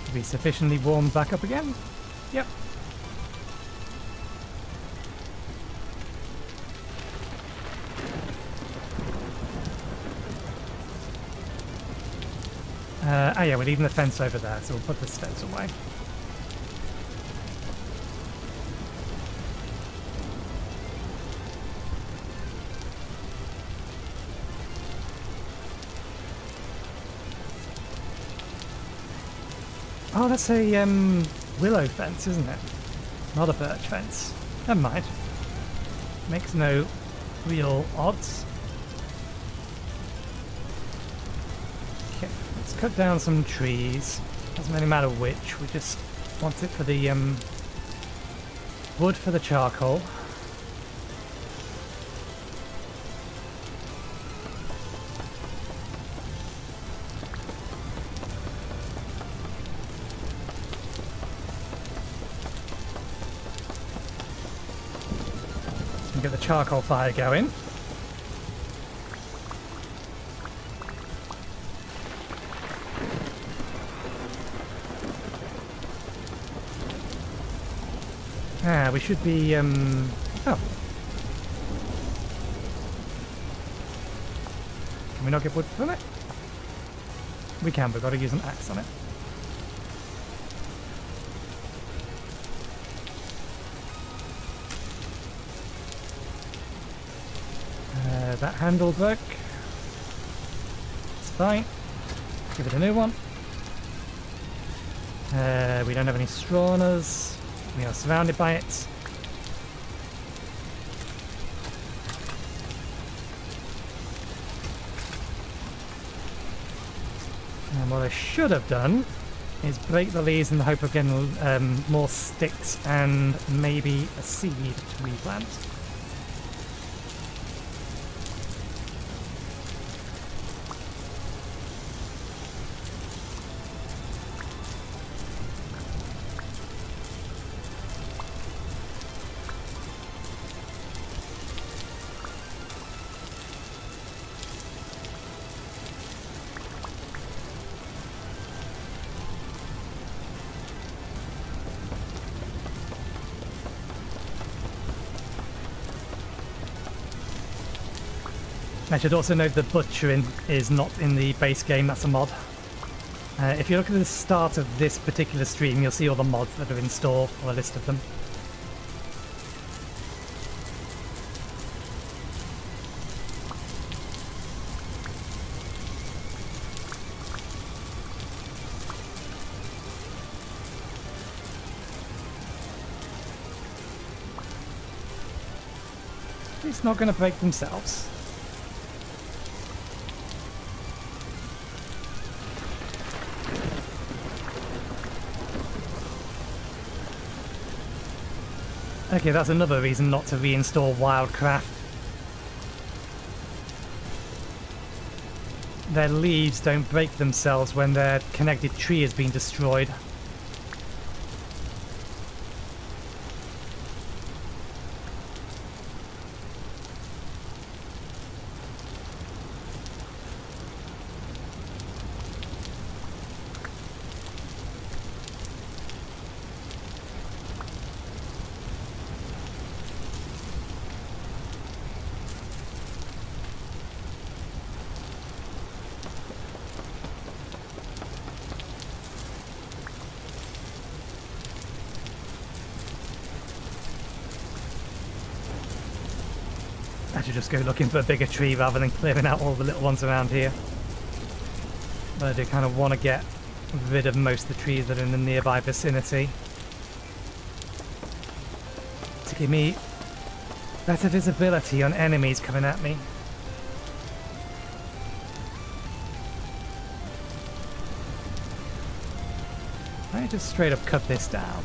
To be sufficiently warmed back up again? Yep. Oh yeah, we're leaving the fence over there, so we'll put the steps away. Oh, that's a willow fence, isn't it? Not a birch fence. Never mind. Makes no real odds. Okay, let's cut down some trees. Doesn't really matter which, we just want it for the wood for the charcoal. Get the charcoal fire going. Ah, we should be, oh. Can we not get wood from it? We can, we've got to use an axe on it. That handle broke. It's fine. Give it a new one. We don't have any straw on us. We are surrounded by it. And what I should have done is break the leaves in the hope of getting more sticks and maybe a seed to replant. I should also note that butchering is not in the base game, that's a mod. If you look at the start of this particular stream, you'll see all the mods that are installed, or a list of them. It's not going to break themselves. Okay, that's another reason not to reinstall Wildcraft. Their leaves don't break themselves when their connected tree has been destroyed. I should just go looking for a bigger tree rather than clearing out all the little ones around here. But I do kind of want to get rid of most of the trees that are in the nearby vicinity. to give me better visibility on enemies coming at me. I just straight up cut this down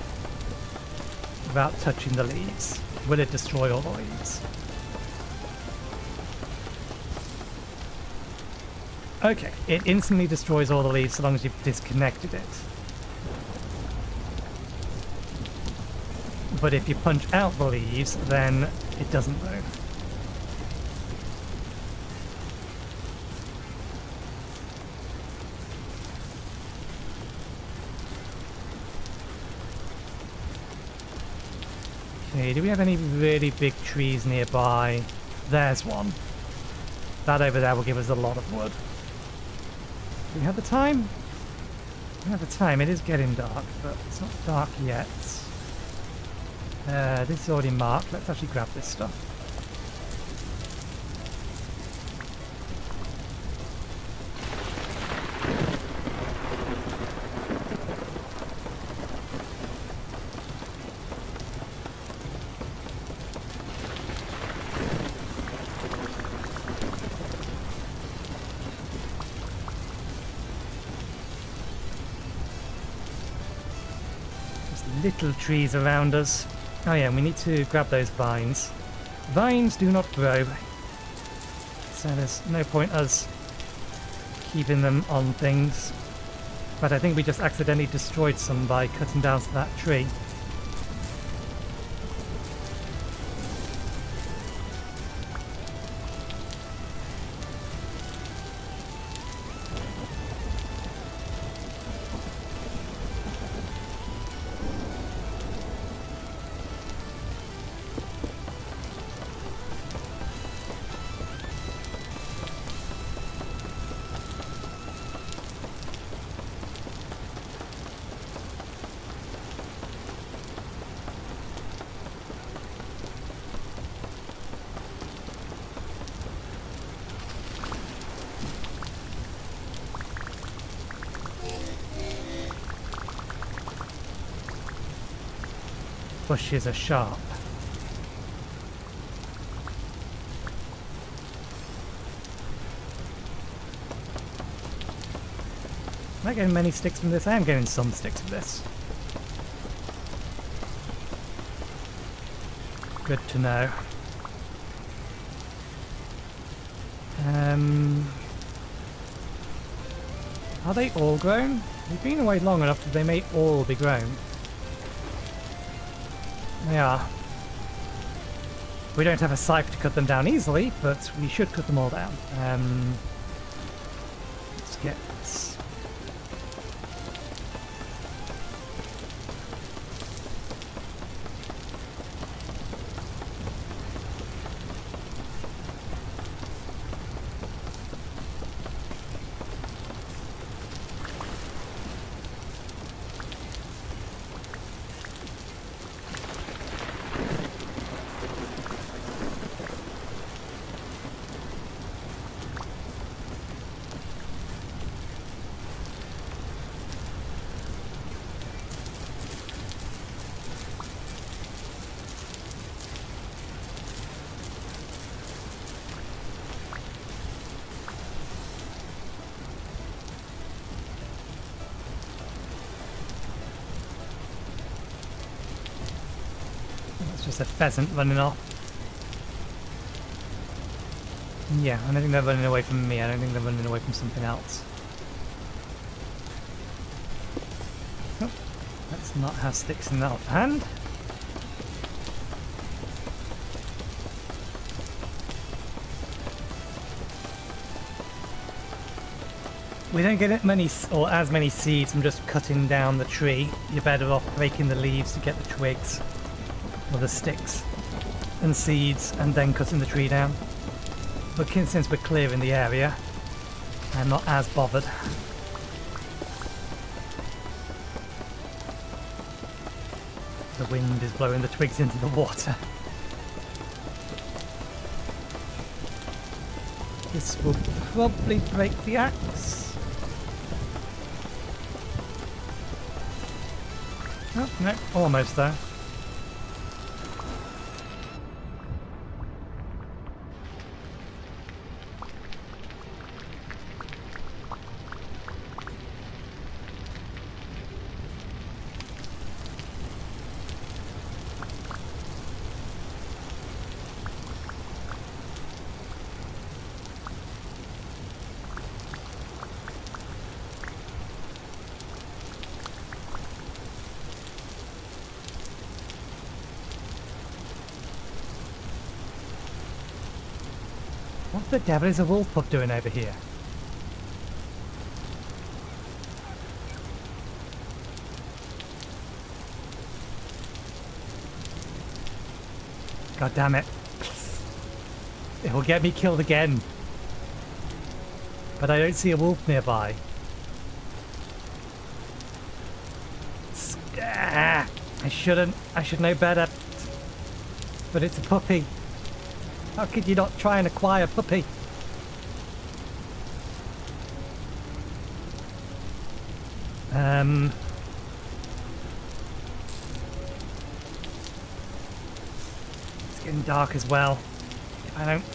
without touching the leaves. Will it destroy all the leaves? Okay, it instantly destroys all the leaves so long as you've disconnected it. But if you punch out the leaves, then it doesn't move. Okay, do we have any really big trees nearby? There's one. That over there will give us a lot of wood. Do we have the time? We have the time. It is getting dark, but it's not dark yet. This is already marked. Let's actually grab this stuff. Little trees around us. Oh yeah, we need to grab those vines. Vines do not grow, so there's no point us keeping them on things. But I think we just accidentally destroyed some by cutting down that tree. Bushes are sharp. Am I getting many sticks from this? I am getting some sticks from this. Good to know. Are they all grown? They've been away long enough that they may all be grown. They are. We don't have a scythe to cut them down easily, but we should cut them all down. Let's get this. Just a pheasant running off. Yeah, I don't think they're running away from me. I don't think they're running away from something else. Oh, let's not have sticks in that offhand. We don't get many or as many seeds from just cutting down the tree. You're better off breaking the leaves to get the twigs. Or the sticks and seeds and then cutting the tree down. But since we're clearing the area, I'm not as bothered. The wind is blowing the twigs into the water. This will probably break the axe. Oh, no, almost there. What the devil is a wolf pup doing over here? God damn it. It will get me killed again. But I don't see a wolf nearby. I shouldn't. I should know better. But it's a puppy. How could you not try and acquire a puppy? It's getting dark as well. If I don't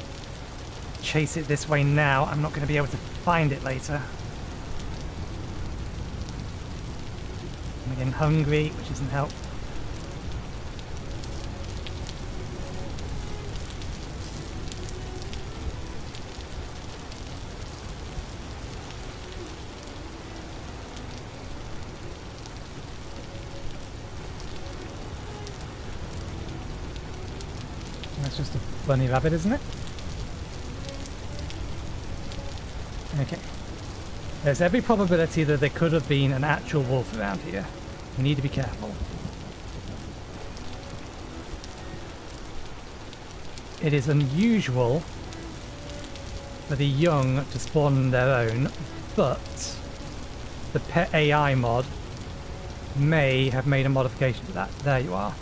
chase it this way now, I'm not going to be able to find it later. I'm getting hungry, which isn't helpful. That's just a bunny rabbit, isn't it? Okay. There's every probability that there could have been an actual wolf around here. We need to be careful. It is unusual for the young to spawn on their own, but the pet AI mod may have made a modification to that. There you are.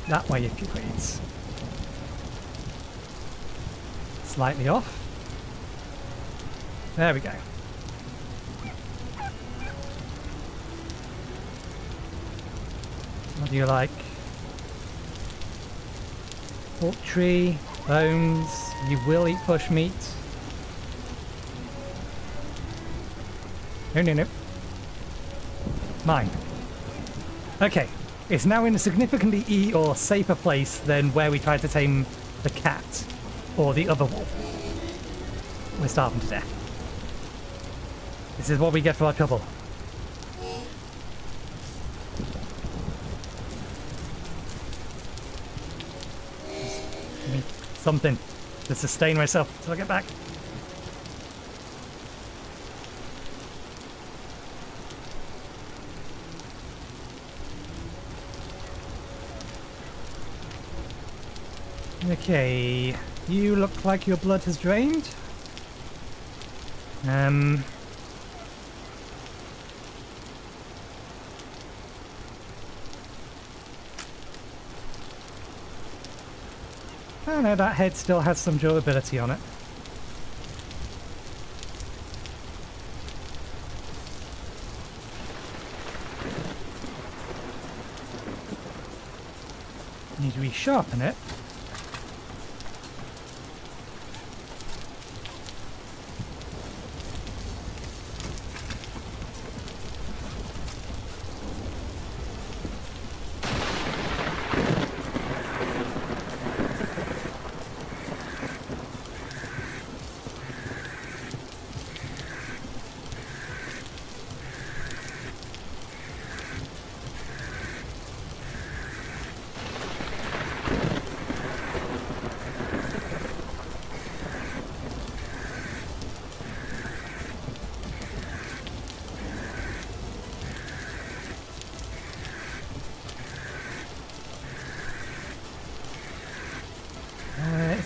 That way, if you please. Slightly off. There we go. What do you like? Poultry, bones. You will eat bush meat. No, no, no. Mine. Okay. It's now in a significantly or safer place than where we tried to tame the cat or the other wolf. We're starving to death. This is what we get for our trouble. Give me something to sustain myself until I get back. Okay, you look like your blood has drained. Oh no, that head still has some durability on it. Need to resharpen it.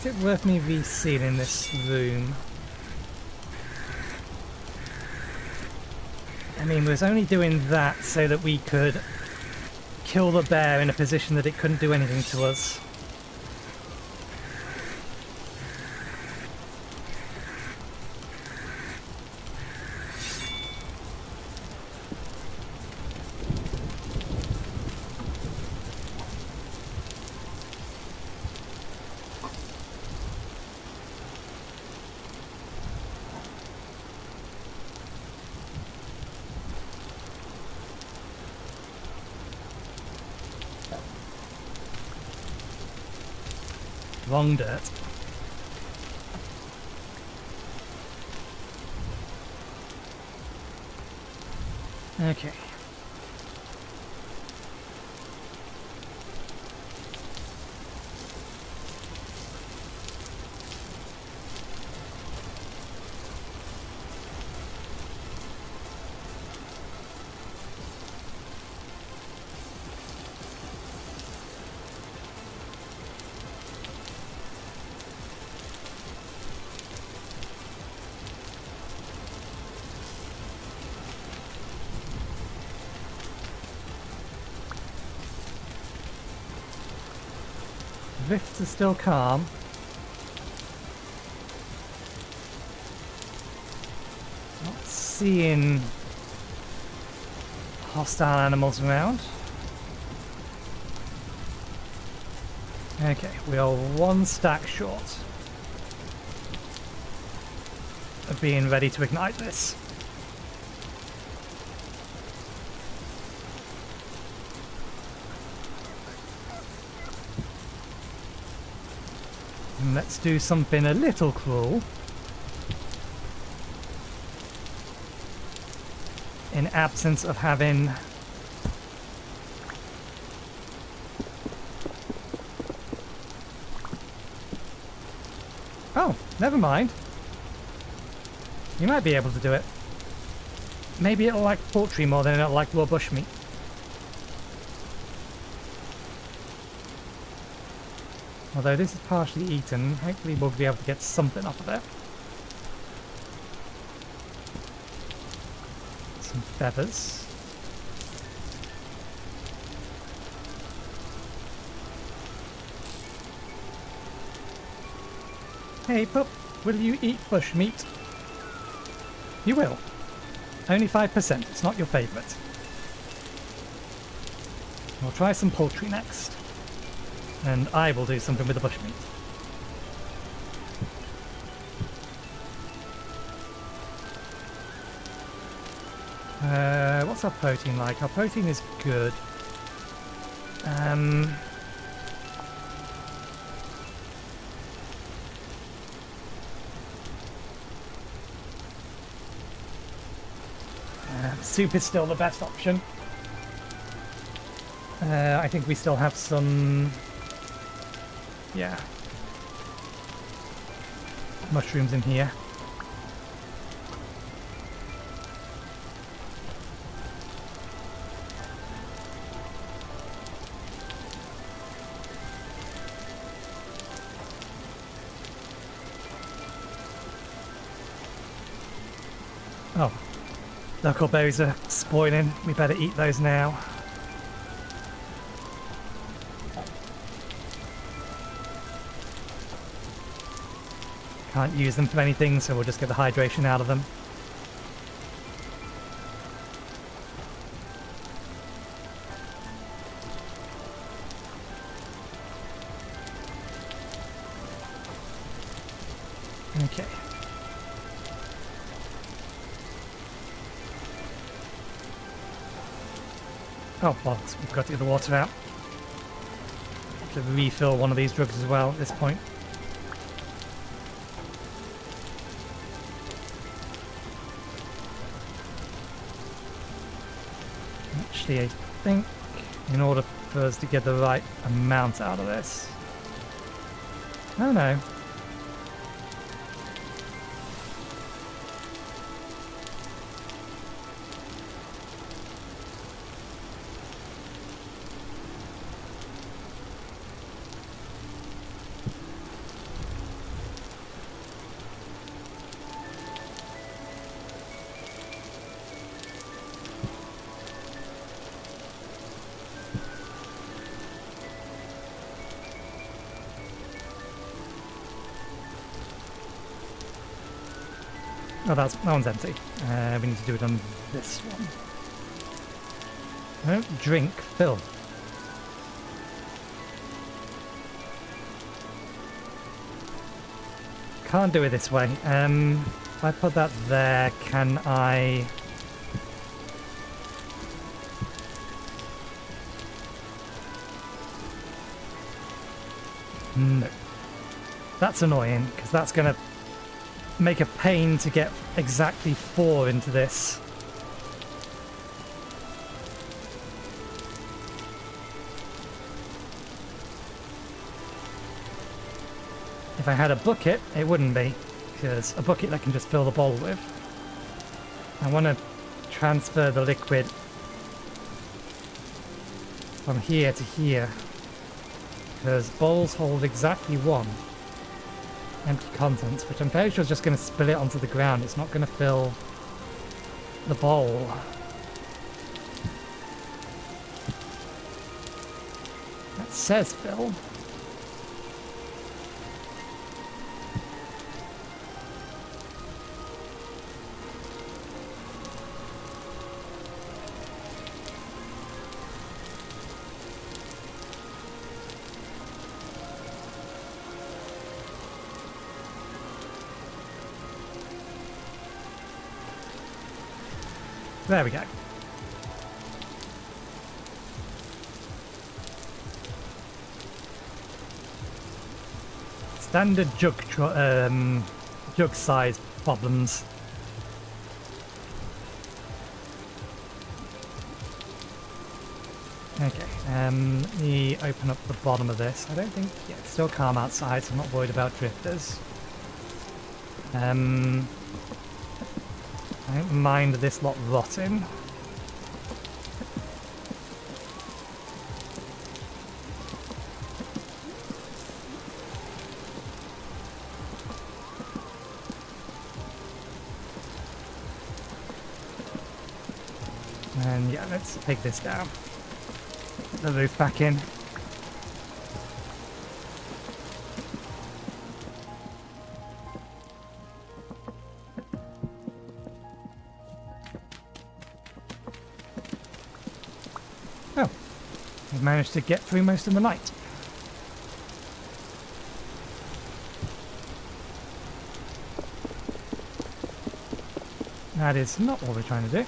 Is it worth me resealing this room? I mean, we was only doing that so that we could kill the bear in a position that it couldn't do anything to us. Wrong dirt. Okay. drifts are still calm. Not seeing hostile animals around. Okay, we are one stack short of being ready to ignite this. And let's do something a little cruel. In absence of having oh, never mind. You might be able to do it. Maybe it'll like poultry more than it'll like raw bushmeat. Although this is partially eaten, hopefully we'll be able to get something off of it. Some feathers. Hey pup, will you eat bushmeat? You will. Only 5%, it's not your favourite. We'll try some poultry next. And I will do something with the bushmeat. What's our protein like? Our protein is good. Soup is still the best option. I think we still have some... yeah. Mushrooms in here. Oh. Local berries are spoiling. We better eat those now. Can't use them for anything, so we'll just get the hydration out of them. Okay. Oh, well, we've got to get the water out. To refill one of these drugs as well at this point. Actually, I think in order for us to get the right amount out of this... oh no. Oh, that one's empty. We need to do it on this one. Don't drink, fill. Can't do it this way. If I put that there, can I... no. That's annoying, because that's going to make a pain to get exactly 4 into this. If I had a bucket, it wouldn't be, because a bucket I can just fill the bowl with. I want to transfer the liquid from here to here, because bowls hold exactly 1. Empty contents, which I'm fairly sure is just going to spill it onto the ground. It's not going to fill the bowl. That says fill. There we go. Standard jug size problems. Okay, let me open up the bottom of this. I don't think, yeah, it's still calm outside, so I'm not worried about drifters. I don't mind this lot rotting. And yeah, let's take this down. Put the roof back in. Oh, we've managed to get through most of the night. That is not what we're trying to do.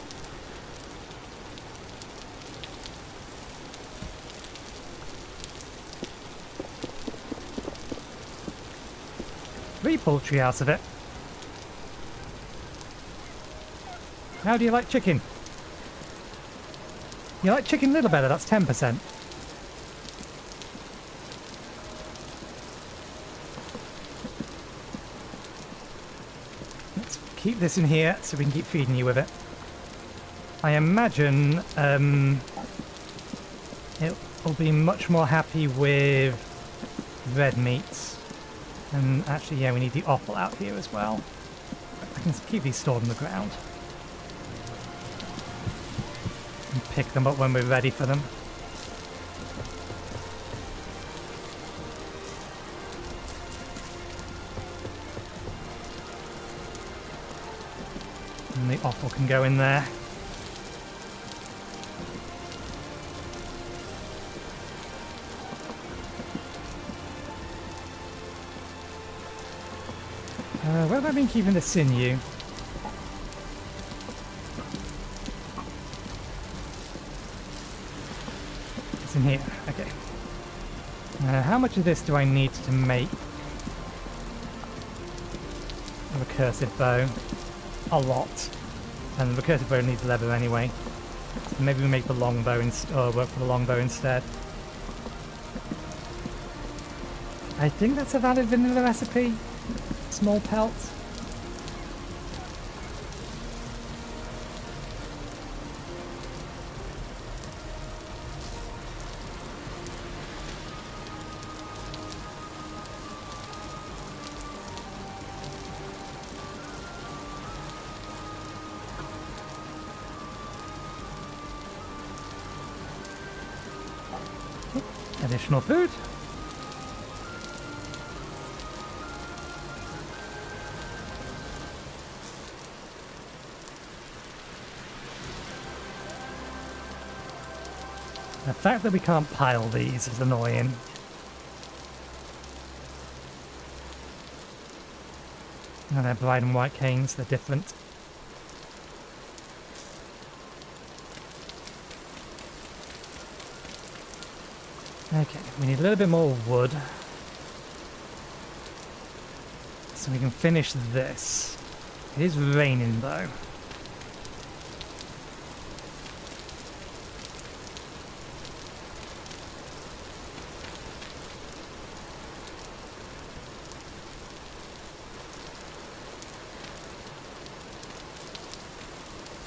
Poultry out of it. How do you like chicken? You like chicken a little better, that's 10%. Let's keep this in here so we can keep feeding you with it. I imagine it'll be much more happy with red meats. And actually, yeah, we need the offal out here as well. I can keep these stored on the ground. And pick them up when we're ready for them. And the offal can go in there. Where have I been keeping the sinew? It's in here. Okay. How much of this do I need to make a recursive bow? A lot. And the recursive bow needs leather anyway. So maybe we make the longbow or work for the longbow instead. I think that's a valid vanilla recipe. Small pelts. Additional food. The fact that we can't pile these is annoying. And they're bright and white canes, they're different. Okay, we need a little bit more wood. So we can finish this. It is raining though.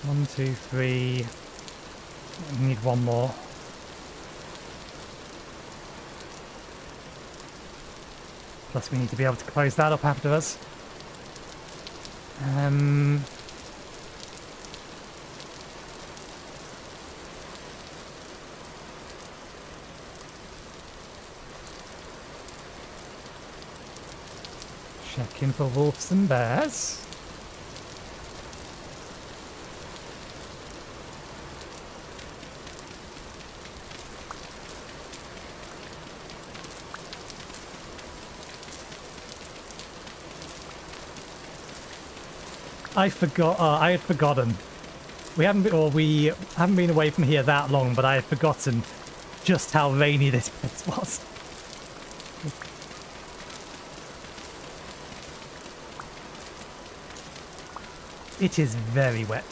One, two, three. We need one more. Plus we need to be able to close that up after us. Checking for wolves and bears. I forgot. I had forgotten We haven't been away from here that long, but I had forgotten just how rainy this place was. It is very wet.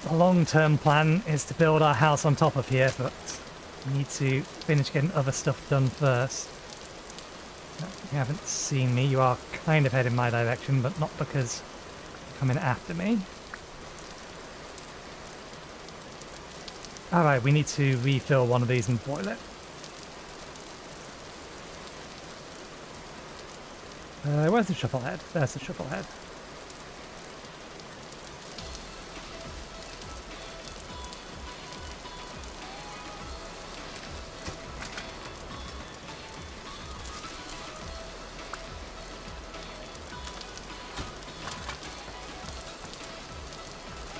The long-term plan is to build our house on top of here, but we need to finish getting other stuff done first. You haven't seen me. You are kind of heading my direction, but not because you're coming after me. Alright, we need to refill one of these and boil it. Where's the shovel head? There's the shovel head.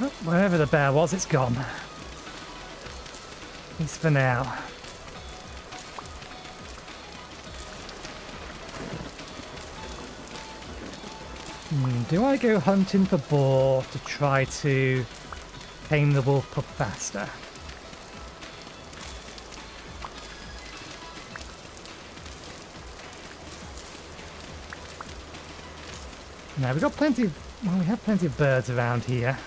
Oh, wherever the bear was, it's gone. At least for now. Do I go hunting for boar to try to tame the wolf pup faster? Now we've got plenty of, well, we have plenty of birds around here.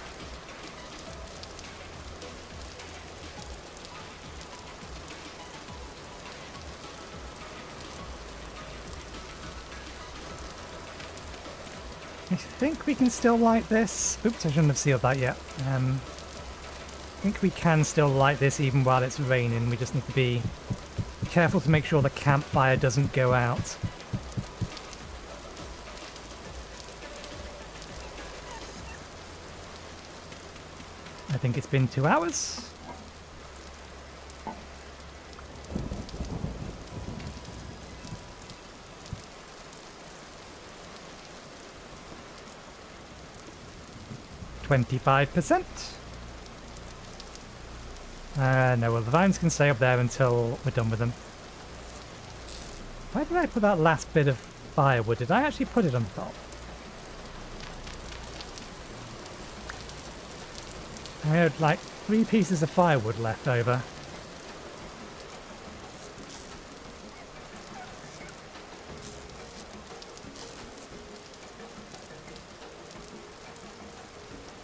I think we can still light this. Oops, I shouldn't have sealed that yet. I think we can still light this even while it's raining. We just need to be careful to make sure the campfire doesn't go out. I think it's been 2 hours. %. No, well, the vines can stay up there until we're done with them. Why did I put that last bit of firewood? Did I actually put it on top? I had like 3 pieces of firewood left over.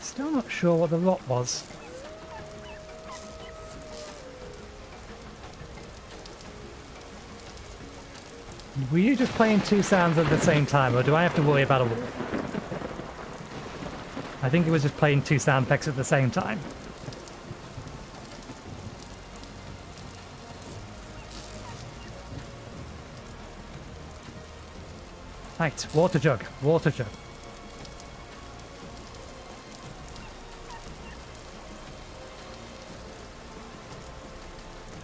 Still not sure what the rot was. Were you just playing 2 sounds at the same time, or do I have to worry about a wolf? I think it was just playing 2 sound effects at the same time. Right, water jug, water jug.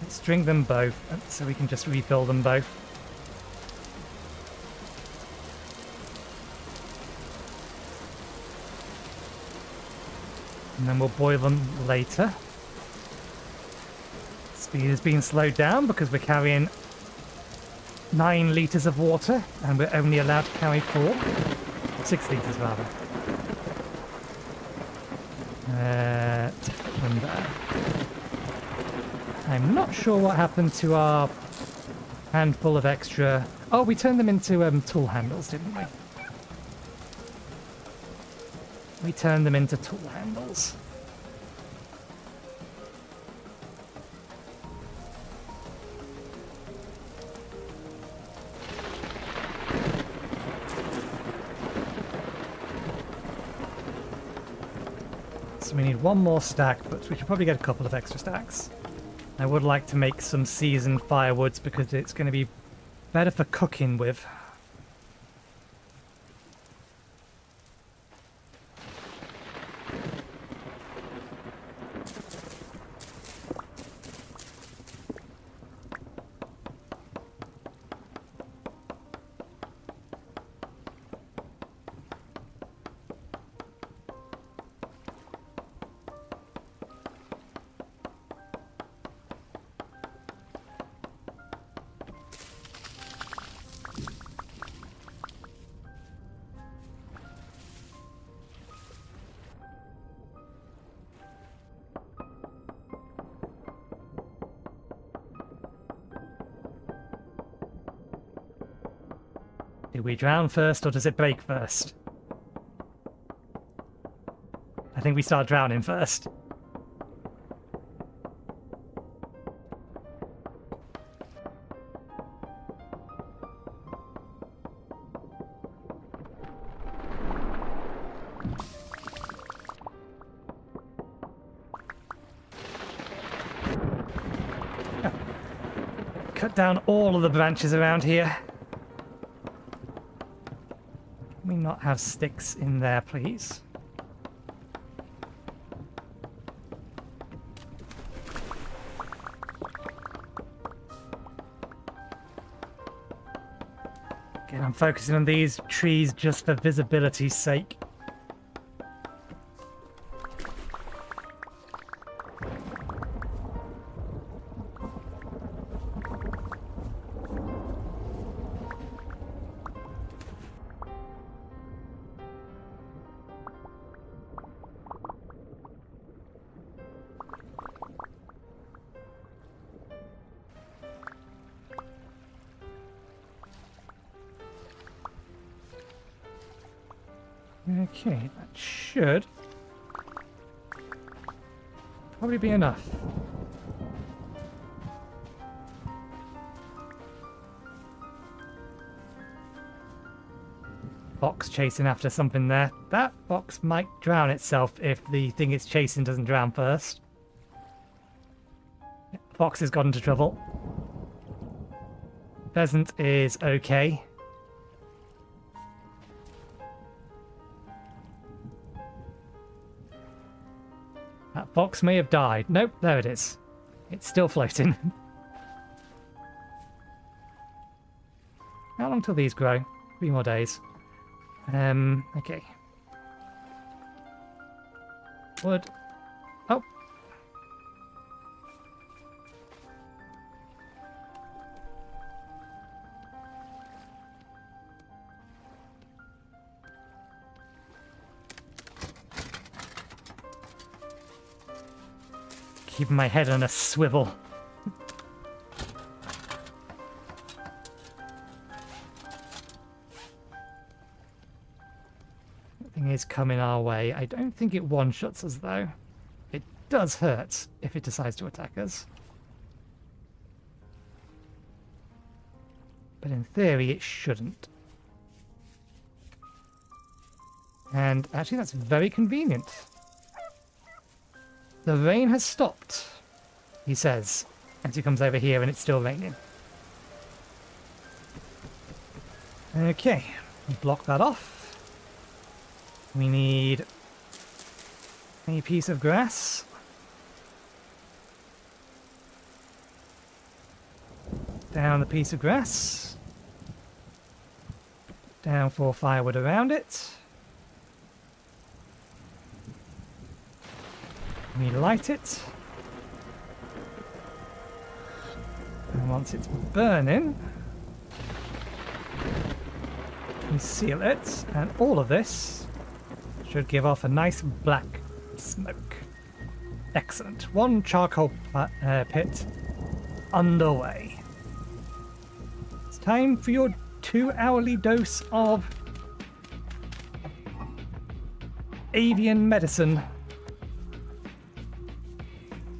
Let's drink them both, so we can just refill them both. And then we'll boil them later. Speed is being slowed down because we're carrying 9 litres of water and we're only allowed to carry 4. 6 litres rather. And there. I'm not sure what happened to our handful of extra... Oh, we turned them into tool handles, didn't we? We turned them into tool handles. So we need 1 more stack, but we should probably get a couple of extra stacks. I would like to make some seasoned firewoods because it's going to be better for cooking with. Do we drown first or does it break first? I think we start drowning first. Cut down all of the branches around here. Can we not have sticks in there, please? Again, I'm focusing on these trees just for visibility's sake. Okay, that should probably be enough. Fox chasing after something there. That fox might drown itself if the thing it's chasing doesn't drown first. Fox has got into trouble. Pheasant is okay. That fox may have died. Nope, there it is. It's still floating. How long till these grow? 3 more days. Okay. Wood. Oh. Keeping my head on a swivel. That thing is coming our way. I don't think it one-shots us though. It does hurt if it decides to attack us. But in theory it shouldn't. And actually that's very convenient. The rain has stopped, he says, as he comes over here and it's still raining. Okay, block that off. We need a piece of grass. Down the piece of grass. Down 4 firewood around it. We light it, and once it's burning, we seal it, and all of this should give off a nice black smoke. Excellent. 1 charcoal pit underway. It's time for your 2-hourly dose of avian medicine.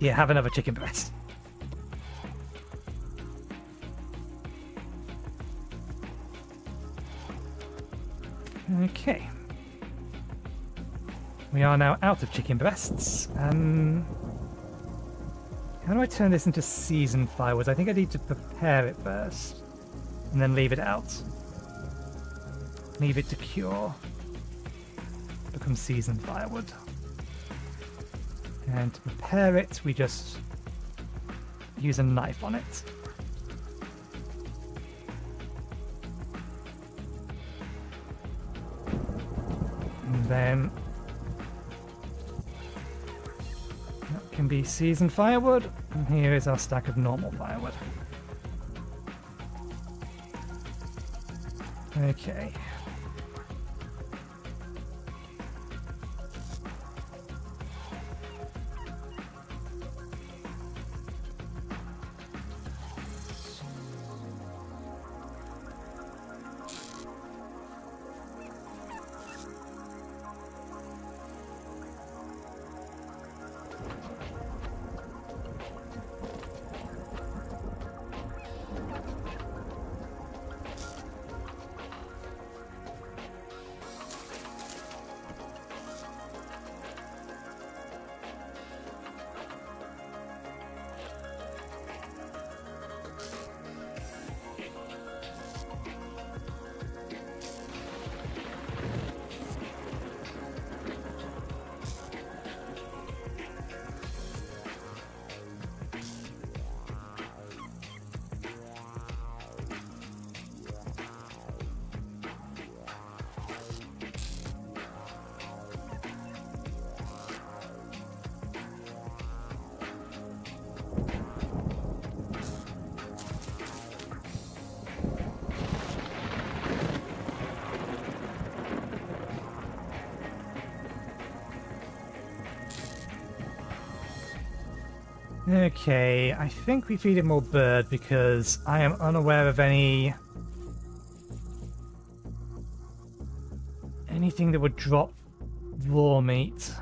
Yeah, have another chicken breast. Okay. We are now out of chicken breasts. How do I turn this into seasoned firewood? I think I need to prepare it first. And then leave it out. Leave it to cure. Become seasoned firewood. And to prepare it, we just use a knife on it. And then that can be seasoned firewood. And here is our stack of normal firewood. Okay. Okay, I think we feed it more bird because I am unaware of anything that would drop raw meat.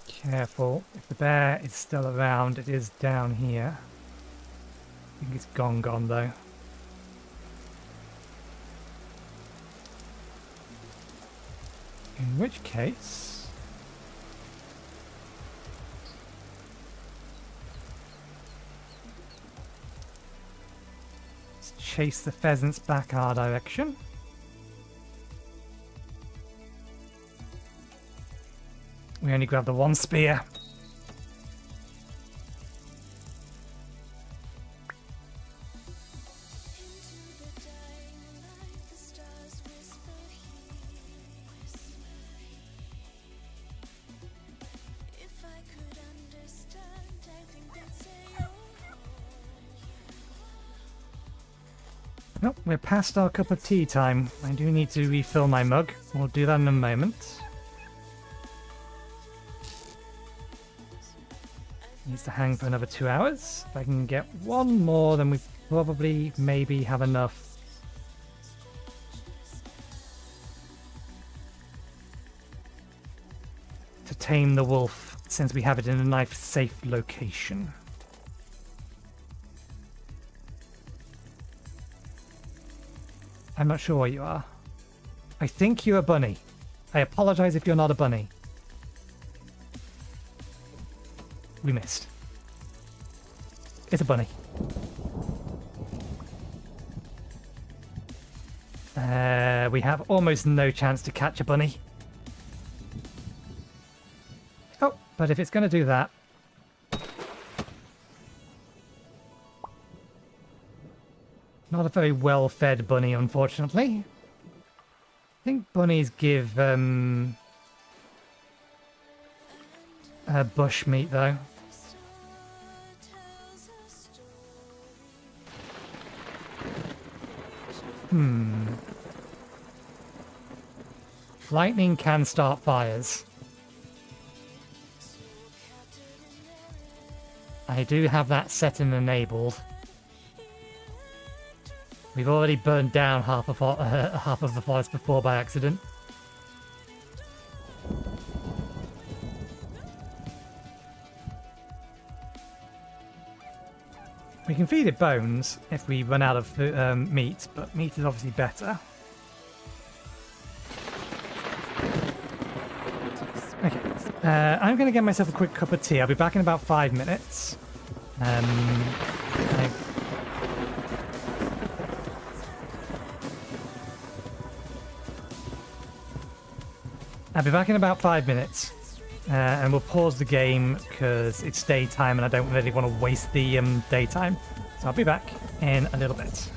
Careful, if the bear is still around, it is down here. I think it's gone though. In which case... let's chase the pheasants back our direction. We only grabbed the one spear. Nope, we're past our cup of tea time. I do need to refill my mug. We'll do that in a moment. Needs to hang for another 2 hours. If I can get one more, then we probably maybe have enough to tame the wolf, since we have it in a nice, safe location. I'm not sure where you are. I think you're a bunny. I apologize if you're not a bunny. We missed. It's a bunny. We have almost no chance to catch a bunny. Oh, but if it's going to do that... not a very well-fed bunny, unfortunately. I think bunnies give bush meat, though. Lightning can start fires. I do have that set and enabled. We've already burned down half of the forest before by accident. We can feed it bones if we run out of meat, but meat is obviously better. Okay, I'm going to get myself a quick cup of tea. I'll be back in about 5 minutes. I'll be back in about 5 minutes, and we'll pause the game because it's daytime and I don't really want to waste the daytime. So I'll be back in a little bit.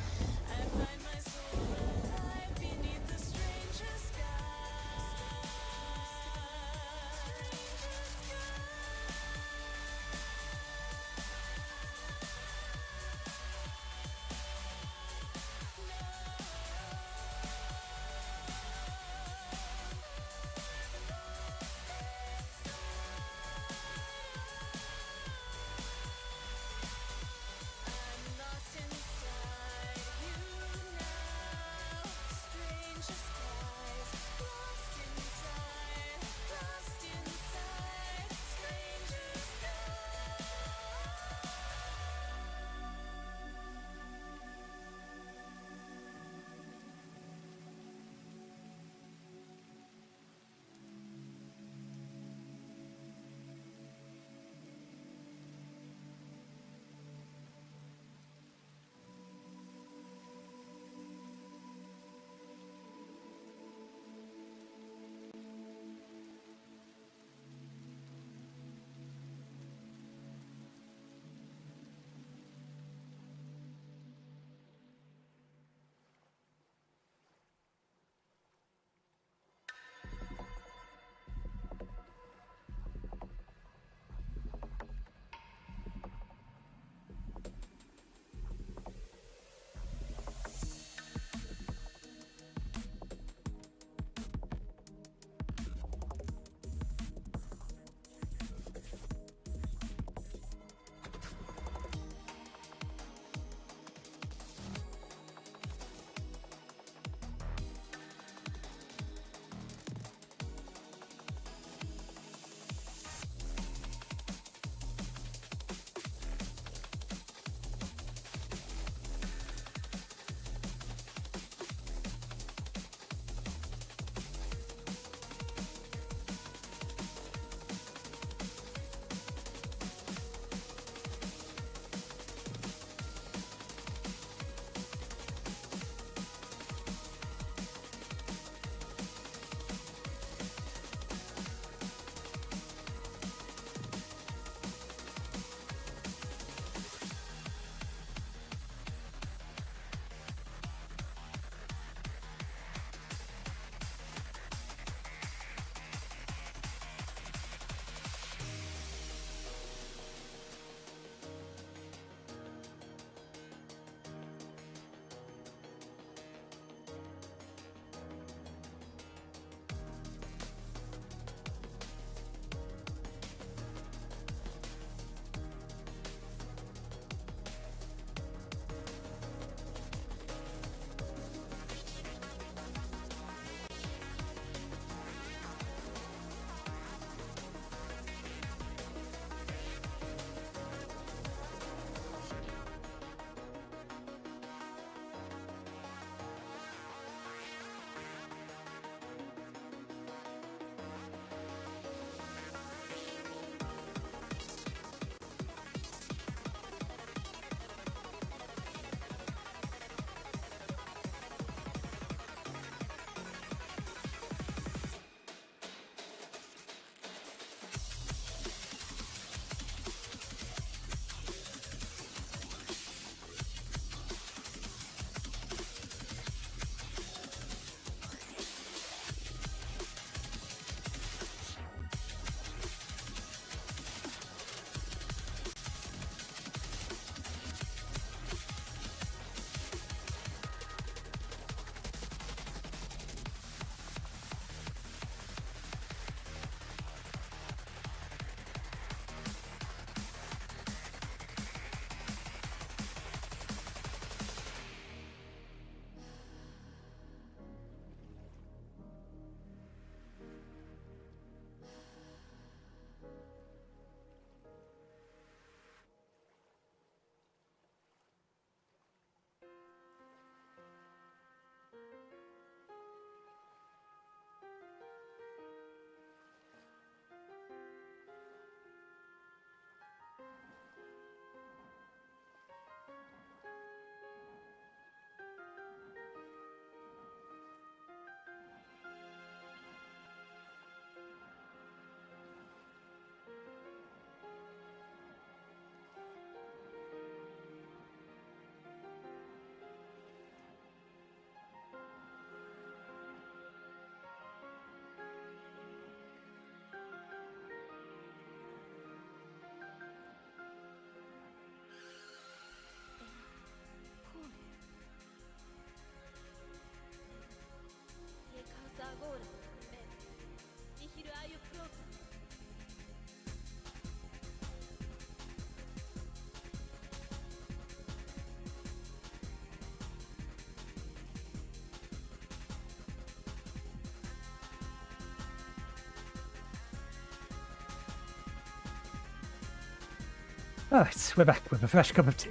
Alright, we're back with a fresh cup of tea.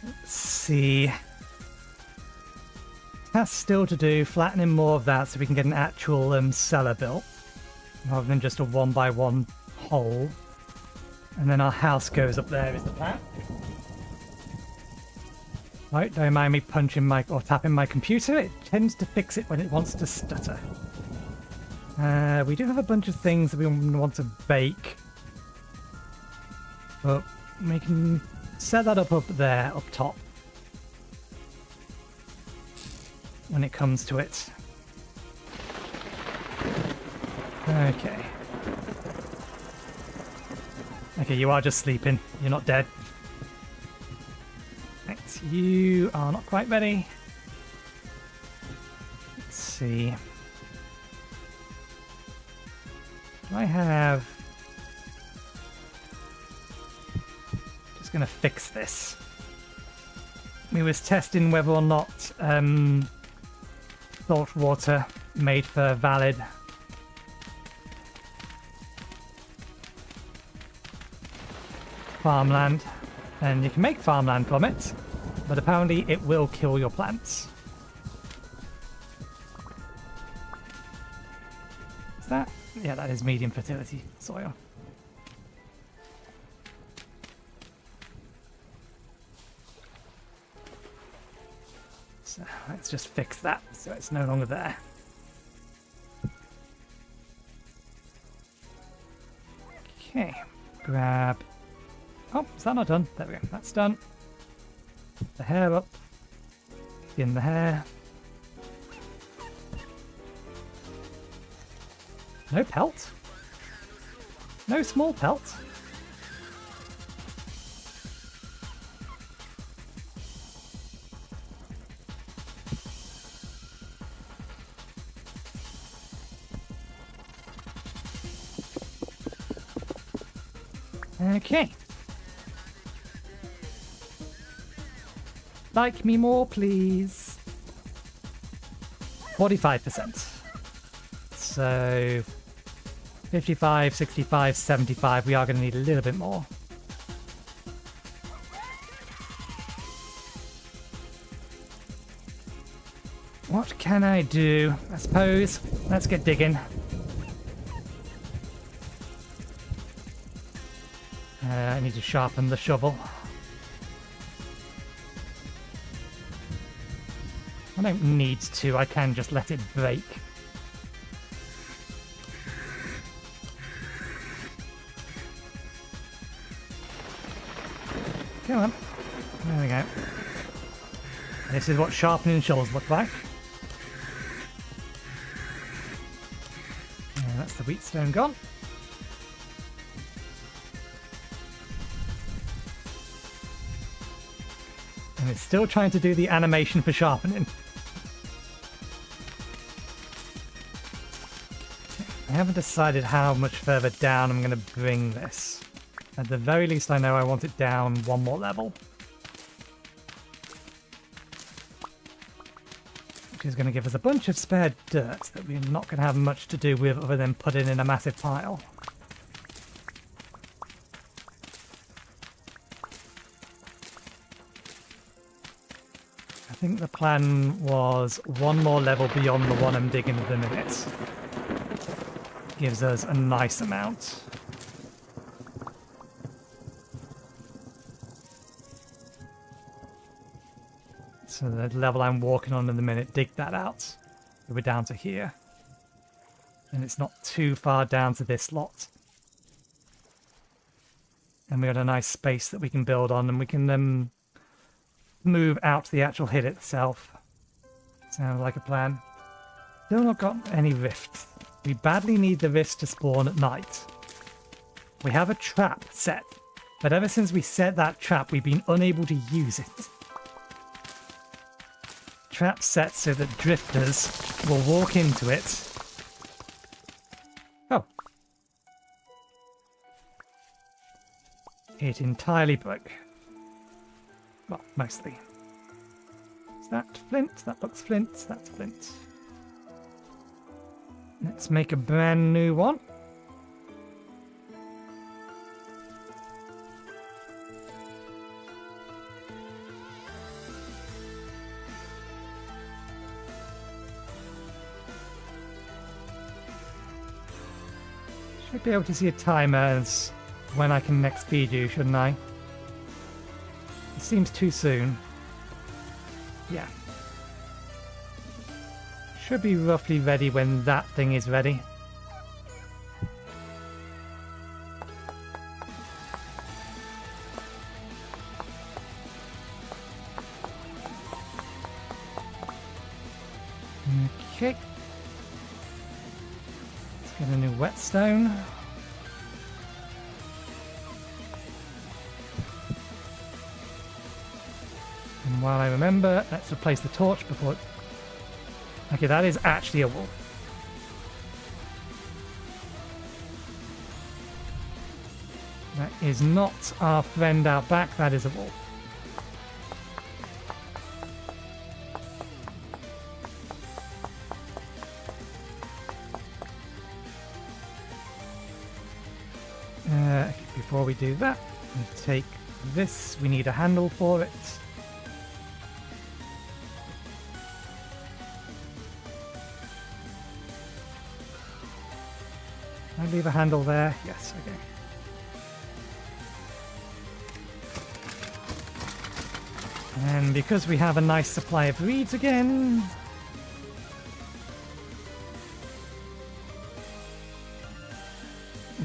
Let's see. That's still to do, flattening more of that so we can get an actual cellar built, rather than just a 1x1 hole. And then our house goes up there is the plan. Right, don't mind me punching my or tapping my computer. It tends to fix it when it wants to stutter. We do have a bunch of things that we want to bake, but we can set that up there, up top, when it comes to it. Okay. Okay, you are just sleeping. You're not dead. Right, you are not quite ready. Let's see. Do I have... Just gonna fix this. We was testing whether or not salt water made for valid farmland, and you can make farmland from it, but apparently it will kill your plants. Is that? Yeah, that is medium fertility soil. So let's just fix that so it's no longer there. Okay, grab... Oh, is that not done? There we go, that's done. The hair up. In the hair. No pelt? No small pelt? Okay. Like me more, please. 45%. So 55, 65, 75. We are going to need a little bit more. What can I do? I suppose. Let's get digging. I need to sharpen the shovel. I don't need to, I can just let it break. Come on. There we go. This is what sharpening shovels look like. And that's the wheatstone gone. And it's still trying to do the animation for sharpening. I haven't decided how much further down I'm going to bring this. At the very least, I know I want it down one more level. Which is going to give us a bunch of spare dirt that we're not going to have much to do with other than put it in a massive pile. I think the plan was one more level beyond the one I'm digging at the minute. Gives us a nice amount. So the level I'm walking on in the minute, dig that out. We're down to here. And it's not too far down to this lot. And we got a nice space that we can build on, and we can move out the actual hill itself. Sounds like a plan. Still not got any rifts. We badly need the rifts to spawn at night. We have a trap set, but ever since we set that trap, we've been unable to use it. Trap set so that drifters will walk into it. Oh. It entirely broke. Well, mostly. Is that flint? That looks flint. That's flint. Let's make a brand new one. Should be able to see a timer as when I can next feed you, shouldn't I? It seems too soon. Yeah. Should be roughly ready when that thing is ready. Okay. Let's get a new whetstone. And while I remember, let's replace the torch before it... Okay, that is actually a wolf. That is not our friend out back, that is a wolf. Before we do that, we take this, we need a handle for it. I leave a handle there? Yes, okay. And because we have a nice supply of reeds again,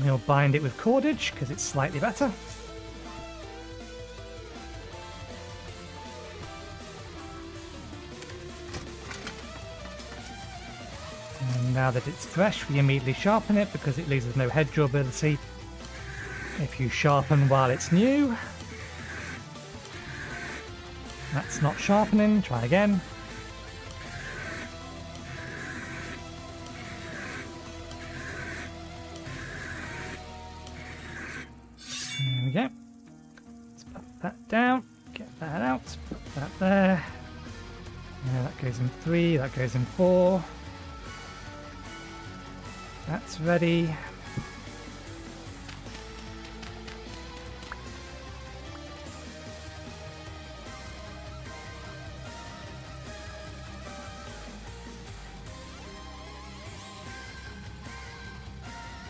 we'll bind it with cordage because it's slightly better. And now that it's fresh, we immediately sharpen it because it loses no head durability if you sharpen while it's new. That's not sharpening. Try again. There we go. Let's put that down. Get that out. Put that there. Yeah, that goes in 3. That goes in 4. That's ready.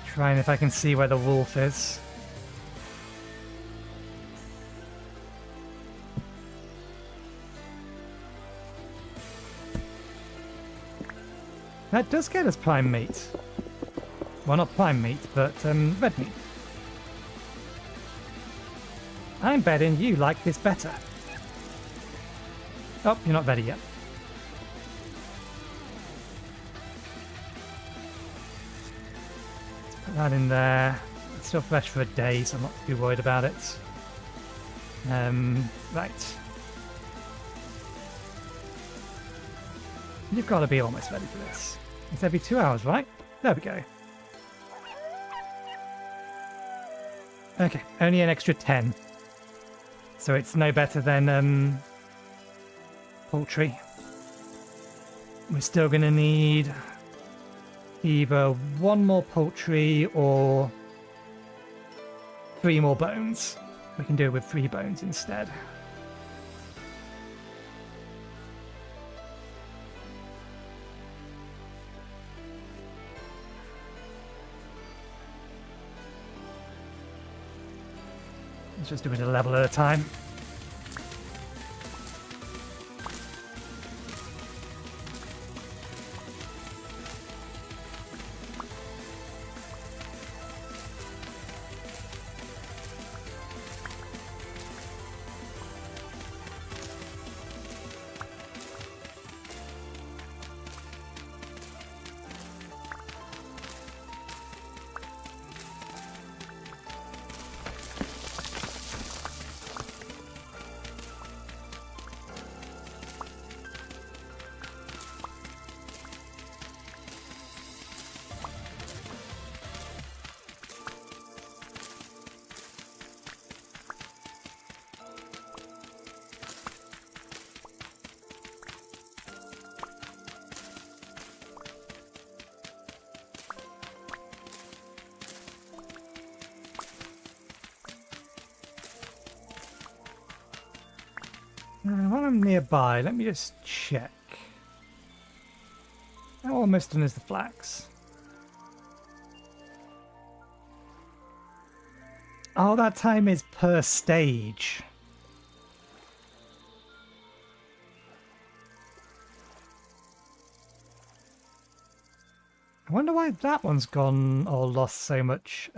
Trying if I can see where the wolf is. That does get us prime meat. Well, not prime meat, but red meat. I'm betting you like this better. Oh, you're not ready yet. Let's put that in there. It's still fresh for a day, so I'm not too worried about it. Right. You've got to be almost ready for this. It's every 2 hours, right? There we go. Okay, only an extra 10. So it's no better than poultry. We're still going to need either 1 more poultry or 3 more bones. We can do it with 3 bones instead. Let's just do it a level at a time. While I'm nearby, let me just check. How almost done is the flax? Oh, that time is per stage. I wonder why that one's gone or lost so much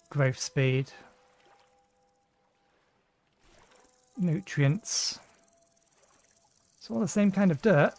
growth speed. Nutrients. It's all the same kind of dirt.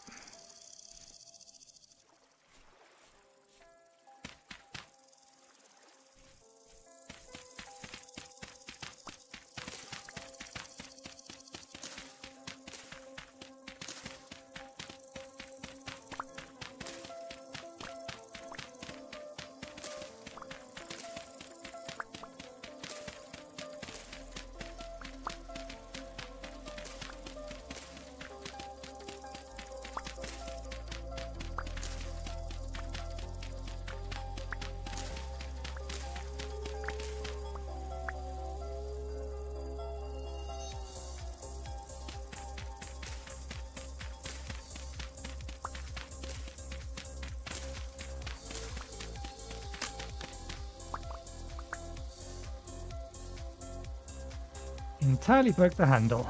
Entirely broke the handle.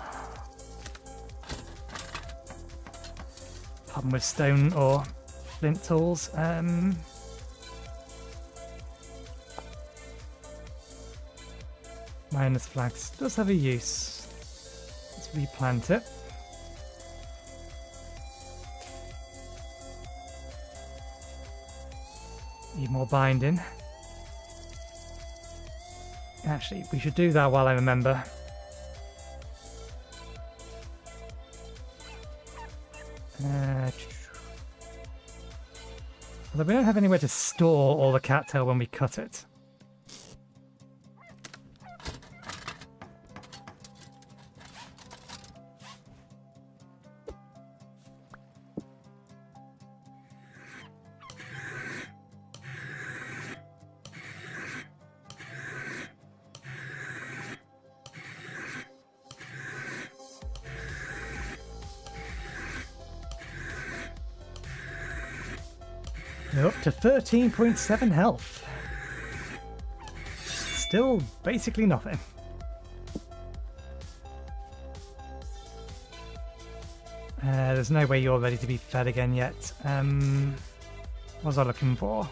Problem with stone or flint tools. Minus flax does have a use. Let's replant it. Need more binding. Actually, we should do that while I remember. Although we don't have anywhere to store all the cattail when we cut it. We're up to 13.7 health. Still basically nothing. There's no way you're ready to be fed again yet. What was I looking for?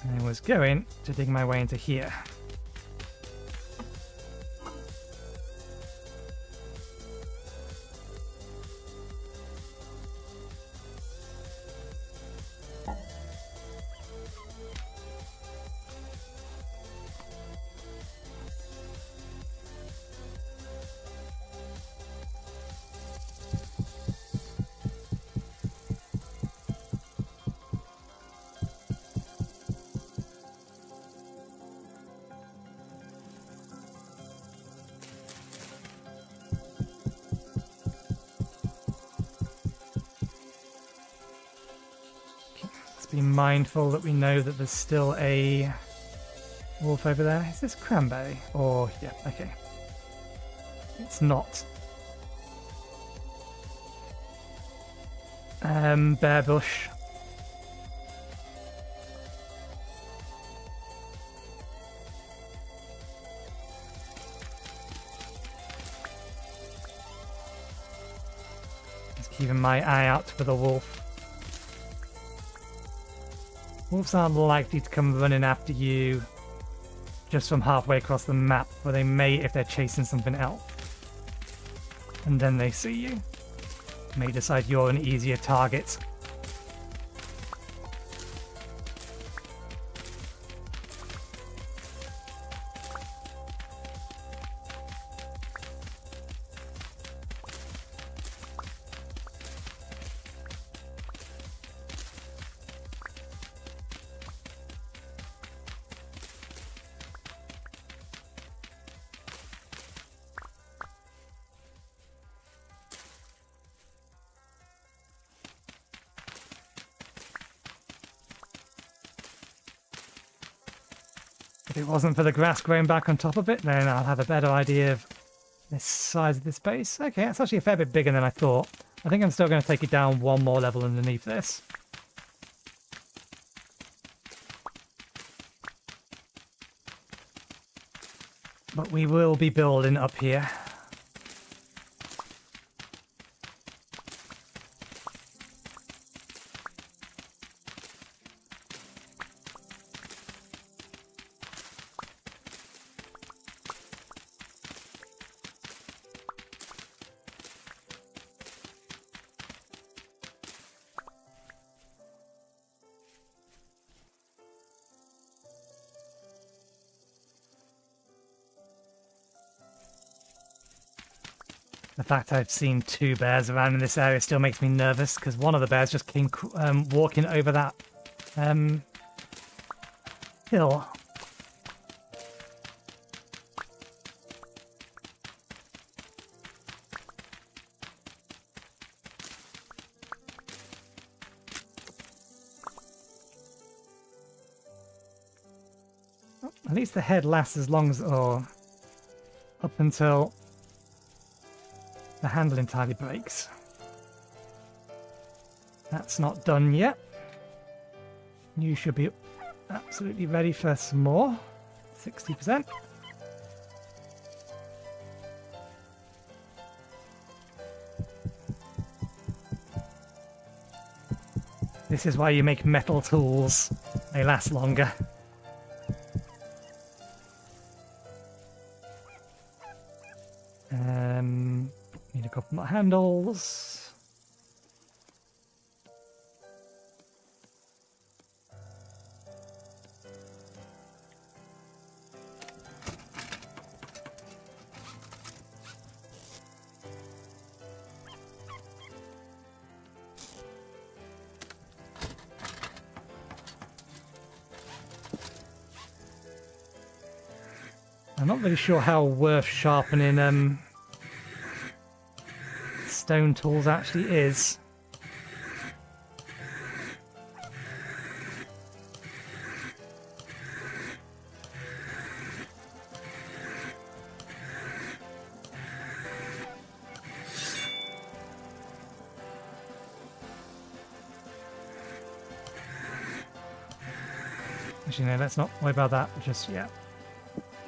I was going to dig my way into here. Be mindful that we know that there's still a wolf over there. Is this cranberry? Or, yeah, okay. It's not. Bear bush. Just keeping my eye out for the wolf. Wolves aren't likely to come running after you just from halfway across the map, but they may if they're chasing something else. And then they see you. May decide you're an easier target. If it wasn't for the grass growing back on top of it, then I'll have a better idea of the size of this base. Okay, that's actually a fair bit bigger than I thought. I think I'm still going to take it down one more level underneath this. But we will be building up here. The fact I've seen 2 bears around in this area still makes me nervous, because one of the bears just came walking over that hill. Oh, at least the head lasts as long as, or up until the handle entirely breaks. That's not done yet. You should be absolutely ready for some more. 60%. This is why you make metal tools. They last longer. Need a couple more handles. I'm not really sure how worth sharpening stone tools actually is. Actually, no, let's not worry about that just yet.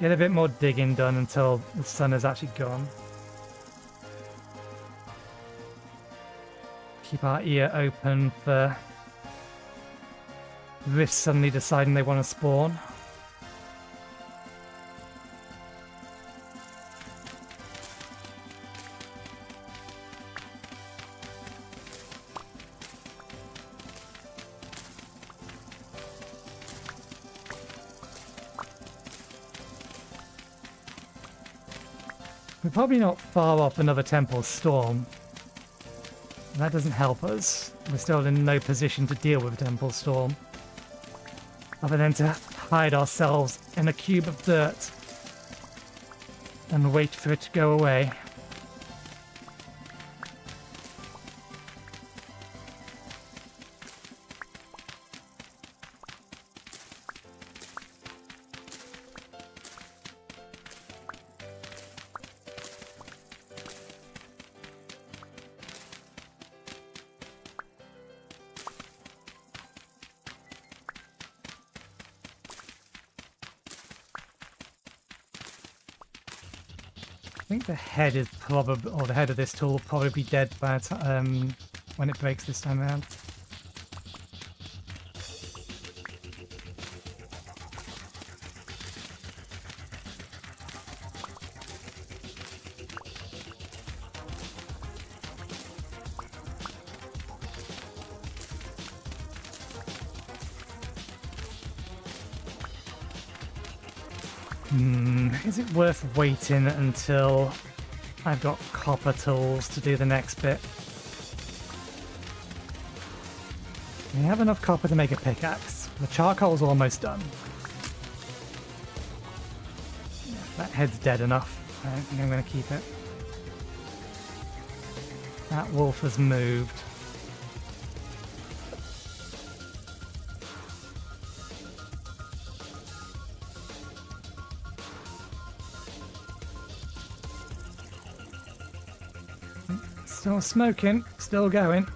Get a bit more digging done until the sun is actually gone. Keep our ear open for rifts suddenly deciding they want to spawn. We're probably not far off another temple storm. That doesn't help us. We're still in no position to deal with Temple Storm. Other than to hide ourselves in a cube of dirt and wait for it to go away. I think the head is probably, or the head of this tool will probably be dead by the time, when it breaks this time around. Is it worth waiting until I've got copper tools to do the next bit? We have enough copper to make a pickaxe. The charcoal's almost done. Yeah, that head's dead enough. I don't think I'm going to keep it. That wolf has moved. Still smoking, still going.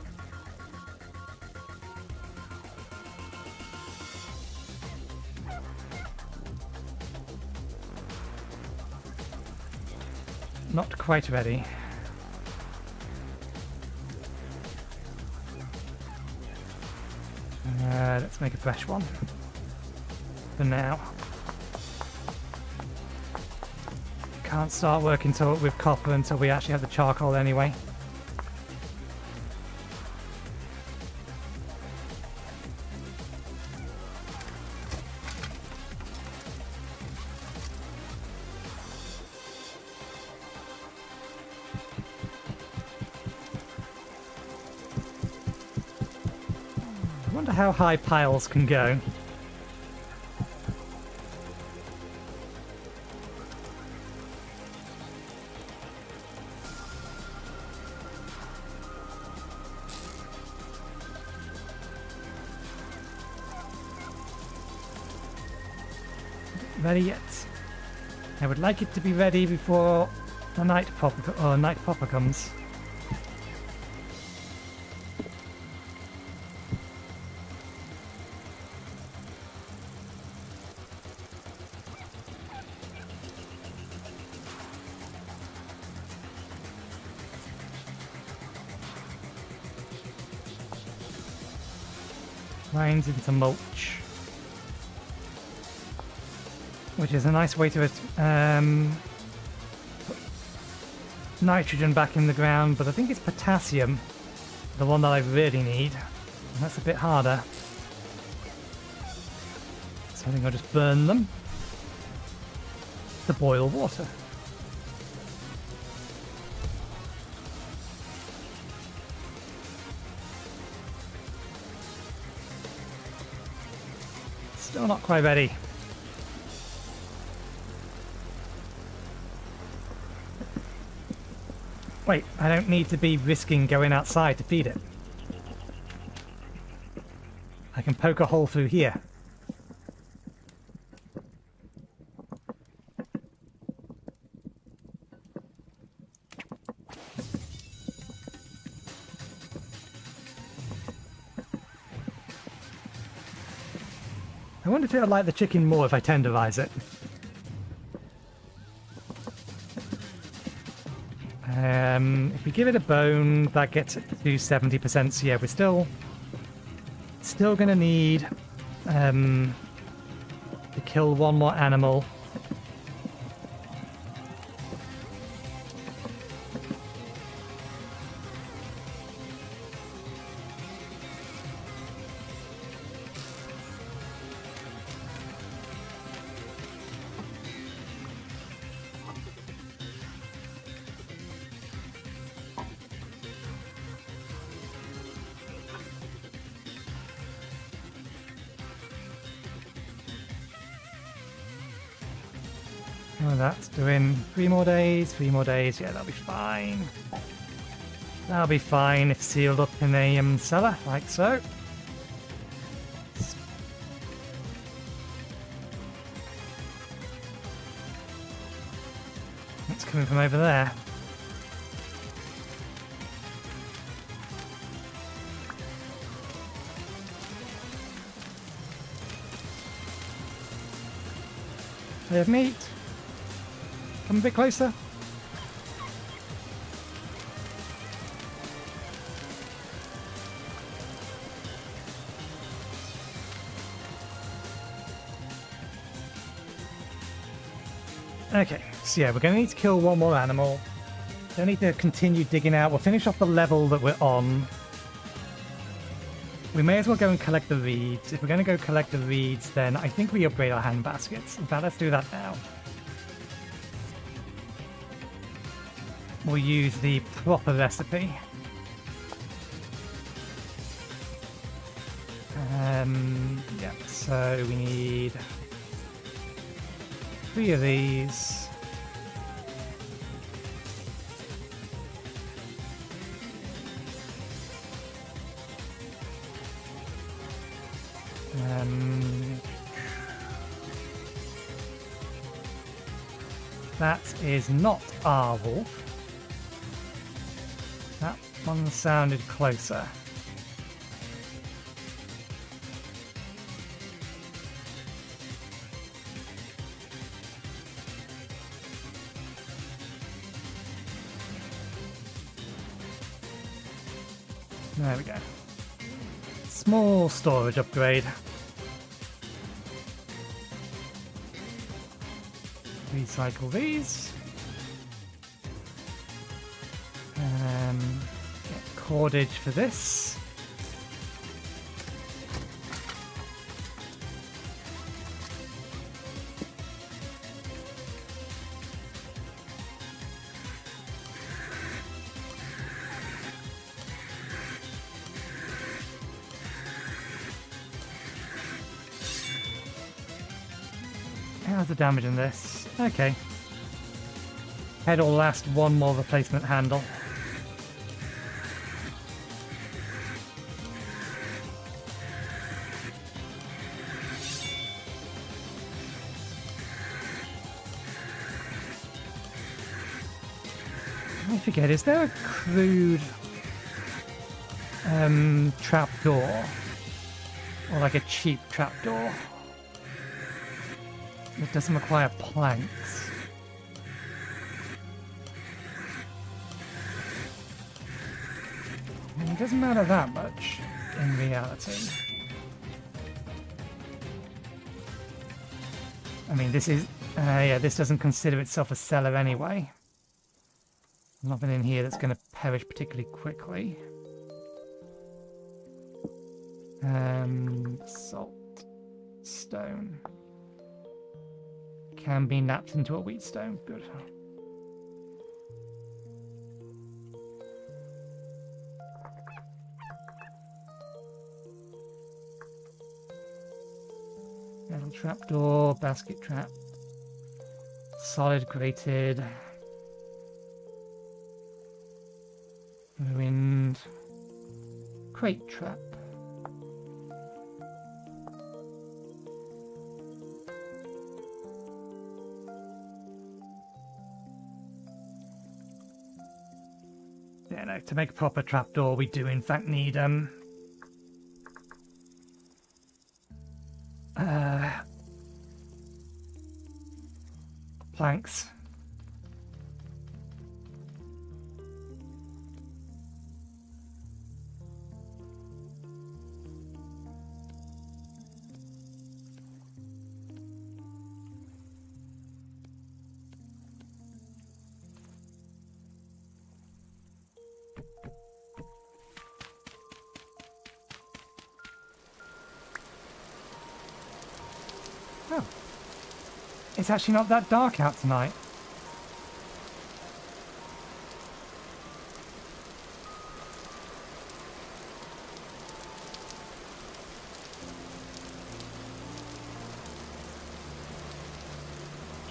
Not quite ready. Let's make a fresh one. For now. Can't start working with copper until we actually have the charcoal anyway. I wonder how high piles can go. Ready yet. I would like it to be ready before the night popper comes. Lines into mulch. Which is a nice way to put nitrogen back in the ground, but I think it's potassium, the one that I really need. And that's a bit harder. So I think I'll just burn them to boil water. Still not quite ready. Wait, I don't need to be risking going outside to feed it. I can poke a hole through here. I wonder if it would like the chicken more if I tenderize it. If we give it a bone, that gets it to 70%. So yeah, we're still going to need to kill one more animal. Oh, that's doing 3 more days, 3 more days. Yeah, that'll be fine. That'll be fine if sealed up in a cellar, like so. It's coming from over there. I have meat. Come a bit closer. Okay, so yeah, we're going to need to kill one more animal. Don't need to continue digging out. We'll finish off the level that we're on. We may as well go and collect the reeds. If we're going to go collect the reeds, then I think we upgrade our hand baskets. In fact, let's do that now. We'll use the proper recipe. Yeah, so we need 3 of these. That is not our wolf. That One sounded closer. There we go. Small storage upgrade. Recycle these. Get cordage for this. How's the damage in this? Okay. Head will last one more replacement handle. I forget, is there a crude trapdoor? Or like a cheap trapdoor? It doesn't require planks. And it doesn't matter that much in reality. I mean, this is... yeah, this doesn't consider itself a cellar anyway. Nothing in here that's going to perish particularly quickly. Salt. Stone. Can be napped into a wheatstone. Good. Metal trapdoor, basket trap. Solid grated. Ruined. Crate trap. Yeah, no, to make a proper trapdoor, we do in fact need planks. Oh. It's actually not that dark out tonight.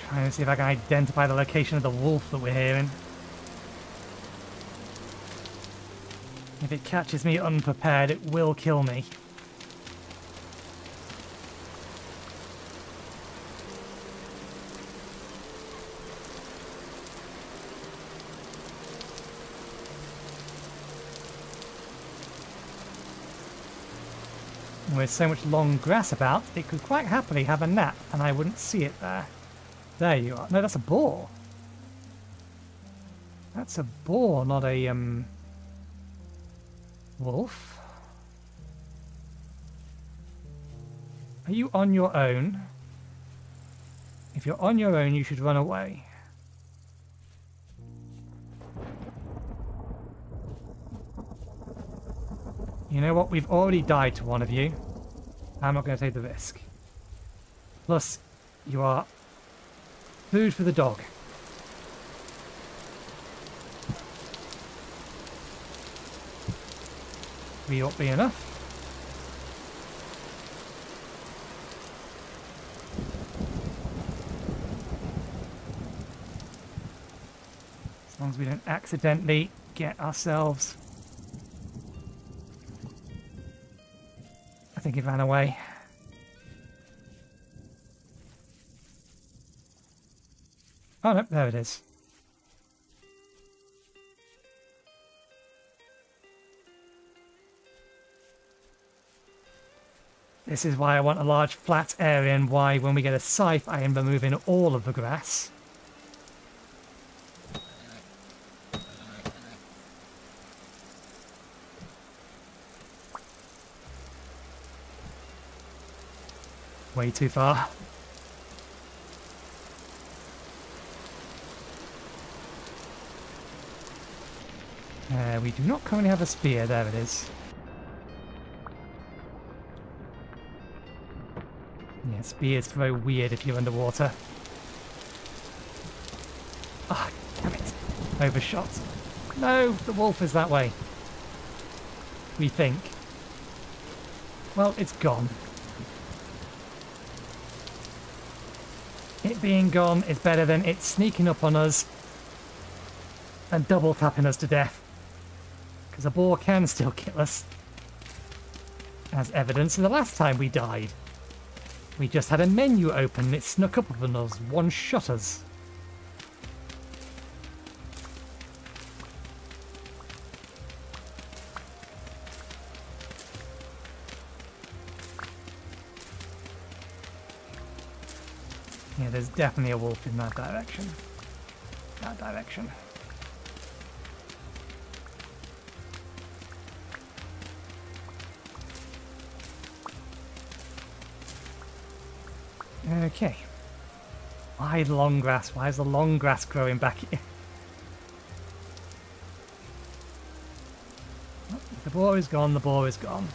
Trying to see if I can identify the location of the wolf that we're hearing. If it catches me unprepared, it will kill me. With so much long grass about, it could quite happily have a nap, and I wouldn't see it there. There you are. No, that's a boar. That's a boar, not a, wolf. Are you on your own? If you're on your own, you should run away. You know what? We've already died to one of you. I'm not going to take the risk. Plus, you are food for the dog. We ought to be enough. As long as we don't accidentally get ourselves... I think it ran away. Oh no, there it is. This is why I want a large flat area and why when we get a scythe I am removing all of the grass. Way too far. We do not currently have a spear. There it is. Yeah, spears throw weird if you're underwater. Ah, damn it. Overshot. No, the wolf is that way. We think. Well, it's gone. It being gone is better than it sneaking up on us and double tapping us to death. Because a boar can still kill us. As evidence of the last time we died. We just had a menu open and it snuck up on us, one-shot us. Yeah, there's definitely a wolf in that direction. That direction. Okay. Why the long grass? Why is the long grass growing back here? Oh, the boar is gone, the boar is gone.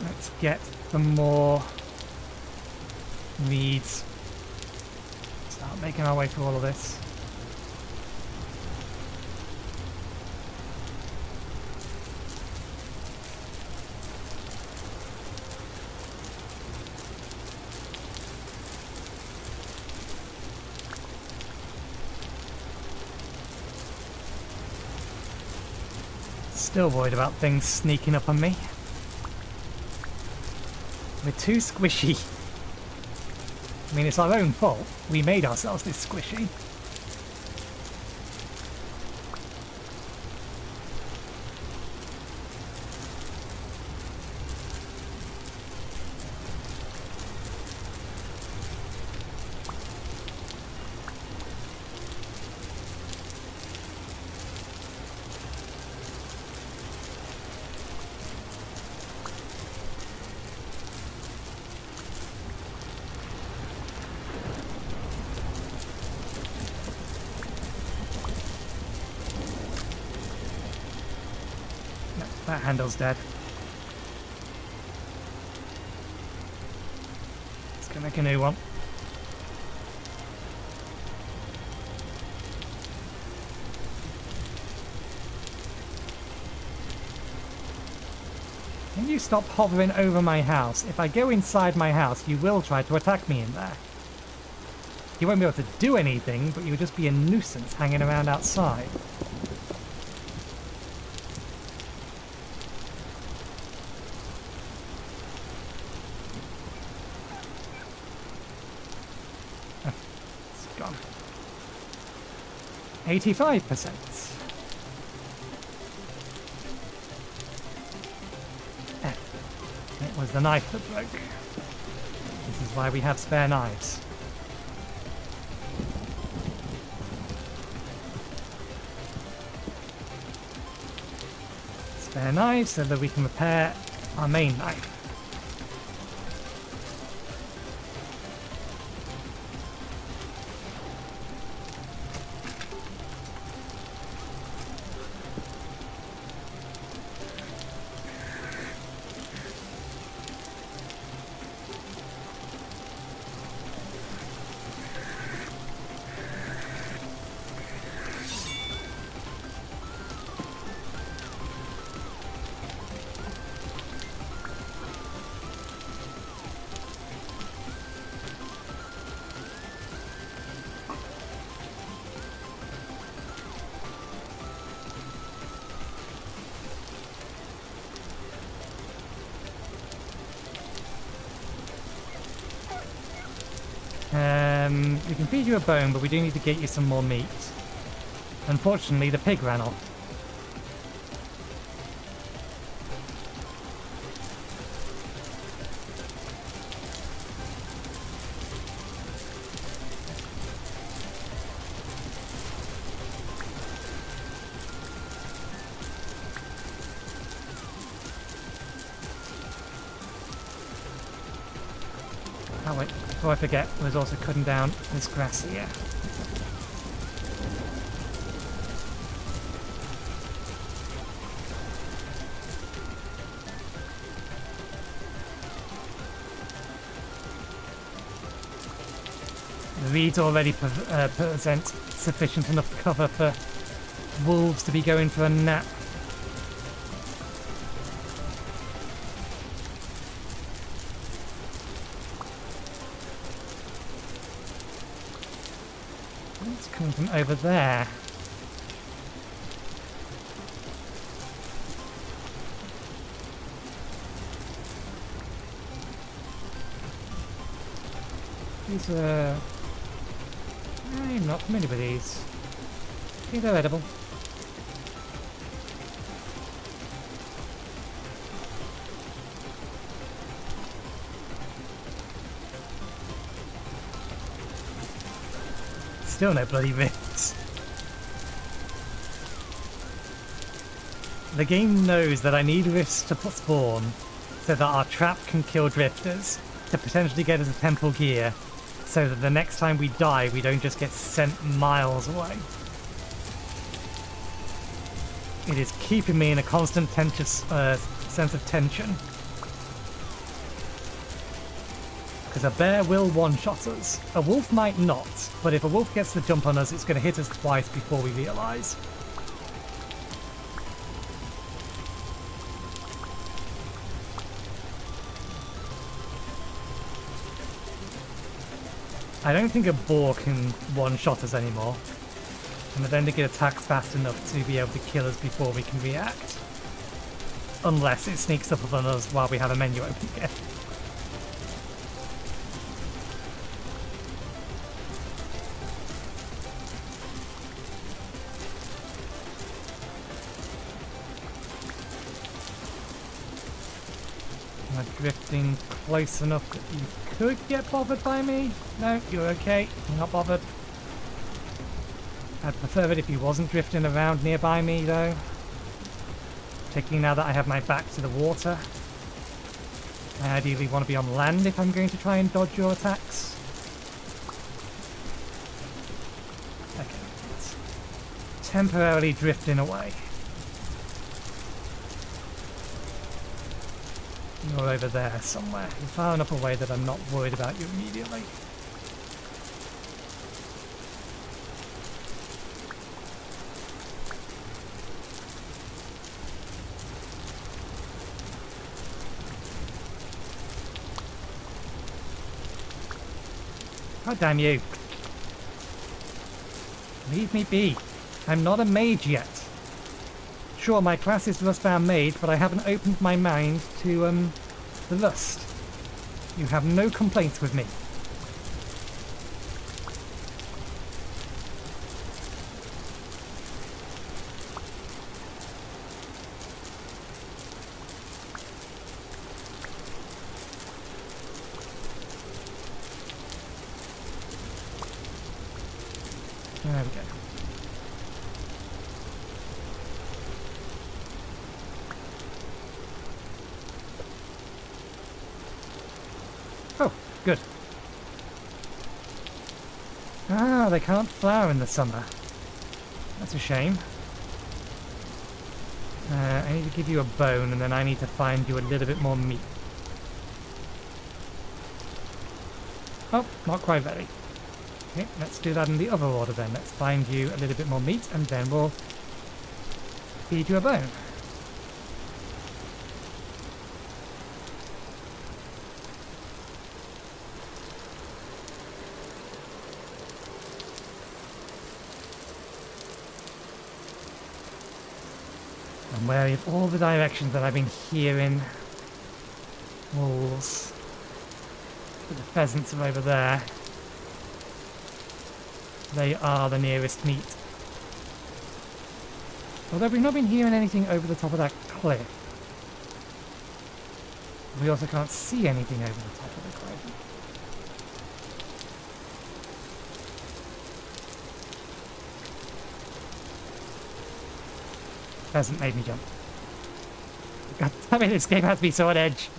Let's get some more reeds. Start making our way through all of this. Still worried about things sneaking up on me. We're too squishy. I mean, it's our own fault. We made ourselves this squishy. That handle's dead. Let's go make a new one. Can you stop hovering over my house? If I go inside my house, you will try to attack me in there. You won't be able to do anything, but you'll just be a nuisance hanging around outside. It's gone. 85%. It was the knife that broke. This is why we have spare knives. Spare knives so that we can repair our main knife. We can feed you a bone, but we do need to get you some more meat. Unfortunately, the pig ran off. Oh wait, before I forget, I was also cutting down this grass here. The reeds already present sufficient enough cover for wolves to be going for a nap. It's coming from over there. These are... I'm not familiar with these. I think they're edible. Still no bloody rifts. The game knows that I need rifts to spawn so that our trap can kill drifters to potentially get us a temple gear, so that the next time we die we don't just get sent miles away. It is keeping me in a constant sense of tension. Because a bear will one-shot us. A wolf might not, but if a wolf gets the jump on us, it's going to hit us twice before we realise. I don't think a boar can one-shot us anymore. And I don't think it attacks fast enough to be able to kill us before we can react. Unless it sneaks up on us while we have a menu open again. Drifting close enough that you could get bothered by me? No, you're okay. You're not bothered. I'd prefer it if he wasn't drifting around nearby me, though. Particularly now that I have my back to the water. I ideally want to be on land if I'm going to try and dodge your attacks. Okay, it's temporarily drifting away. You're over there somewhere. You're far enough away that I'm not worried about you immediately. God damn you. Leave me be. I'm not a mage yet. Sure, my class is Rustbound Mage, but I haven't opened my mind to, the Rust. You have no complaints with me. There we go. Oh, good. Ah, they can't flower in the summer. That's a shame. I need to give you a bone, and then I need to find you a little bit more meat. Oh, not quite ready. Okay, let's do that in the other order then. Let's find you a little bit more meat, and then we'll feed you a bone. I'm wary of all the directions that I've been hearing wolves. But the pheasants are over there. They are the nearest meat. Although we've not been hearing anything over the top of that cliff. We also can't see anything over the top of the cliff. Hasn't made me jump. God damn it, this game has me so on edge.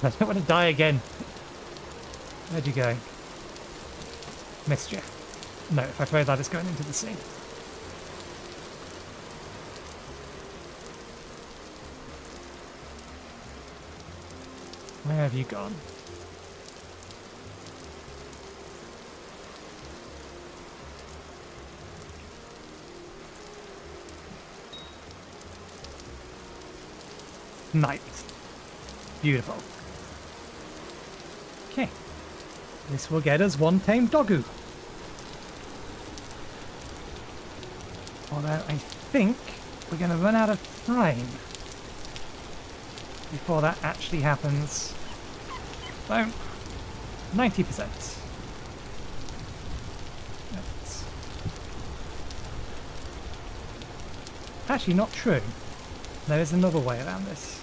I don't want to die again. Where'd you go? Missed you. No, if I throw that, it's going into the sea. Where have you gone? Nice. Beautiful. Okay. This will get us one tamed doggo. Although I think we're going to run out of time before that actually happens. So, 90%. That's actually not true. There is another way around this.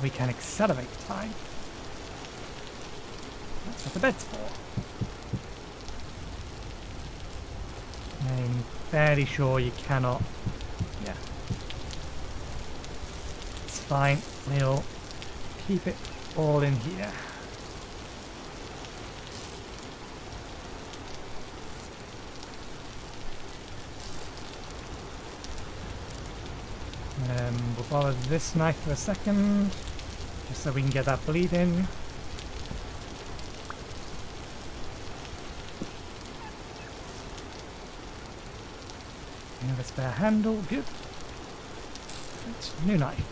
We can accelerate time. That's what the bed's for. I'm fairly sure you cannot. Yeah. It's fine. We'll keep it all in here. We'll borrow this knife for a second, just so we can get that bleed in. And a spare handle, good. Right, new knife.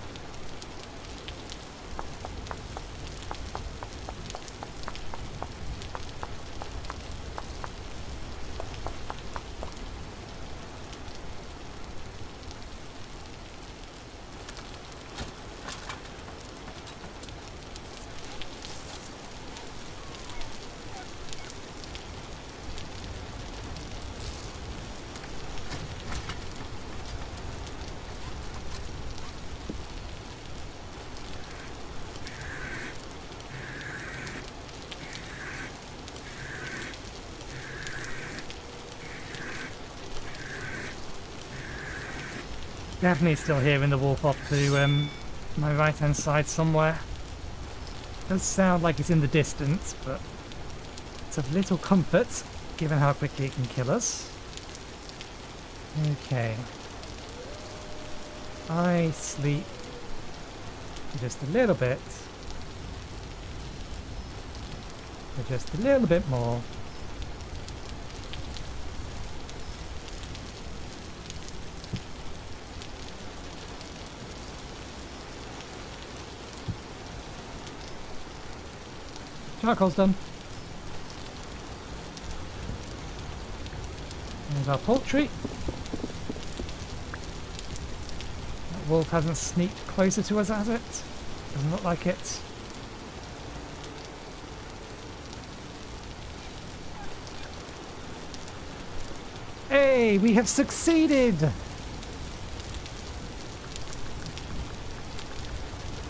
Definitely still hearing the wolf up to my right hand side somewhere. Does sound like it's in the distance, but it's of little comfort given how quickly it can kill us. Okay. I sleep just a little bit. For just a little bit more. Charcoal's done. There's our poultry. That wolf hasn't sneaked closer to us, has it? Doesn't look like it. Hey, we have succeeded!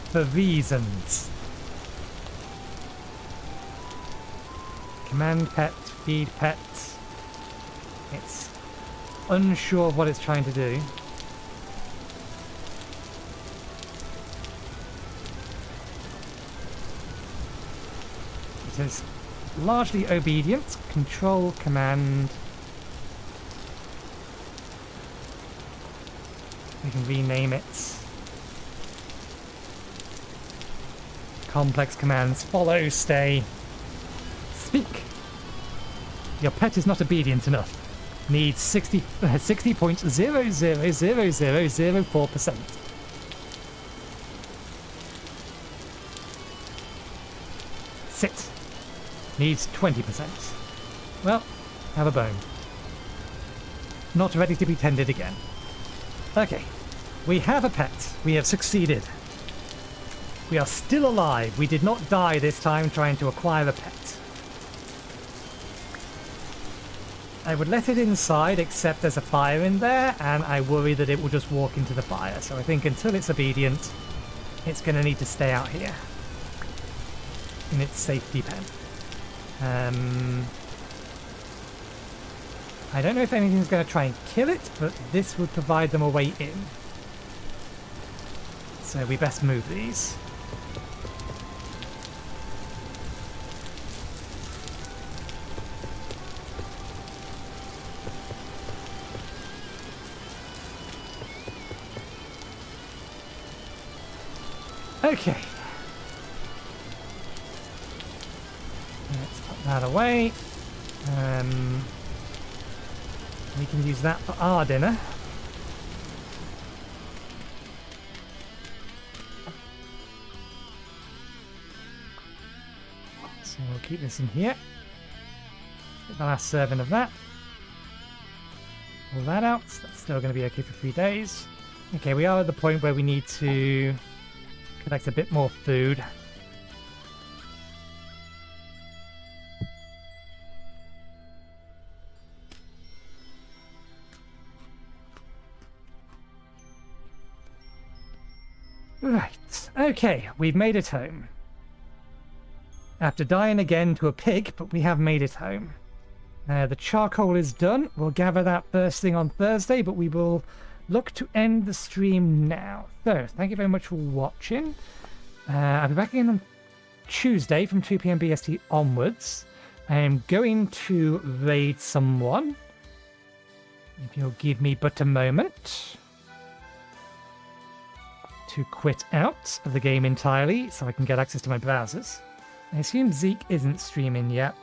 For reasons. Command pet, feed pet. It's unsure of what it's trying to do. It is largely obedient. Control, command. We can rename it. Complex commands. Follow, stay. Speak. Your pet is not obedient enough. Needs 60.000004%. Sit. Needs 20%. Well, have a bone. Not ready to be tended again. Okay. We have a pet. We have succeeded. We are still alive. We did not die this time trying to acquire a pet. I would let it inside, except there's a fire in there, and I worry that it will just walk into the fire. So I think until it's obedient, it's going to need to stay out here in its safety pen. I don't know if anything's going to try and kill it, but this would provide them a way in. So we best move these. Okay. Let's put that away. We can use that for our dinner. So we'll keep this in here. Get the last serving of that. Pull that out. So that's still going to be okay for 3 days. Okay, we are at the point where we need to collect a bit more food. Right, okay, we've made it home. After dying again to a pig, but we have made it home. The charcoal is done. We'll gather that first thing on Thursday, but we will look to end the stream now. So, thank you very much for watching. I'll be back again on Tuesday from 2 PM BST onwards. I am going to raid someone. If you'll give me but a moment to quit out of the game entirely so I can get access to my browsers. I assume Zeke isn't streaming yet.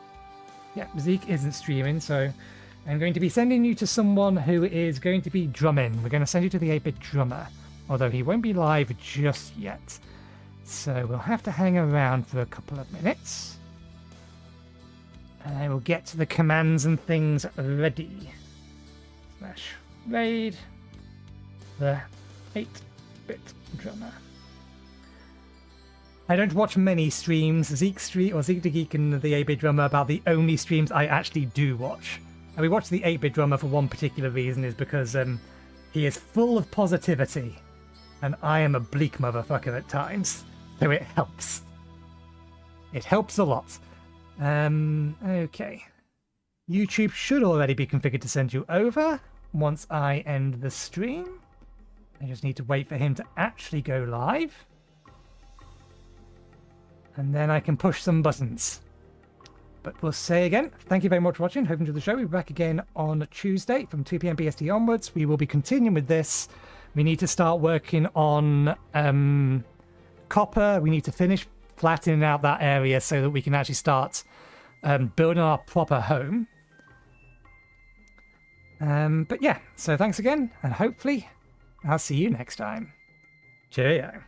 Yeah, Zeke isn't streaming, so I'm going to be sending you to someone who is going to be drumming. We're going to send you to the 8-bit drummer, although he won't be live just yet. So we'll have to hang around for a couple of minutes. And I will get the commands and things ready. Slash raid the 8-bit drummer. I don't watch many streams. Zeke the Geek and the 8-bit drummer are about the only streams I actually do watch. And we watch the 8-bit drummer for one particular reason, is because he is full of positivity, and I am a bleak motherfucker at times, so it helps. It helps a lot. Okay. YouTube should already be configured to send you over once I end the stream. I just need to wait for him to actually go live. And then I can push some buttons. But we'll say again, thank you very much for watching. Hope you enjoyed the show. We'll be back again on Tuesday from 2 PM BST onwards. We will be continuing with this. We need to start working on copper. We need to finish flattening out that area so that we can actually start building our proper home. But yeah, so thanks again, and hopefully I'll see you next time. Cheerio.